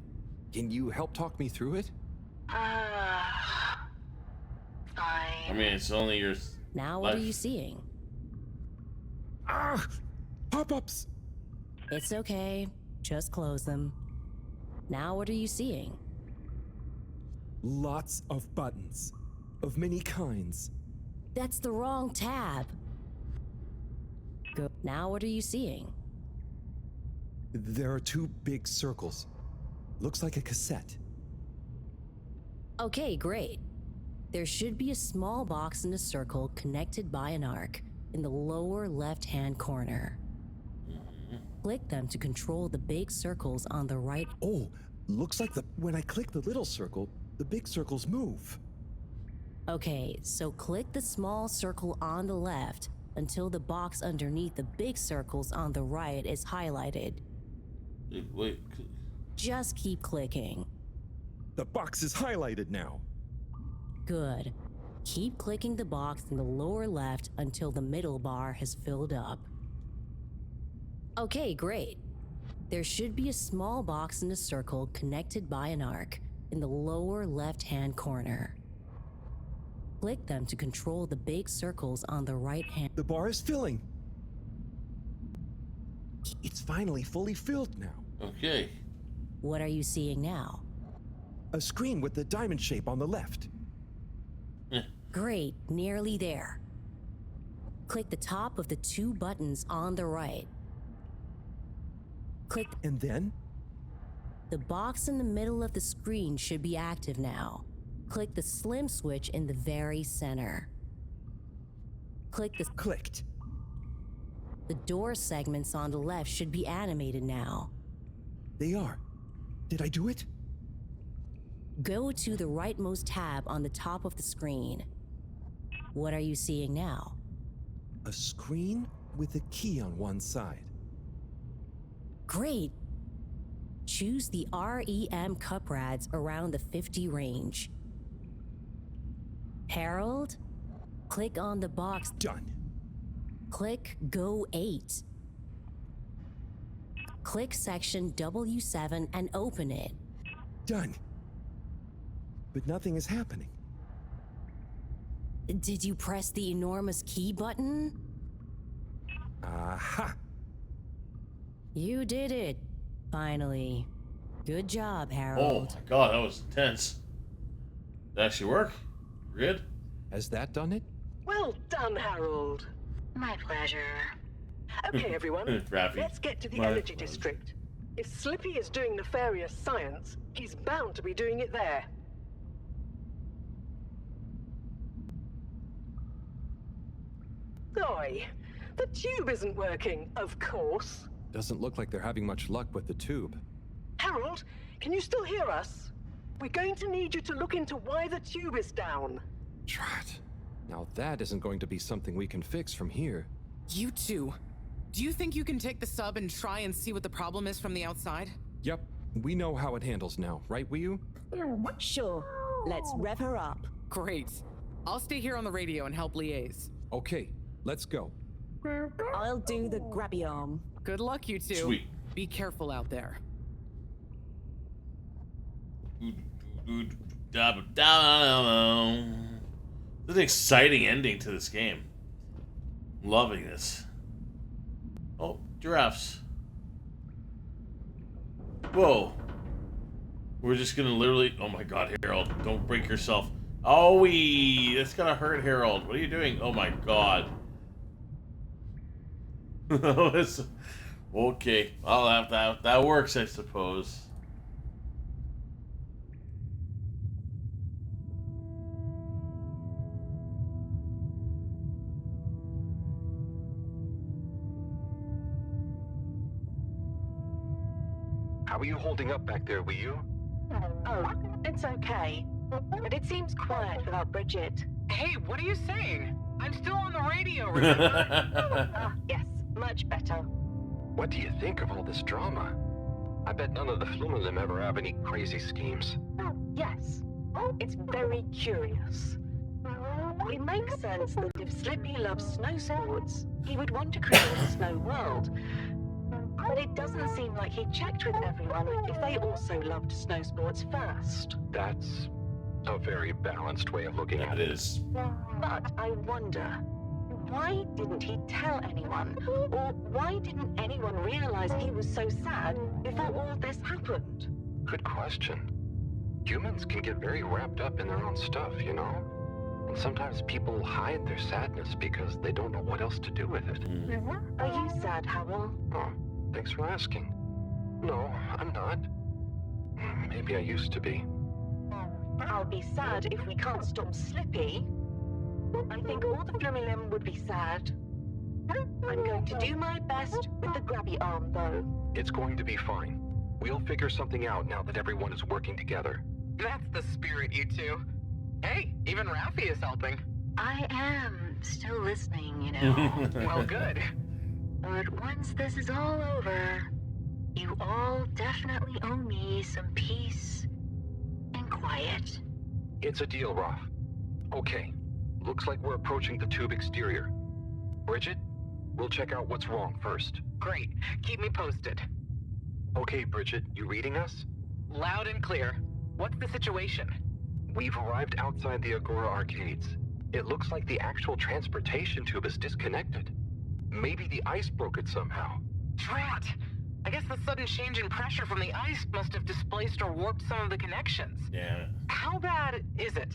Can you help talk me through it? I mean, it's only your... Now what are you seeing? Ah! Pop-ups! It's okay. Just close them. Now what are you seeing? Lots of buttons. Of many kinds. That's the wrong tab. Go. Now what are you seeing? There are two big circles. Looks like a cassette. Okay, great. There should be a small box in a circle connected by an arc in the lower left-hand corner. Click them to control the big circles on the right. Oh, looks like when I click the little circle, the big circles move. Okay, so click the small circle on the left until the box underneath the big circles on the right is highlighted. Wait. Just keep clicking. The box is highlighted now. Good. Keep clicking the box in the lower left until the middle bar has filled up. Okay, great. There should be a small box in a circle connected by an arc in the lower left-hand corner. Click them to control the big circles on the right hand. The bar is filling. It's finally fully filled now. Okay. What are you seeing now? A screen with the diamond shape on the left. Great, nearly there. Click the top of the two buttons on the right. Click. And then? The box in the middle of the screen should be active now. Click the slim switch in the very center. Click the... Clicked. The door segments on the left should be animated now. They are. Did I do it? Go to the rightmost tab on the top of the screen. What are you seeing now? A screen with a key on one side. Great. Choose the REM cup rads around the 50 range. Harold, Click on the box. Done. Click Go 8. Click section W7 and open it. Done. But nothing is happening. Did you press the enormous key button? Aha! You did it. Finally. Good job, Oh Harold. my god, that was intense. Did it actually work? Good? Has that done it? Well done, Harold. My pleasure. Okay, everyone, Raffy. let's get to the My energy district. If Slippy is doing nefarious science, he's bound to be doing it there. Oi, the tube isn't working, of course. Doesn't look like they're having much luck with the tube. Harold, can you still hear us? We're going to need you to look into why the tube is down. Drat. Now that isn't going to be something we can fix from here. You two. Do you think you can take the sub and try and see what the problem is from the outside? Yep, we know how it handles now, right, Wii-U? Sure. Let's rev her up. Great. I'll stay here on the radio and help liaise. Okay, let's go. I'll do the grabby arm. Good luck, you two. Sweet. Be careful out there. It's an exciting ending to this game. Loving this. Oh, giraffes. Whoa. We're just gonna literally... Oh my god, Harold. Don't break yourself. Oh, that's gonna hurt, Harold. What are you doing? Oh my god. Okay. I'll have that. That works, I suppose. How are you holding up back there, Wii-U? Oh, it's okay. But it seems quiet without Bridget. Hey, what are you saying? I'm still on the radio, remember? Yes, much better. What do you think of all this drama? I bet none of the Flumilim ever have any crazy schemes. Yes, it's very curious. It makes sense that if Slippy loves snow sports, he would want to create a snow world. But it doesn't seem like he checked with everyone if they also loved snow sports first. That's a very balanced way of looking at it. It is. But I wonder, why didn't he tell anyone? Or why didn't anyone realize he was so sad before all this happened? Good question. Humans can get very wrapped up in their own stuff, you know? And sometimes people hide their sadness because they don't know what else to do with it. Are you sad, Howell? Oh, thanks for asking. No, I'm not. Maybe I used to be. I'll be sad if we can't stop Slippy. I think all the Flumilim would be sad. I'm going to do my best with the grabby arm, though. It's going to be fine. We'll figure something out now that everyone is working together. That's the spirit, you two. Hey, even Raffy is helping. I am still listening, you know. Well, good. But once this is all over, you all definitely owe me some peace and quiet. It's a deal, Raph. Okay, looks like we're approaching the tube exterior. Bridget, we'll check out what's wrong first. Great. Keep me posted. Okay, Bridget, you reading us? Loud and clear. What's the situation? We've arrived outside the Agora arcades. It looks like the actual transportation tube is disconnected. Maybe the ice broke it somehow. Drat! I guess the sudden change in pressure from the ice must have displaced or warped some of the connections. Yeah. How bad is it?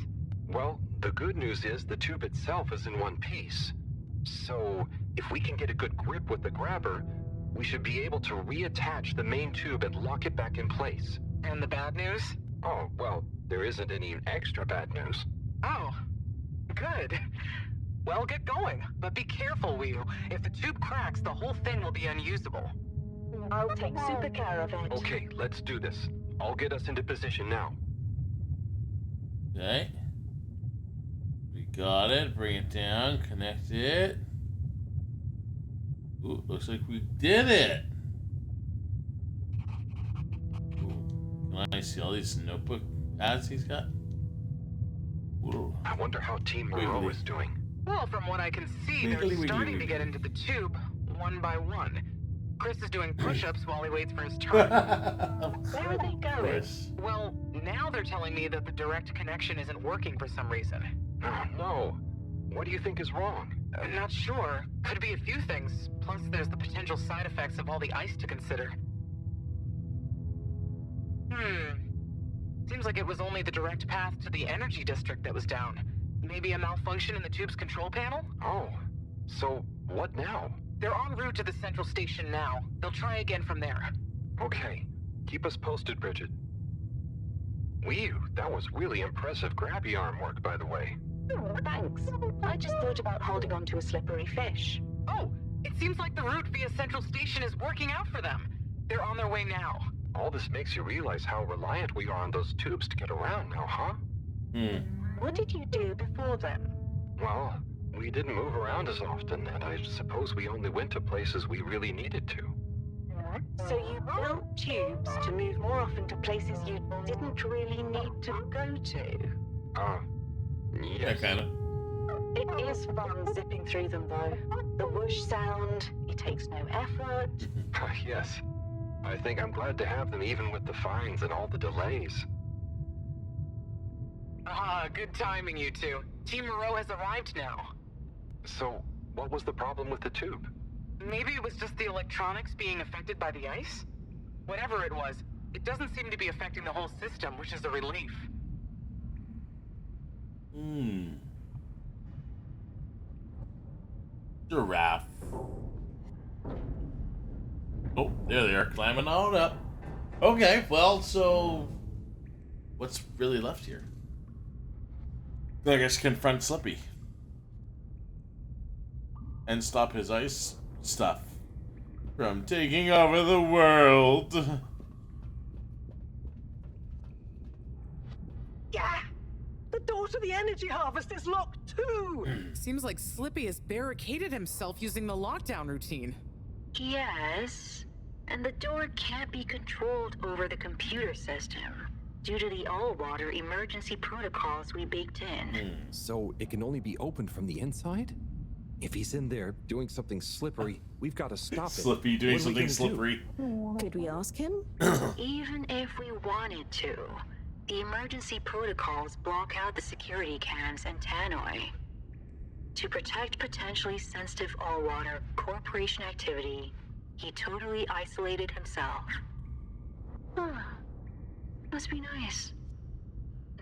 Well, the good news is the tube itself is in one piece. So, if we can get a good grip with the grabber, we should be able to reattach the main tube and lock it back in place. And the bad news? Oh, well, there isn't any extra bad news. Oh, good. Well, get going, but be careful, Wii-U. If the tube cracks, the whole thing will be unusable. I'll take super care of it. Okay, let's do this. I'll get us into position now. Okay. We got it. Bring it down. Connect it. Ooh, looks like we did it. Ooh, can I see all these notebook ads he's got? Ooh. I wonder how Team Moreau is doing. Well, from what I can see, they're starting to get into the tube, one by one. Chris is doing push-ups while he waits for his turn. Where are they going? Well, now they're telling me that the direct connection isn't working for some reason. Oh, no. What do you think is wrong? Not sure. Could be a few things. Plus, there's the potential side effects of all the ice to consider. Seems like it was only the direct path to the energy district that was down. Maybe a malfunction in the tube's control panel? Oh, so what now? They're en route to the central station now. They'll try again from there. Okay. Keep us posted, Bridget. Whew, that was really impressive grabby arm work, by the way. Oh, thanks. I just thought about holding on to a slippery fish. Oh, it seems like the route via central station is working out for them. They're on their way now. All this makes you realize how reliant we are on those tubes to get around now, huh? What did you do before then? Well, we didn't move around as often, and I suppose we only went to places we really needed to. So you built tubes to move more often to places you didn't really need to go to? Yes. Yeah, kind of. It is fun zipping through them, though. The whoosh sound, it takes no effort. Yes. I think I'm glad to have them even with the fines and all the delays. Good timing, you two. Team Moreau has arrived now. So, what was the problem with the tube? Maybe it was just the electronics being affected by the ice? Whatever it was, it doesn't seem to be affecting the whole system, which is a relief. Giraffe. Oh, there they are, climbing on up. Okay, well, so what's really left here? I guess confront Slippy and stop his ice stuff from taking over the world. Yeah! The door to the energy harvest is locked too! Seems like Slippy has barricaded himself using the lockdown routine. Yes, and the door can't be controlled over the computer system due to the all-water emergency protocols we baked in. So it can only be opened from the inside? If he's in there doing something slippery, we've got to stop it. Slippy doing something slippery. Could we ask him? Even if we wanted to, the emergency protocols block out the security cams and tannoy. To protect potentially sensitive all-water corporation activity, he totally isolated himself. Must be nice.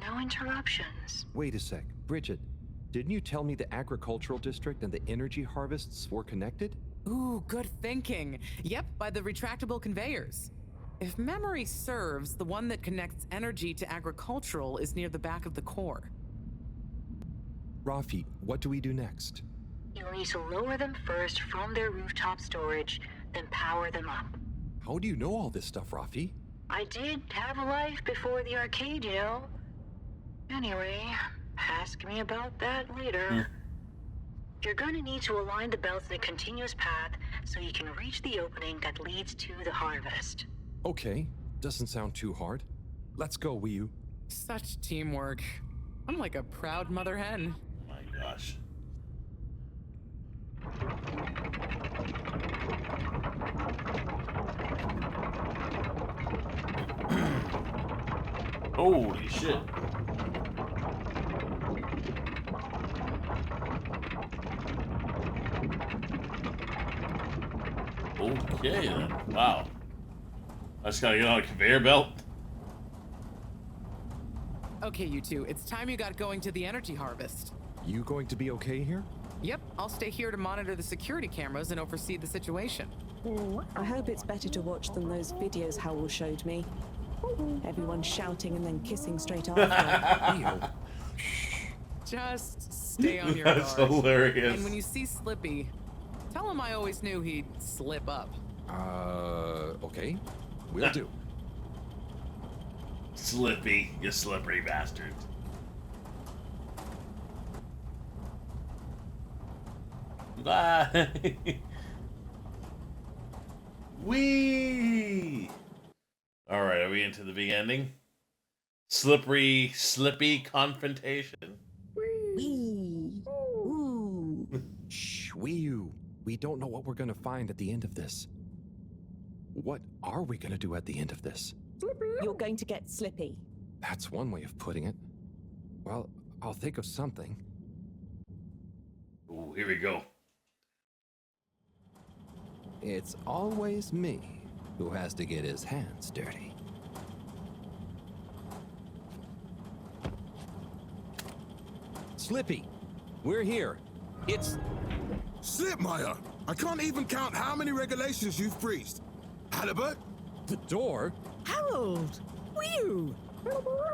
No interruptions. Wait a sec. Bridget, didn't you tell me the agricultural district and the energy harvests were connected? Ooh, good thinking. Yep, by the retractable conveyors. If memory serves, the one that connects energy to agricultural is near the back of the core. Rafi, what do we do next? You'll need to lower them first from their rooftop storage, then power them up. How do you know all this stuff, Rafi? I did have a life before the arcade, you know. Anyway, ask me about that later. You're gonna need to align the belts in a continuous path so you can reach the opening that leads to the harvest. Okay, doesn't sound too hard. Let's go, Wii. Such teamwork. I'm like a proud mother hen. Oh my gosh. Holy shit. Okay then. Wow. I just gotta get on a conveyor belt. Okay, you two, it's time you got going to the energy harvest. You going to be okay here? Yep, I'll stay here to monitor the security cameras and oversee the situation. I hope it's better to watch than those videos Howell showed me. Everyone shouting and then kissing straight after. Just stay on your That's guard. hilarious. And when you see Slippy, tell him I always knew he'd slip up. Okay. Will do. Slippy, you slippery bastard. Bye. Wee. All right, are we into the big ending? Slippery, slippy confrontation. Wee. Ooh. We don't know what we're gonna find at the end of this. What are we gonna do at the end of this? You're going to get Slippy. That's one way of putting it. Well, I'll think of something. Ooh, here we go. It's always me who has to get his hands dirty. Slippy, we're here. It's... Slipmire! I can't even count how many regulations you've breached. Halibut? The door? Harold! Were you?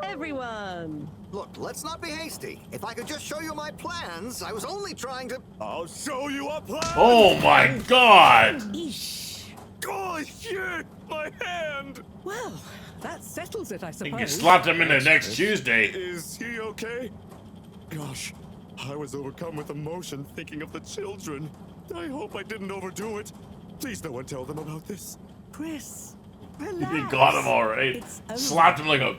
Everyone! Look, let's not be hasty. If I could just show you my plans, I was only trying to... I'll show you a plan! Oh my god! Eesh. Oh shit! My hand! Well, that settles it, I You suppose. can slot him in there next Tuesday. Is he okay? Gosh, I was overcome with emotion thinking of the children. I hope I didn't overdo it. Please no one tell them about this. Chris, relax. You got him all right. It's over. Slapped him like a...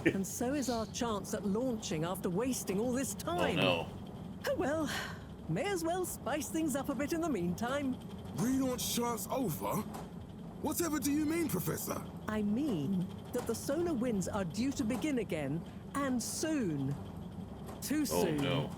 And so is our chance at launching after wasting all this Oh time. no. Oh well, may as well spice things up a bit in the meantime. Relaunch chance over? Whatever do you mean, Professor? I mean that the solar winds are due to begin again, and soon. Too soon. Oh no.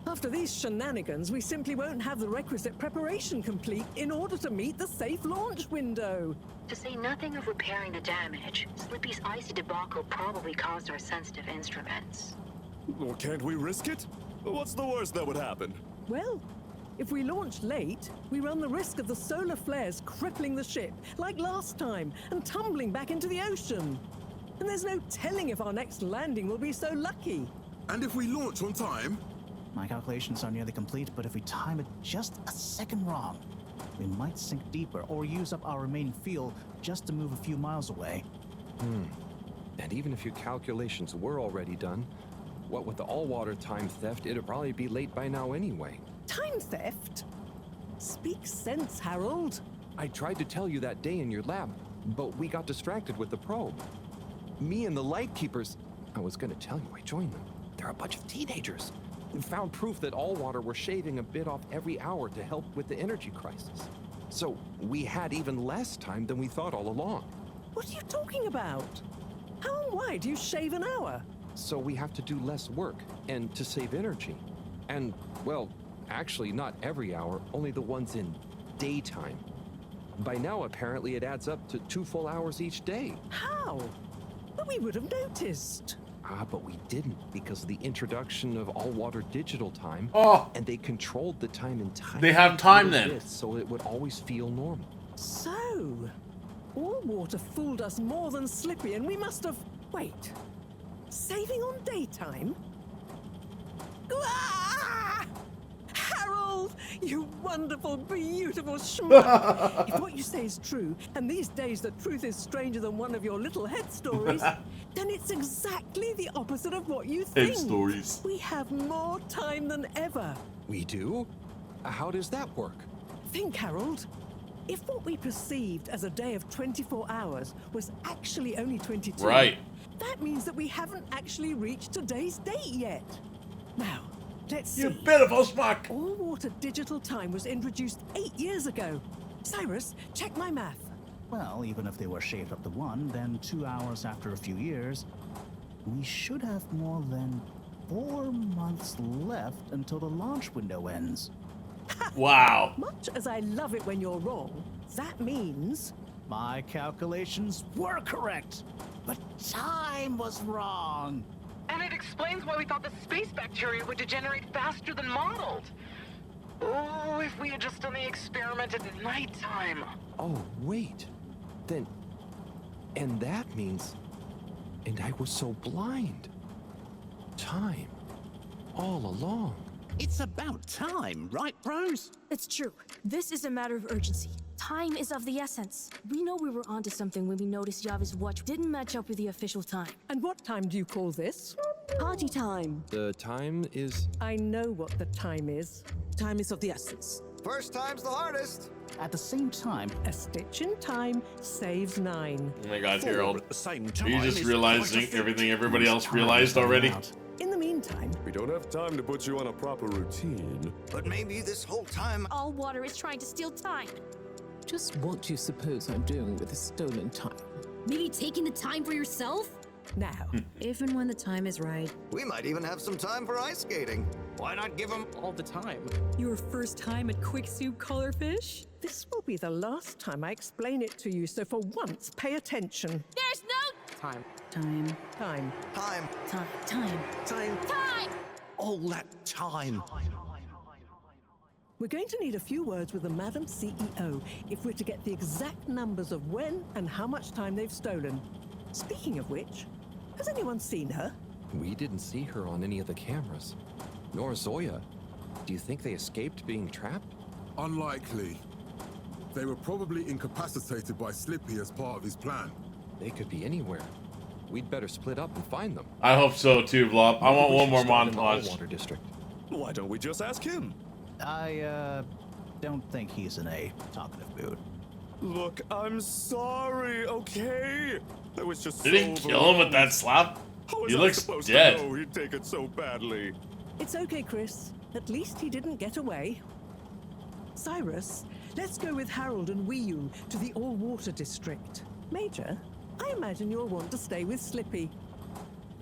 After these shenanigans, we simply won't have the requisite preparation complete in order to meet the safe launch window. To say nothing of repairing the damage, Slippy's icy debacle probably caused our sensitive instruments. Well, can't we risk it? What's the worst that would happen? Well, if we launch late, we run the risk of the solar flares crippling the ship, like last time, and tumbling back into the ocean. And there's no telling if our next landing will be so lucky. And if we launch on time? My calculations are nearly complete, but if we time it just a second wrong, we might sink deeper or use up our remaining fuel just to move a few miles away. And even if your calculations were already done, what with the all-water time theft, it'd probably be late by now anyway. Time theft? Speak sense, Harold. I tried to tell you that day in your lab, but we got distracted with the probe. Me and the Lightkeepers, I was gonna tell you I joined them. They're a bunch of teenagers. We found proof that Allwater were shaving a bit off every hour to help with the energy crisis. So we had even less time than we thought all along. What are you talking about? How and why do you shave an hour? So we have to do less work, and to save energy. And, well, actually not every hour, only the ones in daytime. By now, apparently, it adds up to 2 full hours each day. How? But we would have noticed. But we didn't because of the introduction of all-water digital time. Oh. And they controlled the time entirely. They have time then. So it would always feel normal. So, all water fooled us more than Slippy, and we must have... Wait. Saving on daytime? Ah! Harold, you wonderful, beautiful schmuck. If what you say is true, and these days the truth is stranger than one of your little head stories, then it's exactly the opposite of what you think. Head stories. We have more time than ever. We do? How does that work? Think, Harold. If what we perceived as a day of 24 hours was actually only 22, right, that means that we haven't actually reached today's date yet. Now, let's see. You pitiful schmuck! All water digital time was introduced 8 years ago. Cyrus, check my math. Well, even if they were shaved up to 1, then 2 hours after a few years, we should have more than 4 months left until the launch window ends. Wow. Much as I love it when you're wrong, that means... My calculations were correct, but time was wrong. And it explains why we thought the space bacteria would degenerate faster than modeled. Oh, if we had just done the experiment at nighttime. Oh, wait. Then... And that means... And I was so blind. Time. All along. It's about time, right, bros? It's true. This is a matter of urgency. Time is of the essence. We know we were onto something when we noticed Yava's watch didn't match up with the official time. And what time do you call this? Party time. The time is... I know what the time is. Time is of the essence. First time's the hardest. At the same time, a stitch in time saves 9. Oh my god, Harold. At the same Are time you just is realizing quite a everything everybody else realized already? In the meantime... We don't have time to put you on a proper routine. But maybe this whole time... All water is trying to steal time. Just what do you suppose I'm doing with the stolen time? Maybe taking the time for yourself? Now, if and when the time is right. We might even have some time for ice skating. Why not give him all the time? Your first time at Quick Soup Colorfish? this will be the last time I explain it to you, so for once, pay attention. There's no time. Time. Time. Time. Time. Time. Time. time! All that time. We're going to need a few words with the Madam CEO if we're to get the exact numbers of when and how much time they've stolen. Speaking of which, has anyone seen her? We didn't see her on any of the cameras. Nor Zoya. Do you think they escaped being trapped? Unlikely. They were probably incapacitated by Slippy as part of his plan. They could be anywhere. We'd better split up and find them. I hope so too, Blob. I want one more montage. Water district. Why don't we just ask him? I don't think he's in a talkative mood. Look, I'm sorry, okay? I was just Did he kill him with that slap? He looks dead. To know he'd take it so badly. It's okay, Chris. At least he didn't get away. Cyrus, let's go with Harold and Wii to the all-water district. Major, I imagine you'll want to stay with Slippy.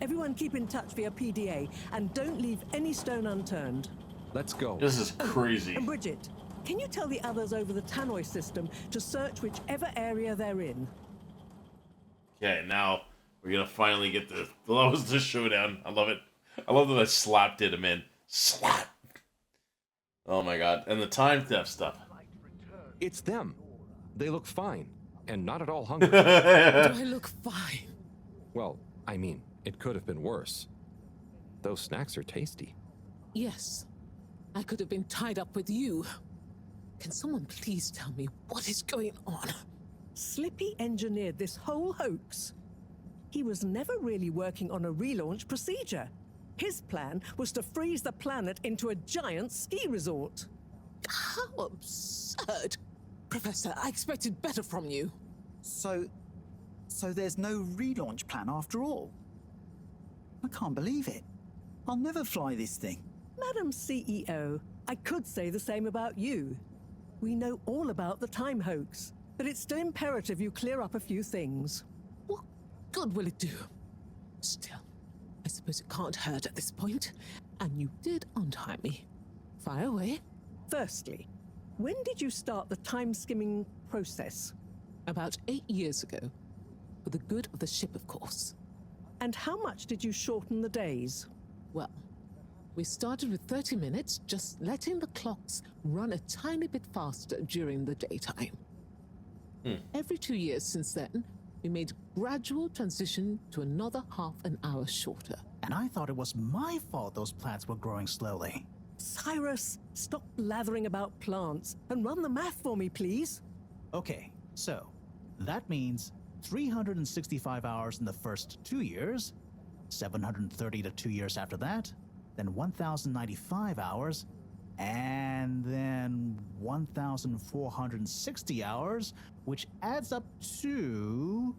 Everyone keep in touch via PDA and don't leave any stone unturned. Let's go. This is crazy. And Bridget, can you tell the others over the tannoy system to search whichever area they're in? Okay, now we're gonna finally get the the showdown. I love it. I love that I slapped him in. Slap. Oh my god. And the time theft stuff. It's them. They look fine. And not at all hungry. Do I look fine? Well, I mean, it could have been worse. Those snacks are tasty. Yes. I could have been tied up with you. Can someone please tell me what is going on? Slippy engineered this whole hoax. He was never really working on a relaunch procedure. His plan was to freeze the planet into a giant ski resort. How absurd! Professor, I expected better from you. So there's no relaunch plan after all? I can't believe it. I'll never fly this thing. Madam CEO, I could say the same about you. We know all about the time hoax, but it's still imperative you clear up a few things. What good will it do? Still, I suppose it can't hurt at this point. And you did untie me. Fire away. Firstly, when did you start the time-skimming process? About 8 years ago. For the good of the ship, of course. And how much did you shorten the days? Well, we started with 30 minutes, just letting the clocks run a tiny bit faster during the daytime. Every 2 years since then, we made a gradual transition to another half an hour shorter. And I thought it was my fault those plants were growing slowly. Cyrus, stop blathering about plants and run the math for me, please. Okay, so that means 365 hours in the first 2 years, 730 to 2 years after that, then 1,095 hours, and then 1,460 hours, which adds up to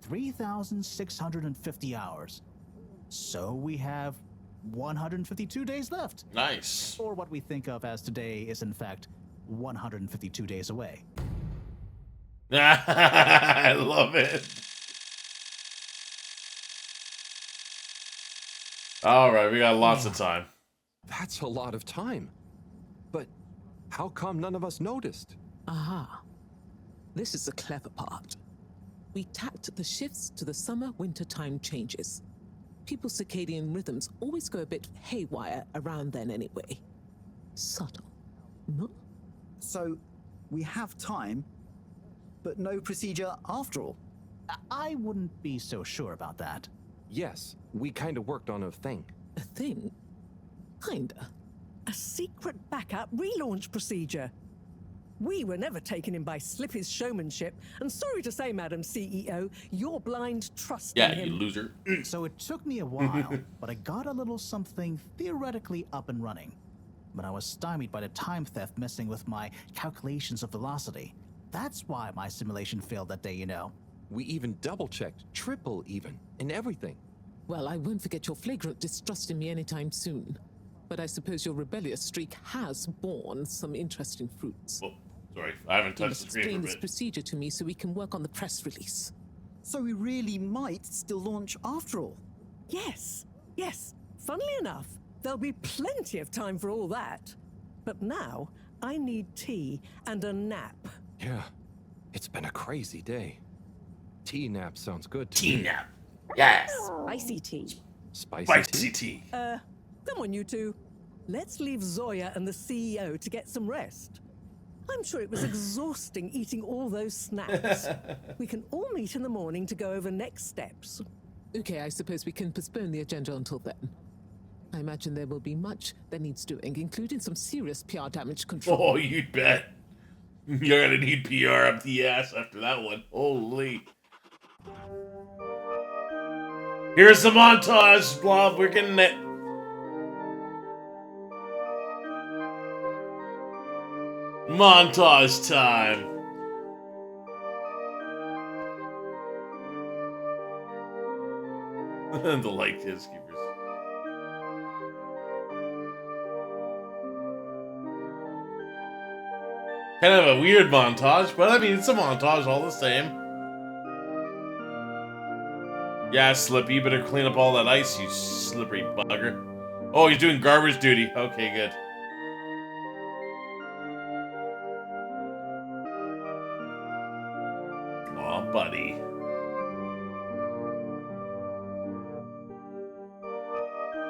3,650 hours. So we have 152 days left. Nice. Or what we think of as today is in fact 152 days away. I love it. All right, we got lots of time. That's a lot of time. But how come none of us noticed? Aha. This is the clever part. We tacked the shifts to the summer-winter time changes. People's circadian rhythms always go a bit haywire around then anyway. Subtle, no? So, we have time, but no procedure after all. I wouldn't be so sure about that. Yes, we kind of worked on a thing. A thing? Kinda. A secret backup relaunch procedure. We were never taken in by Slippy's showmanship, and sorry to say, Madam CEO, you're blind trust in him. Yeah, you loser. So it took me a while, but I got a little something theoretically up and running. But I was stymied by the time theft messing with my calculations of velocity. That's why my simulation failed that day, you know. We even double-checked, triple even, and everything. Well, I won't forget your flagrant distrust in me anytime soon. But I suppose your rebellious streak has borne some interesting fruits. Oh, sorry, I haven't You touched must the screen explain for a this bit. procedure to me so we can work on the press release. So we really might still launch after all. Yes, yes. Funnily enough, there'll be plenty of time for all that. But now, I need tea and a nap. Yeah, it's been a crazy day. Tea nap sounds good to Tea me. nap. Yes. Spicy tea. Spicy tea? Come on, you two. Let's leave Zoya and the CEO to get some rest. I'm sure it was exhausting eating all those snacks. We can all meet in the morning to go over next steps. Okay, I suppose we can postpone the agenda until then. I imagine there will be much that needs doing, including some serious PR damage control. Oh, you'd bet. You're gonna need PR up the ass after that one. Holy. Here's the montage, Blob. We're getting it. Montage time. The light kids keepers. Kind of a weird montage, but I mean, it's a montage all the same. Yeah, Slippy, you better clean up all that ice, you slippery bugger. Oh, he's doing garbage duty. Okay, good. Aw, buddy.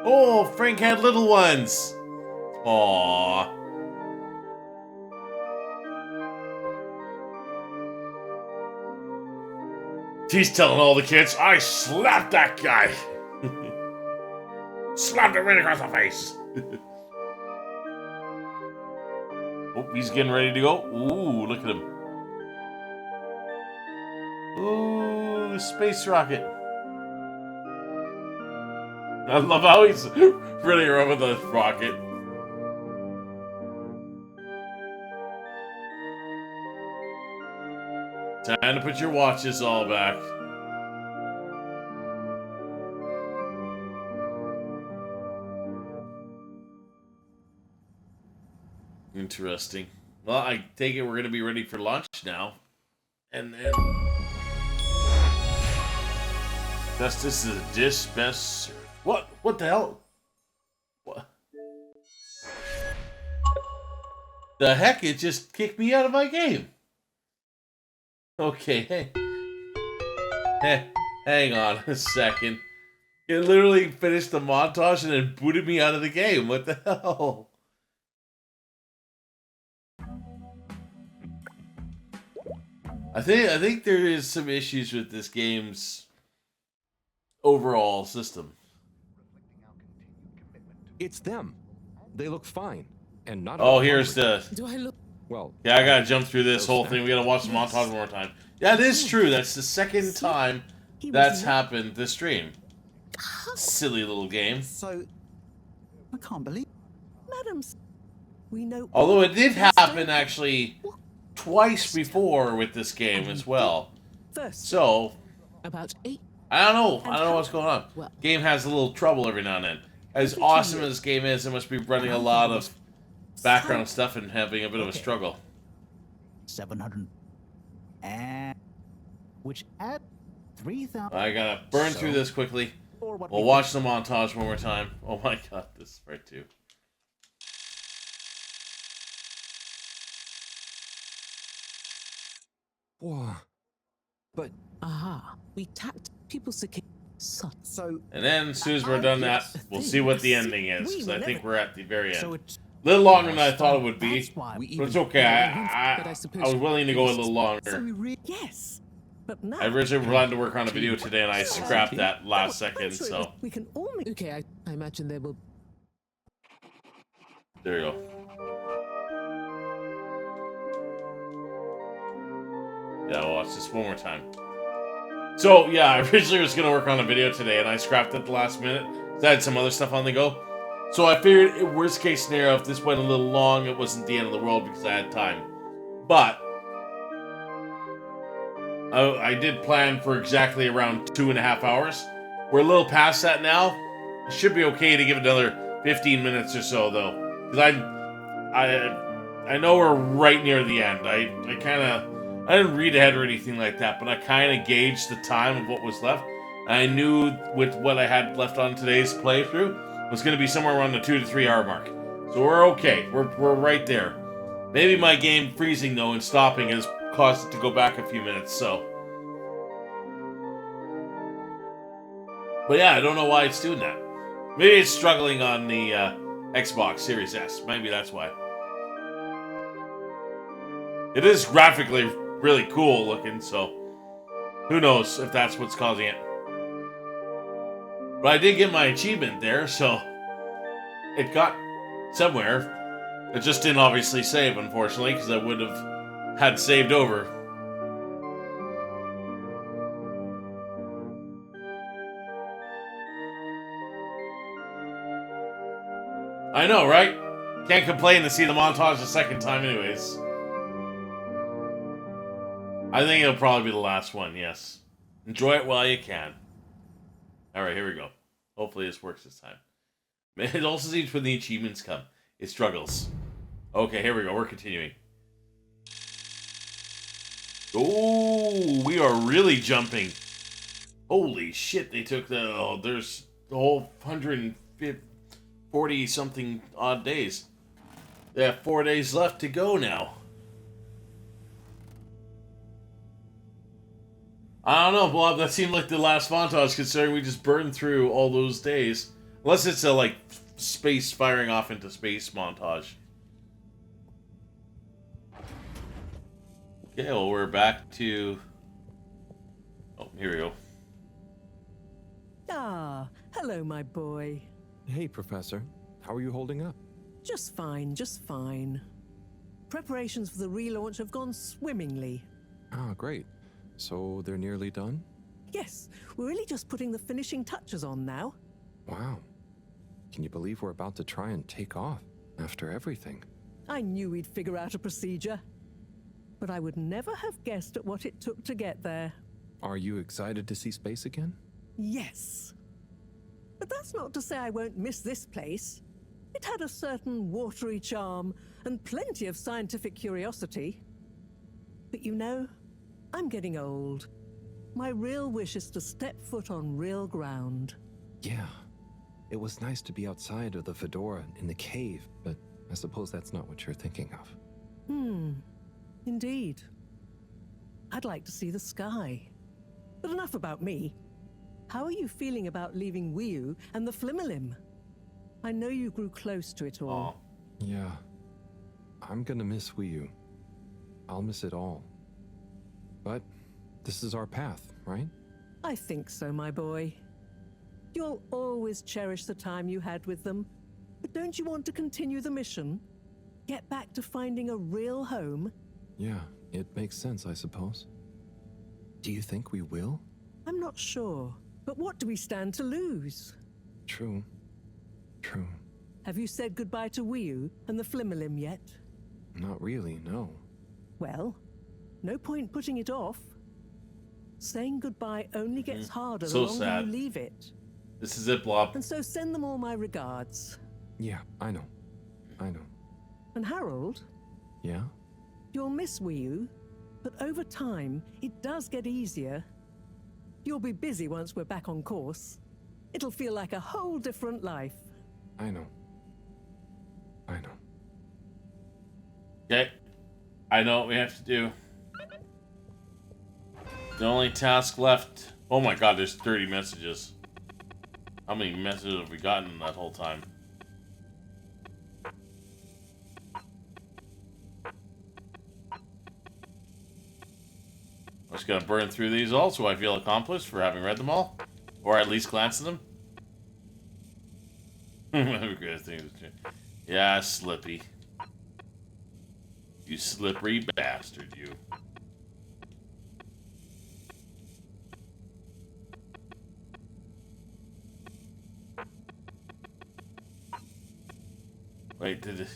Oh, Frank had little ones. Aww. He's telling all the kids, I slapped that guy. Slapped him right across the face. Oh, he's getting ready to go. Ooh, look at him. Ooh, space rocket. I love how he's running around with a rocket. Time to put your watches all back. Interesting. Well, I take it we're going to be ready for lunch now. And then... Justice is a dish best served. What? What the hell? What? The heck? It just kicked me out of my game. Okay, hey. Hang on a second. It literally finished the montage and then booted me out of the game. What the hell? I think there is some issues with this game's overall system. It's them. They look fine. And not Oh, here's the... Do I look... Well... Yeah, I gotta jump through this whole thing. We gotta watch the montage one more time. Yeah, it is true. That's the second time that's happened this stream. Silly little game. So, I can't believe... Madam, we know... Although it did happen, actually, twice before with this game as well. So... About 8. I don't know what's going on. Game has a little trouble every now and then. As awesome as this game is, it must be running a lot of background stuff and having a bit of a struggle. 700 and which at 3,000. I gotta burn through this quickly. We'll watch the montage one more time. Oh my god, this is part 2. Whoa. But aha, we tapped people's security. So and then as soon as we're done that, we'll see what the ending is, because I think we're at the very end. A little longer than I thought it would be, but it's okay. I was willing to go a little longer. Yes, but now I originally planned to work on a video today, and I scrapped that last second, so... we can all make... Okay, I imagine there will... There you go. Yeah, I'll watch this one more time. So, yeah, I originally was going to work on a video today, and I scrapped it at the last minute. I had some other stuff on the go. So I figured, worst case scenario, if this went a little long, it wasn't the end of the world because I had time. But I did plan for exactly around 2.5 hours. We're a little past that now. It should be okay to give it another 15 minutes or so, though. Because I know we're right near the end. I didn't read ahead or anything like that, but I kind of gauged the time of what was left. And I knew with what I had left on today's playthrough was going to be somewhere around the 2 to 3 hour mark. So we're okay. We're right there. Maybe my game freezing, though, and stopping has caused it to go back a few minutes, so. But yeah, I don't know why it's doing that. Maybe it's struggling on the Xbox Series S. Maybe that's why. It is graphically really cool looking, so who knows if that's what's causing it. But I did get my achievement there, so it got somewhere. It just didn't obviously save, unfortunately, because I would have had saved over. I know, right? Can't complain to see the montage a second time anyways. I think it'll probably be the last one, yes. Enjoy it while you can. Alright, here we go. Hopefully this works this time. It also seems when the achievements come, it struggles. Okay, here we go. We're continuing. Oh, we are really jumping. Holy shit, they took the... Oh, there's the whole 140 something odd days. They have 4 days left to go now. I don't know, Bob. That seemed like the last montage, considering we just burned through all those days. Unless it's a, like, space firing off into space montage. Okay, well, we're back to... Oh, here we go. Ah, hello, my boy. Hey, Professor. How are you holding up? Just fine, just fine. Preparations for the relaunch have gone swimmingly. Ah, great. So they're nearly done? Yes, we're really just putting the finishing touches on now. Wow. Can you believe we're about to try and take off after everything? I knew we'd figure out a procedure. But I would never have guessed at what it took to get there. Are you excited to see space again? Yes. But that's not to say I won't miss this place. It had a certain watery charm and plenty of scientific curiosity. But you know, I'm getting old. My real wish is to step foot on real ground. Yeah. It was nice to be outside of the fedora in the cave, but I suppose that's not what you're thinking of. Indeed. I'd like to see the sky. But enough about me. How are you feeling about leaving Wiu and the Flimmerlim? I know you grew close to it all. Yeah. I'm gonna miss Wiu. I'll miss it all. But this is our path, right? I think so, my boy. You'll always cherish the time you had with them. But don't you want to continue the mission? Get back to finding a real home? Yeah, it makes sense, I suppose. Do you think we will? I'm not sure. But what do we stand to lose? True. True. Have you said goodbye to Wiu and the Flimmerlim yet? Not really, no. Well, no point putting it off. Saying goodbye only gets harder the So longer sad. you leave it. This is it, Blob. And so send them all my regards. Yeah, I know. I know. And Harold, Yeah? you'll miss Wiu, but over time, it does get easier. You'll be busy once we're back on course. It'll feel like a whole different life. I know. I know. Okay. I know what we have to do. The only task left... Oh my god, there's 30 messages. How many messages have we gotten that whole time? I'm just gonna burn through these all so I feel accomplished for having read them all. Or at least glanced at them. Yeah, Slippy. You slippery bastard, you. Wait, did it...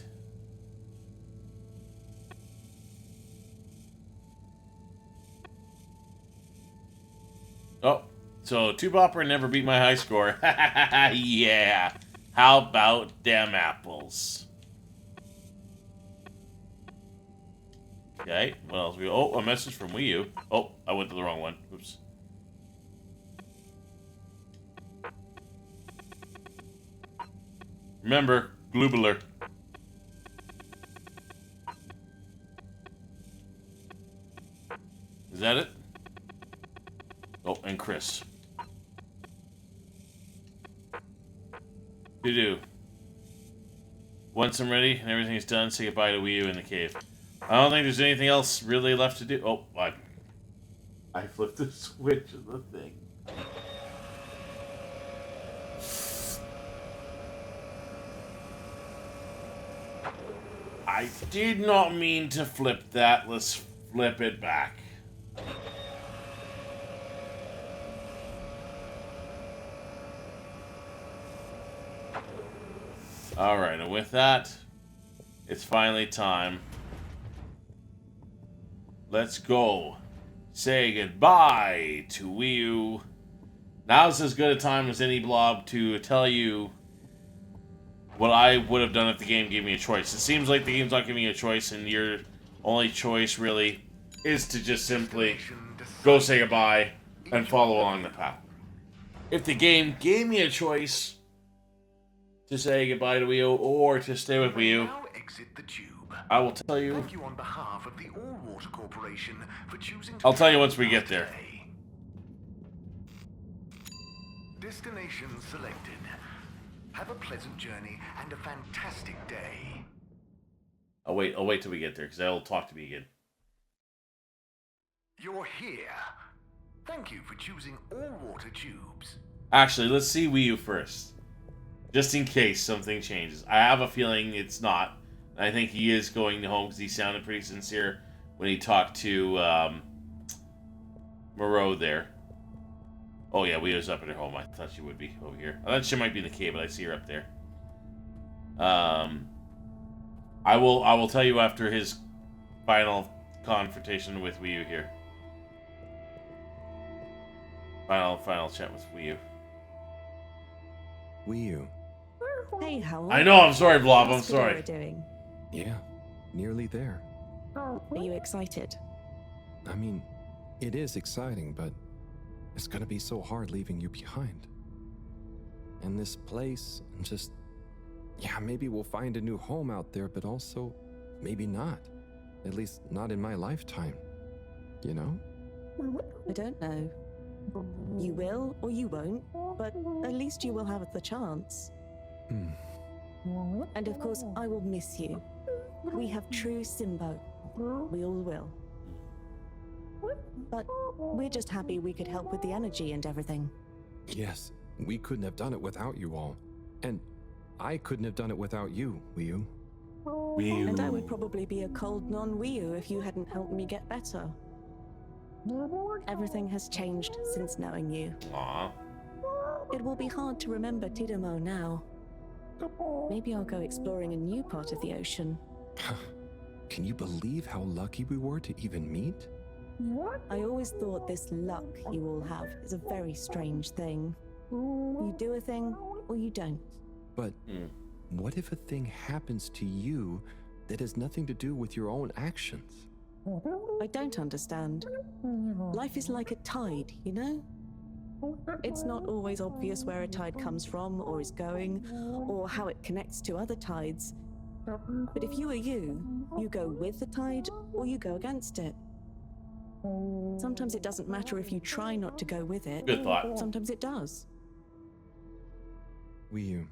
Oh, So, Two Bopper never beat my high score. Yeah. How about them apples? Okay, what else? Oh, a message from Wii U. Oh, I went to the wrong one. Oops. Remember, Gloobler. Is that it? Oh, and Chris. Do. Once I'm ready and everything's done, say goodbye to Wii U in the cave. I don't think there's anything else really left to do. Oh, I flipped the switch of the thing. I did not mean to flip that. Let's flip it back. Alright, and with that, it's finally time. Let's go. Say goodbye to Wii U. Now's as good a time as any, Blob, to tell you what I would have done if the game gave me a choice. It seems like the game's not giving you a choice, and your only choice, really, is to just simply go say goodbye and follow along the path. If the game gave me a choice to say goodbye to Wii U or to stay with Wii U, I will tell you. Thank you on behalf of the All-Water Corporation for choosing to I'll tell you once we get there. Destination selected. Have a pleasant journey and a fantastic day. I'll wait till we get there, because they'll talk to me again. You're here. Thank you for choosing All-Water Tubes. Actually, let's see Wii U first. Just in case something changes. I have a feeling it's not. I think he is going home because he sounded pretty sincere when he talked to Moreau there. Oh yeah, Wii U's up at her home. I thought she would be over here. I thought she might be in the cave, but I see her up there. I will tell you after his final confrontation with Wii U here. Final chat with Wii U. Wii U. Hey, Howell. I know, I'm sorry, Blob, I'm How's sorry. Fedora doing? Yeah, nearly there. Are you excited? I mean, it is exciting, but it's gonna be so hard leaving you behind. And this place, just... Yeah, maybe we'll find a new home out there, but also, maybe not. At least, not in my lifetime. You know? I don't know. You will or you won't, but at least you will have the chance. And of course, I will miss you. We have true Simbo. We all will. But we're just happy we could help with the energy and everything. Yes, we couldn't have done it without you all. And I couldn't have done it without you, Wii U. And I would probably be a cold non-Wii U if you hadn't helped me get better. Everything has changed since knowing you. Aww. It will be hard to remember Tidamo now. Maybe I'll go exploring a new part of the ocean. Can you believe how lucky we were to even meet? I always thought this luck you all have is a very strange thing. You do a thing, or you don't. But what if a thing happens to you that has nothing to do with your own actions? I don't understand. Life is like a tide, you know? It's not always obvious where a tide comes from, or is going, or how it connects to other tides. But if you are you go with the tide, or you go against it. Sometimes it doesn't matter if you try not to go with it. Good thought. Sometimes it does. Wii U,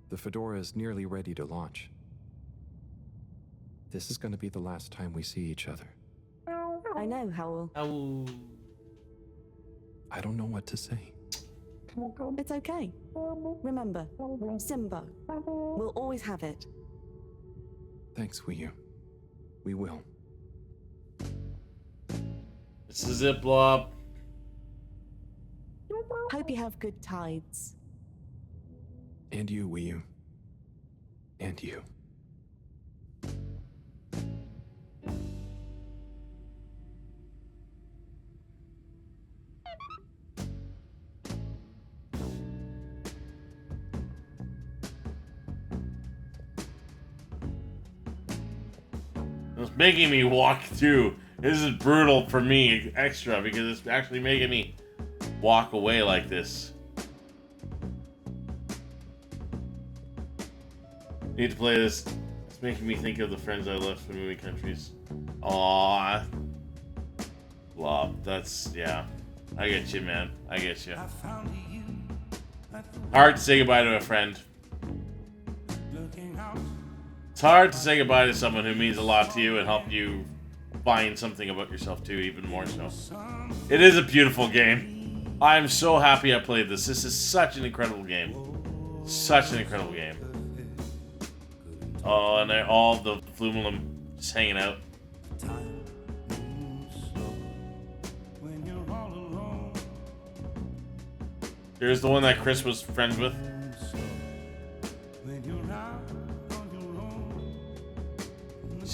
the Fedora is nearly ready to launch. This is going to be the last time we see each other. I know, Howell. I don't know what to say. It's okay. Remember, Simbo. We'll always have it. Thanks, Wii U. We will. This is it, Blob. Hope you have good tides. And you, Wii U. And you. making me walk through. This is brutal for me, extra, because it's actually making me walk away like this. Need to play this. It's making me think of the friends I left for moving countries. Aww. Love. That's, yeah. I get you, man. I get you. Hard to say goodbye to a friend. It's hard to say goodbye to someone who means a lot to you and help you find something about yourself too, even more so. It is a beautiful game. I'm so happy I played this. This is such an incredible game. Such an incredible game. Oh, and all the Flumulum just hanging out. Here's the one that Chris was friends with.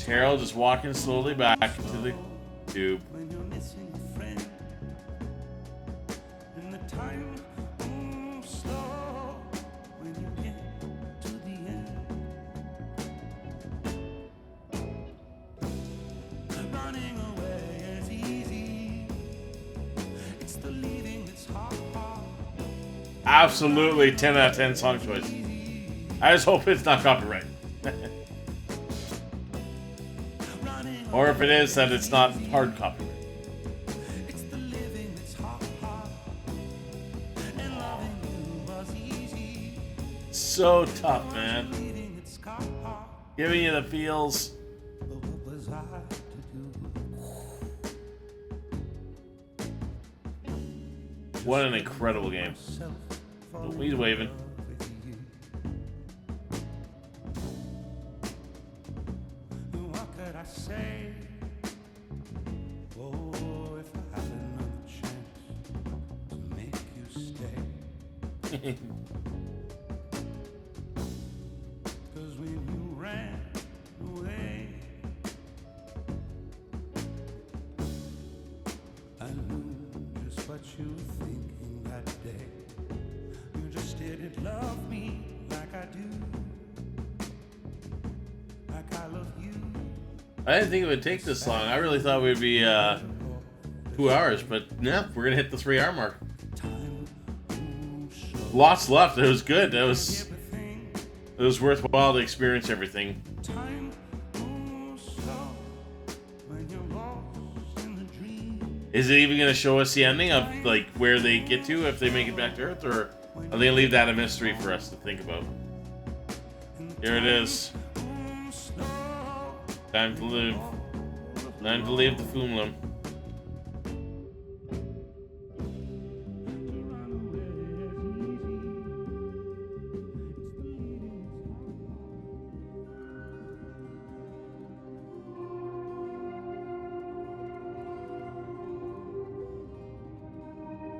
Harold just walking slowly back to the tube. Absolutely 10 out of 10 song choice. I just hope it's not copyright. Or if it is, that it's not hard copyright. So tough, man. Giving you the feels. What an incredible game. Oh, he's waving. What could I say? Oh, if I had another chance to make you stay. 'Cause when you ran away, I knew just what you were thinking that day. You just didn't love me like I do, like I love you. I didn't think it would take this long. I really thought we'd be 2 hours, but yeah, we're gonna hit the 3 hour mark. Lots left. It was good. It was worthwhile to experience everything. Is it even gonna show us the ending of like where they get to if they make it back to Earth, or are they gonna leave that a mystery for us to think about? Here it is. Time to live. Time to leave the Flumulum.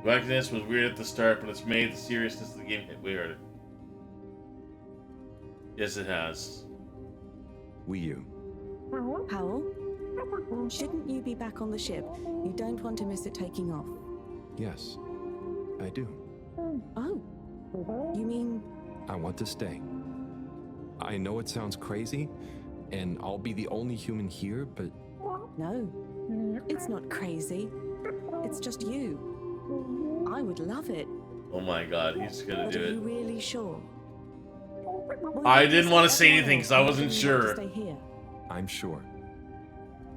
The wackiness was weird at the start, but it's made the seriousness of the game hit way harder. Yes, it has. Wii U. Powell, shouldn't you be back on the ship? You don't want to miss it taking off. Yes, I do. Oh, you mean... I want to stay. I know it sounds crazy, and I'll be the only human here, but... No, it's not crazy. It's just you. I would love it. Oh my god, he's gonna do Are it. you really sure? I didn't want to say anything because I wasn't sure. Stay here. I'm sure.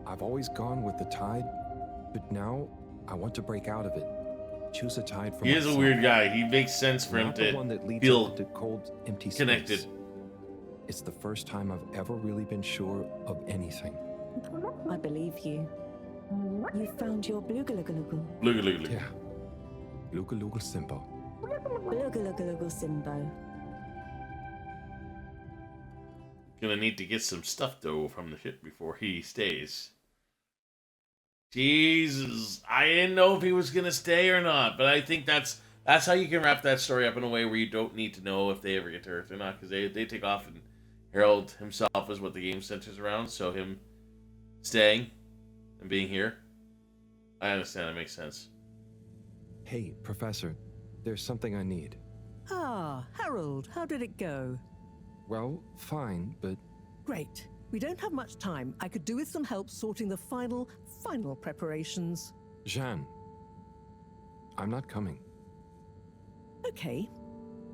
I've always gone with the tide, but now I want to break out of it. Choose a tide for He is a myself. weird guy. He makes sense for him Not the to one that leads feel up to cold, empty connected. space. It's the first time I've ever really been sure of anything. I believe you. You found your Blugalugalagu. Blugalugalagu. Yeah. Lugalugel Simbo. Blugalugalagu Simbo. Gonna need to get some stuff though from the ship before he stays. Jesus, I didn't know if he was gonna stay or not, but I think that's how you can wrap that story up in a way where you don't need to know if they ever get to Earth or not, because they take off and Harold himself is what the game centers around, so him staying and being here, I understand, that makes sense. Hey, Professor, there's something I need. Ah, Harold, how did it go? Well, fine, but Great. We don't have much time. I could do with some help sorting the final preparations. Jeanne, I'm not coming. Okay.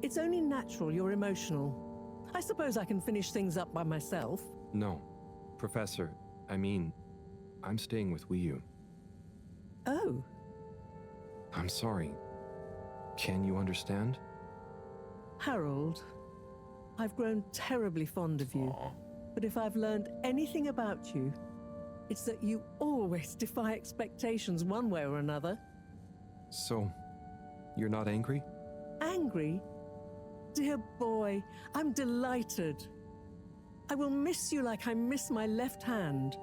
It's only natural you're emotional. I suppose I can finish things up by myself. No. Professor, I'm staying with Wiyu. Oh. I'm sorry. Can you understand? Harold, I've grown terribly fond of you. But if I've learned anything about you, it's that you always defy expectations one way or another. So, you're not angry? Angry? Dear boy, I'm delighted. I will miss you like I miss my left hand.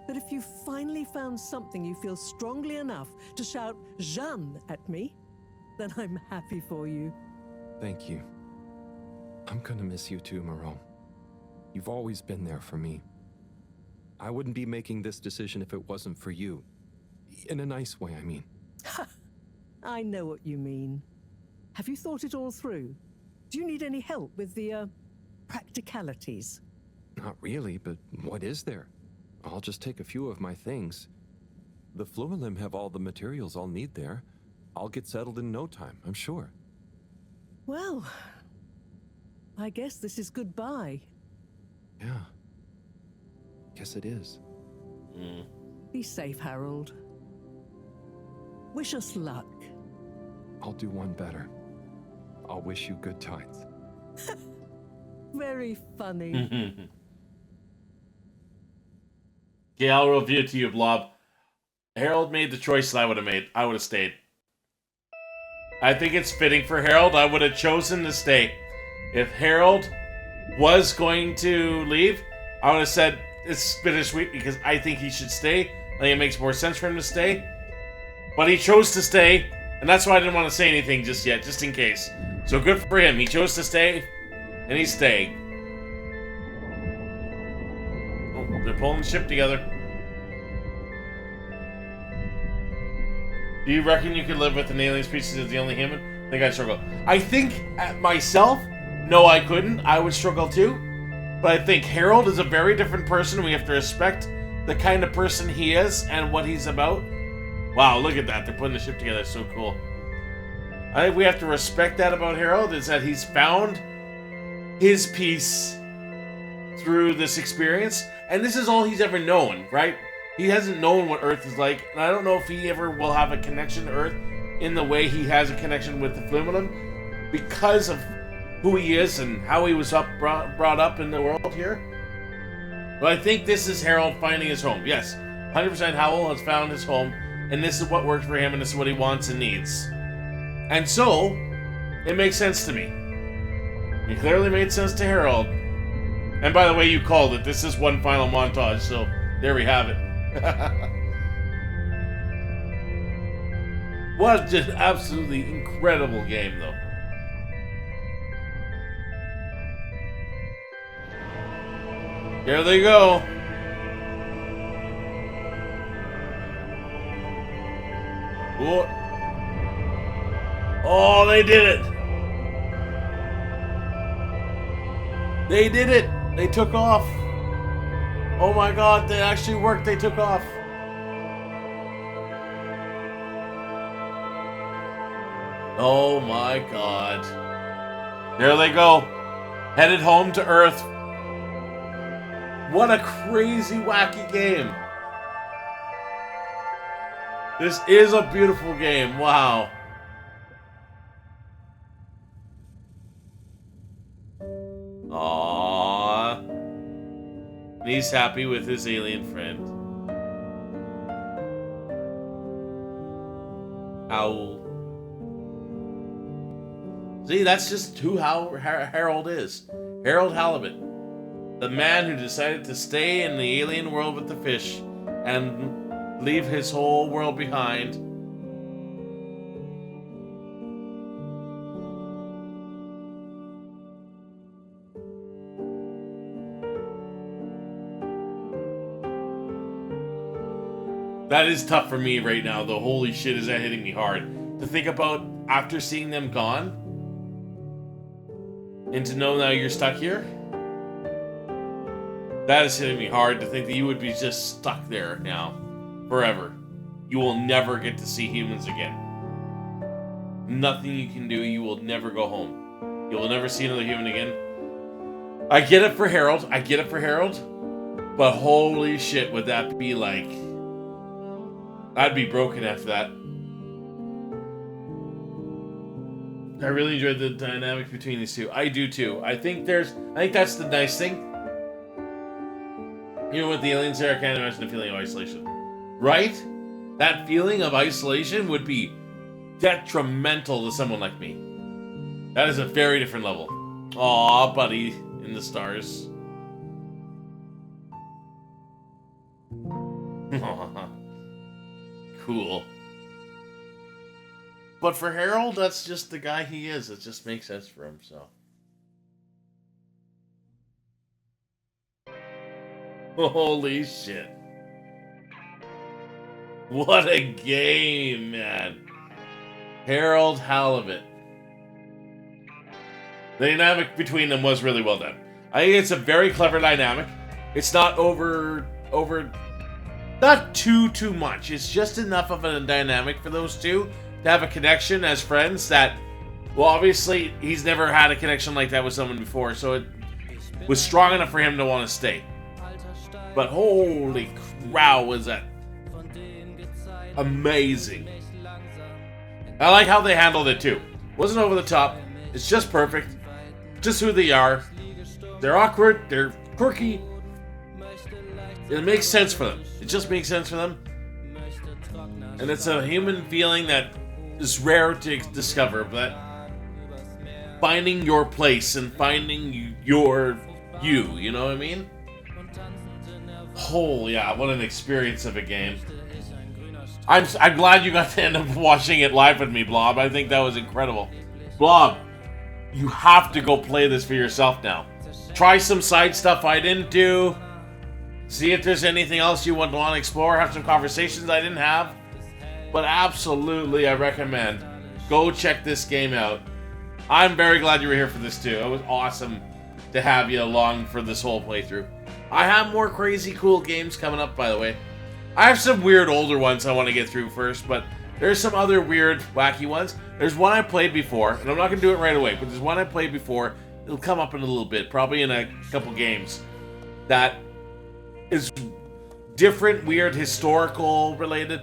But if you finally found something you feel strongly enough to shout Jeanne at me, then I'm happy for you. Thank you. I'm gonna miss you too, Moreau. You've always been there for me. I wouldn't be making this decision if it wasn't for you. In a nice way, I mean. I know what you mean. Have you thought it all through? Do you need any help with the, practicalities? Not really, but what is there? I'll just take a few of my things. The Flumalim have all the materials I'll need there. I'll get settled in no time, I'm sure. Well, I guess this is goodbye. Yeah. Guess it is. Be safe, Harold. Wish us luck. I'll do one better. I'll wish you good tides. Very funny. Okay, I'll review it to you, Blob. Harold made the choice that I would have made. I would have stayed. I think it's fitting for Harold. I would have chosen to stay. If Harold was going to leave, I would have said it's bittersweet because I think he should stay. I think it makes more sense for him to stay. But he chose to stay, and that's why I didn't want to say anything just yet, just in case. So good for him. He chose to stay, and he's staying. Oh, they're pulling the ship together. Do you reckon you could live with an alien species as the only human? I think I'd struggle. I think myself, no, I couldn't. I would struggle too. But I think Harold is a very different person. We have to respect the kind of person he is and what he's about. Wow, look at that. They're putting the ship together. It's so cool. I think we have to respect that about Harold, is that he's found his peace through this experience. And this is all he's ever known, right? He hasn't known what Earth is like. And I don't know if he ever will have a connection to Earth in the way he has a connection with the Fluminum because of who he is and how he was brought up in the world here. But I think this is Harold finding his home. Yes, 100% Howell has found his home, and this is what works for him, and this is what he wants and needs. And so, it makes sense to me. It clearly made sense to Harold. And by the way, you called it. This is one final montage, so there we have it. What an absolutely incredible game, though. Here they go. What? Oh, they did it. They did it. They took off. Oh my god, they actually worked. They took off. Oh my god. There they go. Headed home to Earth. What a crazy, wacky game. This is a beautiful game. Wow. Aww. And he's happy with his alien friend. Owl. See, that's just who Harold is. Harold Halibut. The man who decided to stay in the alien world with the fish and leave his whole world behind. That is tough for me right now, though. Holy shit, is that hitting me hard. To think about after seeing them gone, and to know now you're stuck here. That is hitting me hard to think that you would be just stuck there now. Forever. You will never get to see humans again. Nothing you can do, you will never go home. You will never see another human again. I get it for Harold. I get it for Harold. But holy shit, would that be like... I'd be broken after that. I really enjoyed the dynamic between these two. I do too. I think that's the nice thing. Even with the aliens there, I can't imagine the feeling of isolation. Right? That feeling of isolation would be detrimental to someone like me. That is a very different level. Aw, buddy, in the stars. Cool. But for Harold, that's just the guy he is. It just makes sense for him, so. Holy shit. What a game, man. Harold Halibut. The dynamic between them was really well done. I think it's a very clever dynamic. It's not not too much. It's just enough of a dynamic for those two to have a connection as friends that, well, obviously, he's never had a connection like that with someone before, so it was strong enough for him to want to stay. But holy cow, was that amazing. I like how they handled it too. Wasn't over the top. It's just perfect. Just who they are. They're awkward. They're quirky. It makes sense for them. It just makes sense for them. And it's a human feeling that is rare to discover, but finding your place and finding your you know what I mean? Oh yeah, what an experience of a game. I'm glad you got to end up watching it live with me, Blob. I think that was incredible. Blob, you have to go play this for yourself now. Try some side stuff I didn't do. See if there's anything else you want to explore. Have some conversations I didn't have. But absolutely, I recommend. Go check this game out. I'm very glad you were here for this too. It was awesome to have you along for this whole playthrough. I have more crazy cool games coming up, by the way. I have some weird older ones I want to get through first, but there's some other weird, wacky ones. There's one I played before, and I'm not going to do it right away, but there's one I played before. It'll come up in a little bit, probably in a couple games, that is different, weird, historical related,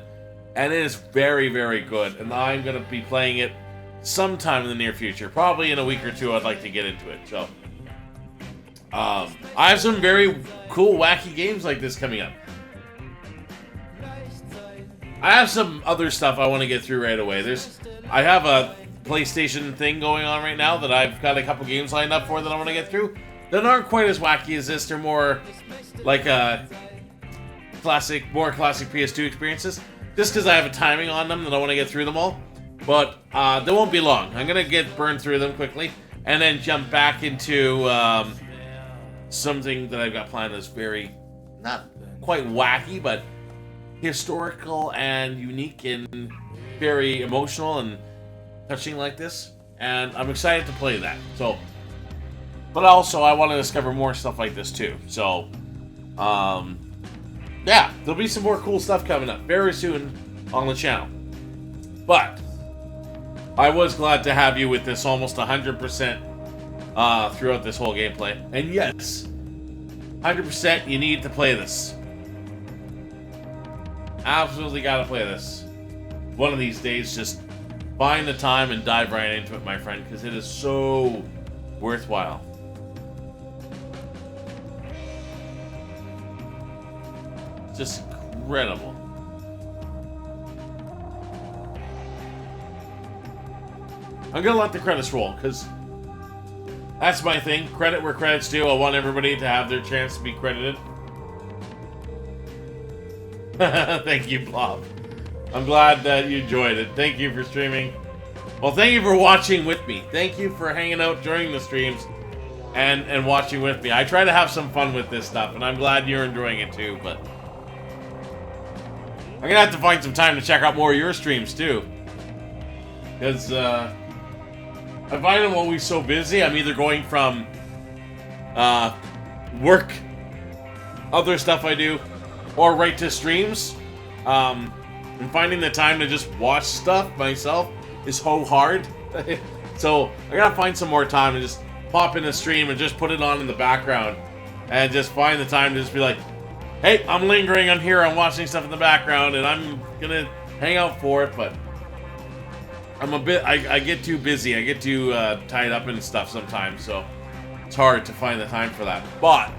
and it is very, very good. And I'm going to be playing it sometime in the near future. Probably in a week or two, I'd like to get into it. So, I have some very cool, wacky games like this coming up. I have some other stuff I want to get through right away. I have a PlayStation thing going on right now that I've got a couple games lined up for that I want to get through. That aren't quite as wacky as this. They're more like more classic PS2 experiences. Just because I have a timing on them that I want to get through them all. But they won't be long. I'm going to get burned through them quickly and then jump back into something that I've got planned that's very, not quite wacky, but historical and unique and very emotional and touching like this. And I'm excited to play that. So, but also I want to discover more stuff like this too. So, yeah, there'll be some more cool stuff coming up very soon on the channel. But I was glad to have you with this almost 100% throughout this whole gameplay. And yes, 100% you need to play this. Absolutely gotta play this. One of these days, just find the time and dive right into it, my friend, because it is so worthwhile. Just incredible. I'm gonna let the credits roll, because that's my thing. Credit where credit's due. I want everybody to have their chance to be credited. Thank you, Blob. I'm glad that you enjoyed it. Thank you for streaming. Well, thank you for watching with me. Thank you for hanging out during the streams and watching with me. I try to have some fun with this stuff, and I'm glad you're enjoying it too, but I'm gonna have to find some time to check out more of your streams too. Because I find I'm always so busy. I'm either going from work other stuff I do, or write to streams. And finding the time to just watch stuff myself is so hard. So I gotta find some more time to just pop in a stream and just put it on in the background. And just find the time to just be like, hey, I'm lingering, I'm here, I'm watching stuff in the background, and I'm gonna hang out for it, but I'm a bit, I get too busy, I get too tied up in stuff sometimes, so it's hard to find the time for that. But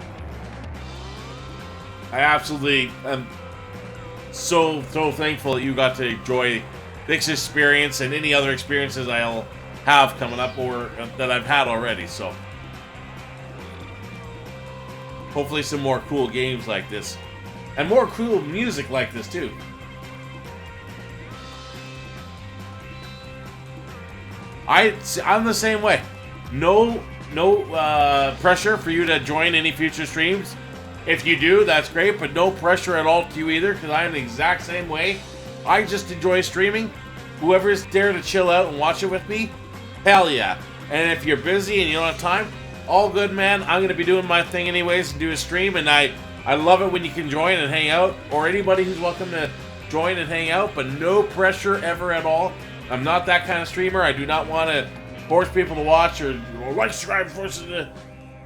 I absolutely am so thankful that you got to enjoy this experience and any other experiences I'll have coming up or that I've had already, so hopefully some more cool games like this and more cool music like this too. I'm the same way. No pressure for you to join any future streams. If you do, that's great, but no pressure at all to you either, because I am the exact same way. I just enjoy streaming. Whoever's there to chill out and watch it with me, hell yeah. And if you're busy and you don't have time, all good, man. I'm going to be doing my thing anyways and do a stream, and I love it when you can join and hang out, or anybody who's welcome to join and hang out, but no pressure ever at all. I'm not that kind of streamer. I do not want to force people to watch or like, subscribe, force it.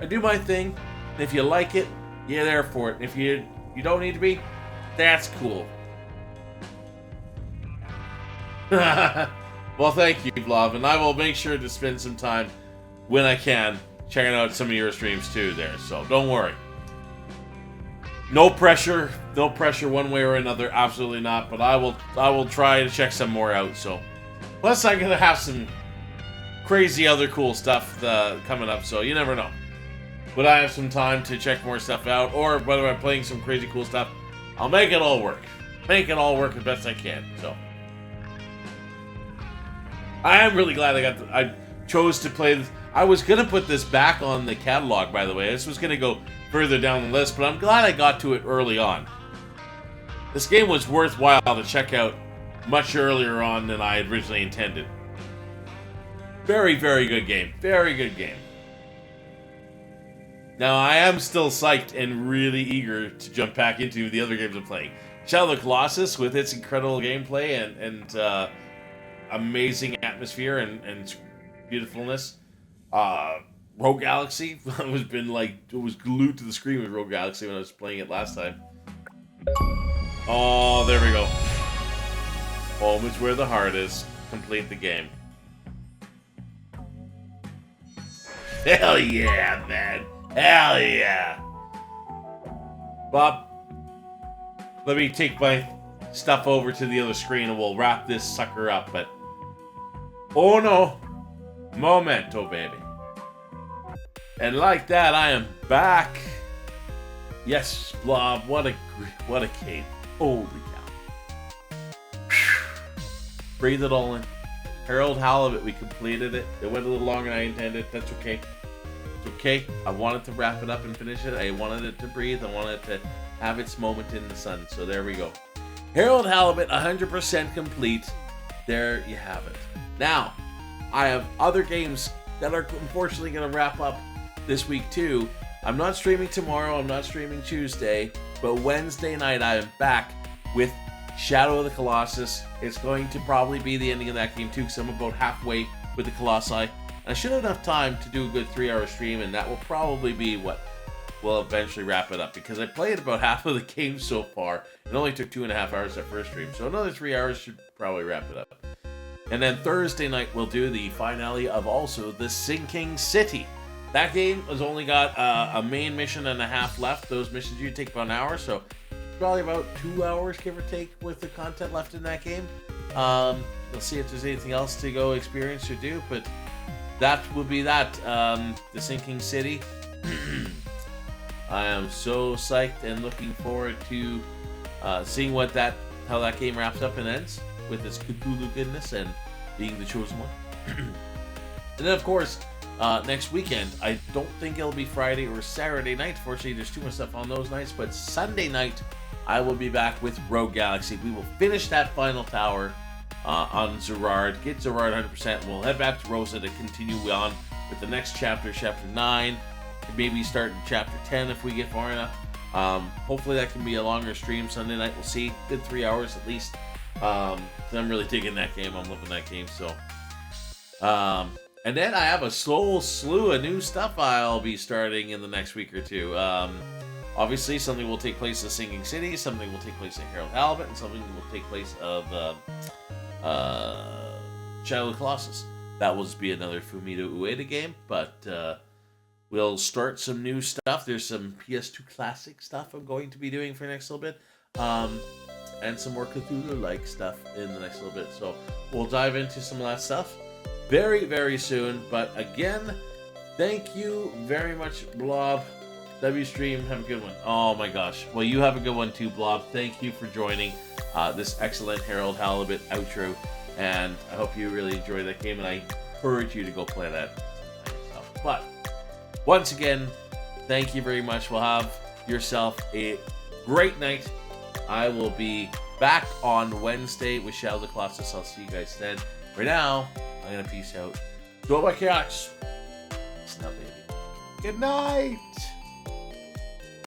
I do my thing, and if you like it, you're there for it. If you don't need to be, that's cool. Well, thank you, Vlav, and I will make sure to spend some time when I can checking out some of your streams too there, so don't worry. No pressure one way or another, absolutely not, but I will try to check some more out, so. Plus I'm gonna have some crazy other cool stuff coming up, so you never know. But I have some time to check more stuff out, or whether I'm playing some crazy cool stuff, I'll make it all work. Make it all work as best I can, so. I am really glad I chose to play this. I was gonna put this back on the catalog, by the way. This was gonna go further down the list, but I'm glad I got to it early on. This game was worthwhile to check out much earlier on than I had originally intended. Very, very good game. Very good game. Now, I am still psyched and really eager to jump back into the other games I'm playing. Shadow of the Colossus, with its incredible gameplay and amazing atmosphere and beautifulness. Rogue Galaxy was glued to the screen with Rogue Galaxy when I was playing it last time. Oh, there we go. Home is where the heart is. Complete the game. Hell yeah, man. Hell yeah. Bob, let me take my stuff over to the other screen and we'll wrap this sucker up, but oh no. Momento, baby. And like that, I am back. Yes, Blob, what a game. Holy cow. Breathe it all in. Harold Halibut, we completed it. It went a little longer than I intended. That's okay. It's okay. I wanted to wrap it up and finish it. I wanted it to breathe. I wanted it to have its moment in the sun. So there we go. Harold Halibut, 100% complete. There you have it. Now, I have other games that are unfortunately going to wrap up this week too. I'm not streaming tomorrow. I'm not streaming Tuesday. But Wednesday night, I am back with Shadow of the Colossus. It's going to probably be the ending of that game too, because I'm about halfway with the Colossi. And I should have enough time to do a good 3-hour stream, and that will probably be what will eventually wrap it up, because I played about half of the game so far. It only took 2.5 hours that first stream, so another 3 hours should probably wrap it up. And then Thursday night, we'll do the finale of also The Sinking City. That game has only got a main mission and a half left. Those missions usually take about an hour, so probably about 2 hours, give or take, with the content left in that game. We'll see if there's anything else to go experience or do, but that will be that. The Sinking City. I am so psyched and looking forward to seeing how that game wraps up and ends with its Cthulhu goodness and being the chosen one. And then, of course, next weekend, I don't think it'll be Friday or Saturday night. Fortunately, there's too much stuff on those nights. But Sunday night, I will be back with Rogue Galaxy. We will finish that final tower on Zerard, get Zerard 100%, and we'll head back to Rosa to continue on with the next chapter, Chapter 9. Maybe start in Chapter 10 if we get far enough. Hopefully that can be a longer stream Sunday night. We'll see. Good 3 hours at least. I'm really digging that game. I'm loving that game. So, and then I have a slew of new stuff I'll be starting in the next week or two. Obviously, something will take place in Singing City, something will take place in Harold Halibut, and something will take place of Shadow of the Colossus. That will be another Fumito Ueda game, but we'll start some new stuff. There's some PS2 classic stuff I'm going to be doing for the next little bit, and some more Cthulhu-like stuff in the next little bit. So we'll dive into some of that stuff very, very soon. But again, thank you very much, Blob. WStream, have a good one. Oh my gosh. Well, you have a good one too, Blob. Thank you for joining this excellent Harold Halibut outro. And I hope you really enjoyed that game, and I encourage you to go play that. But once again, thank you very much. We'll have yourself a great night. I will be back on Wednesday with Shadow of the Colossus. I'll see you guys then. For now, I'm going to peace out. Go by Chaos. Snub, baby. Good night.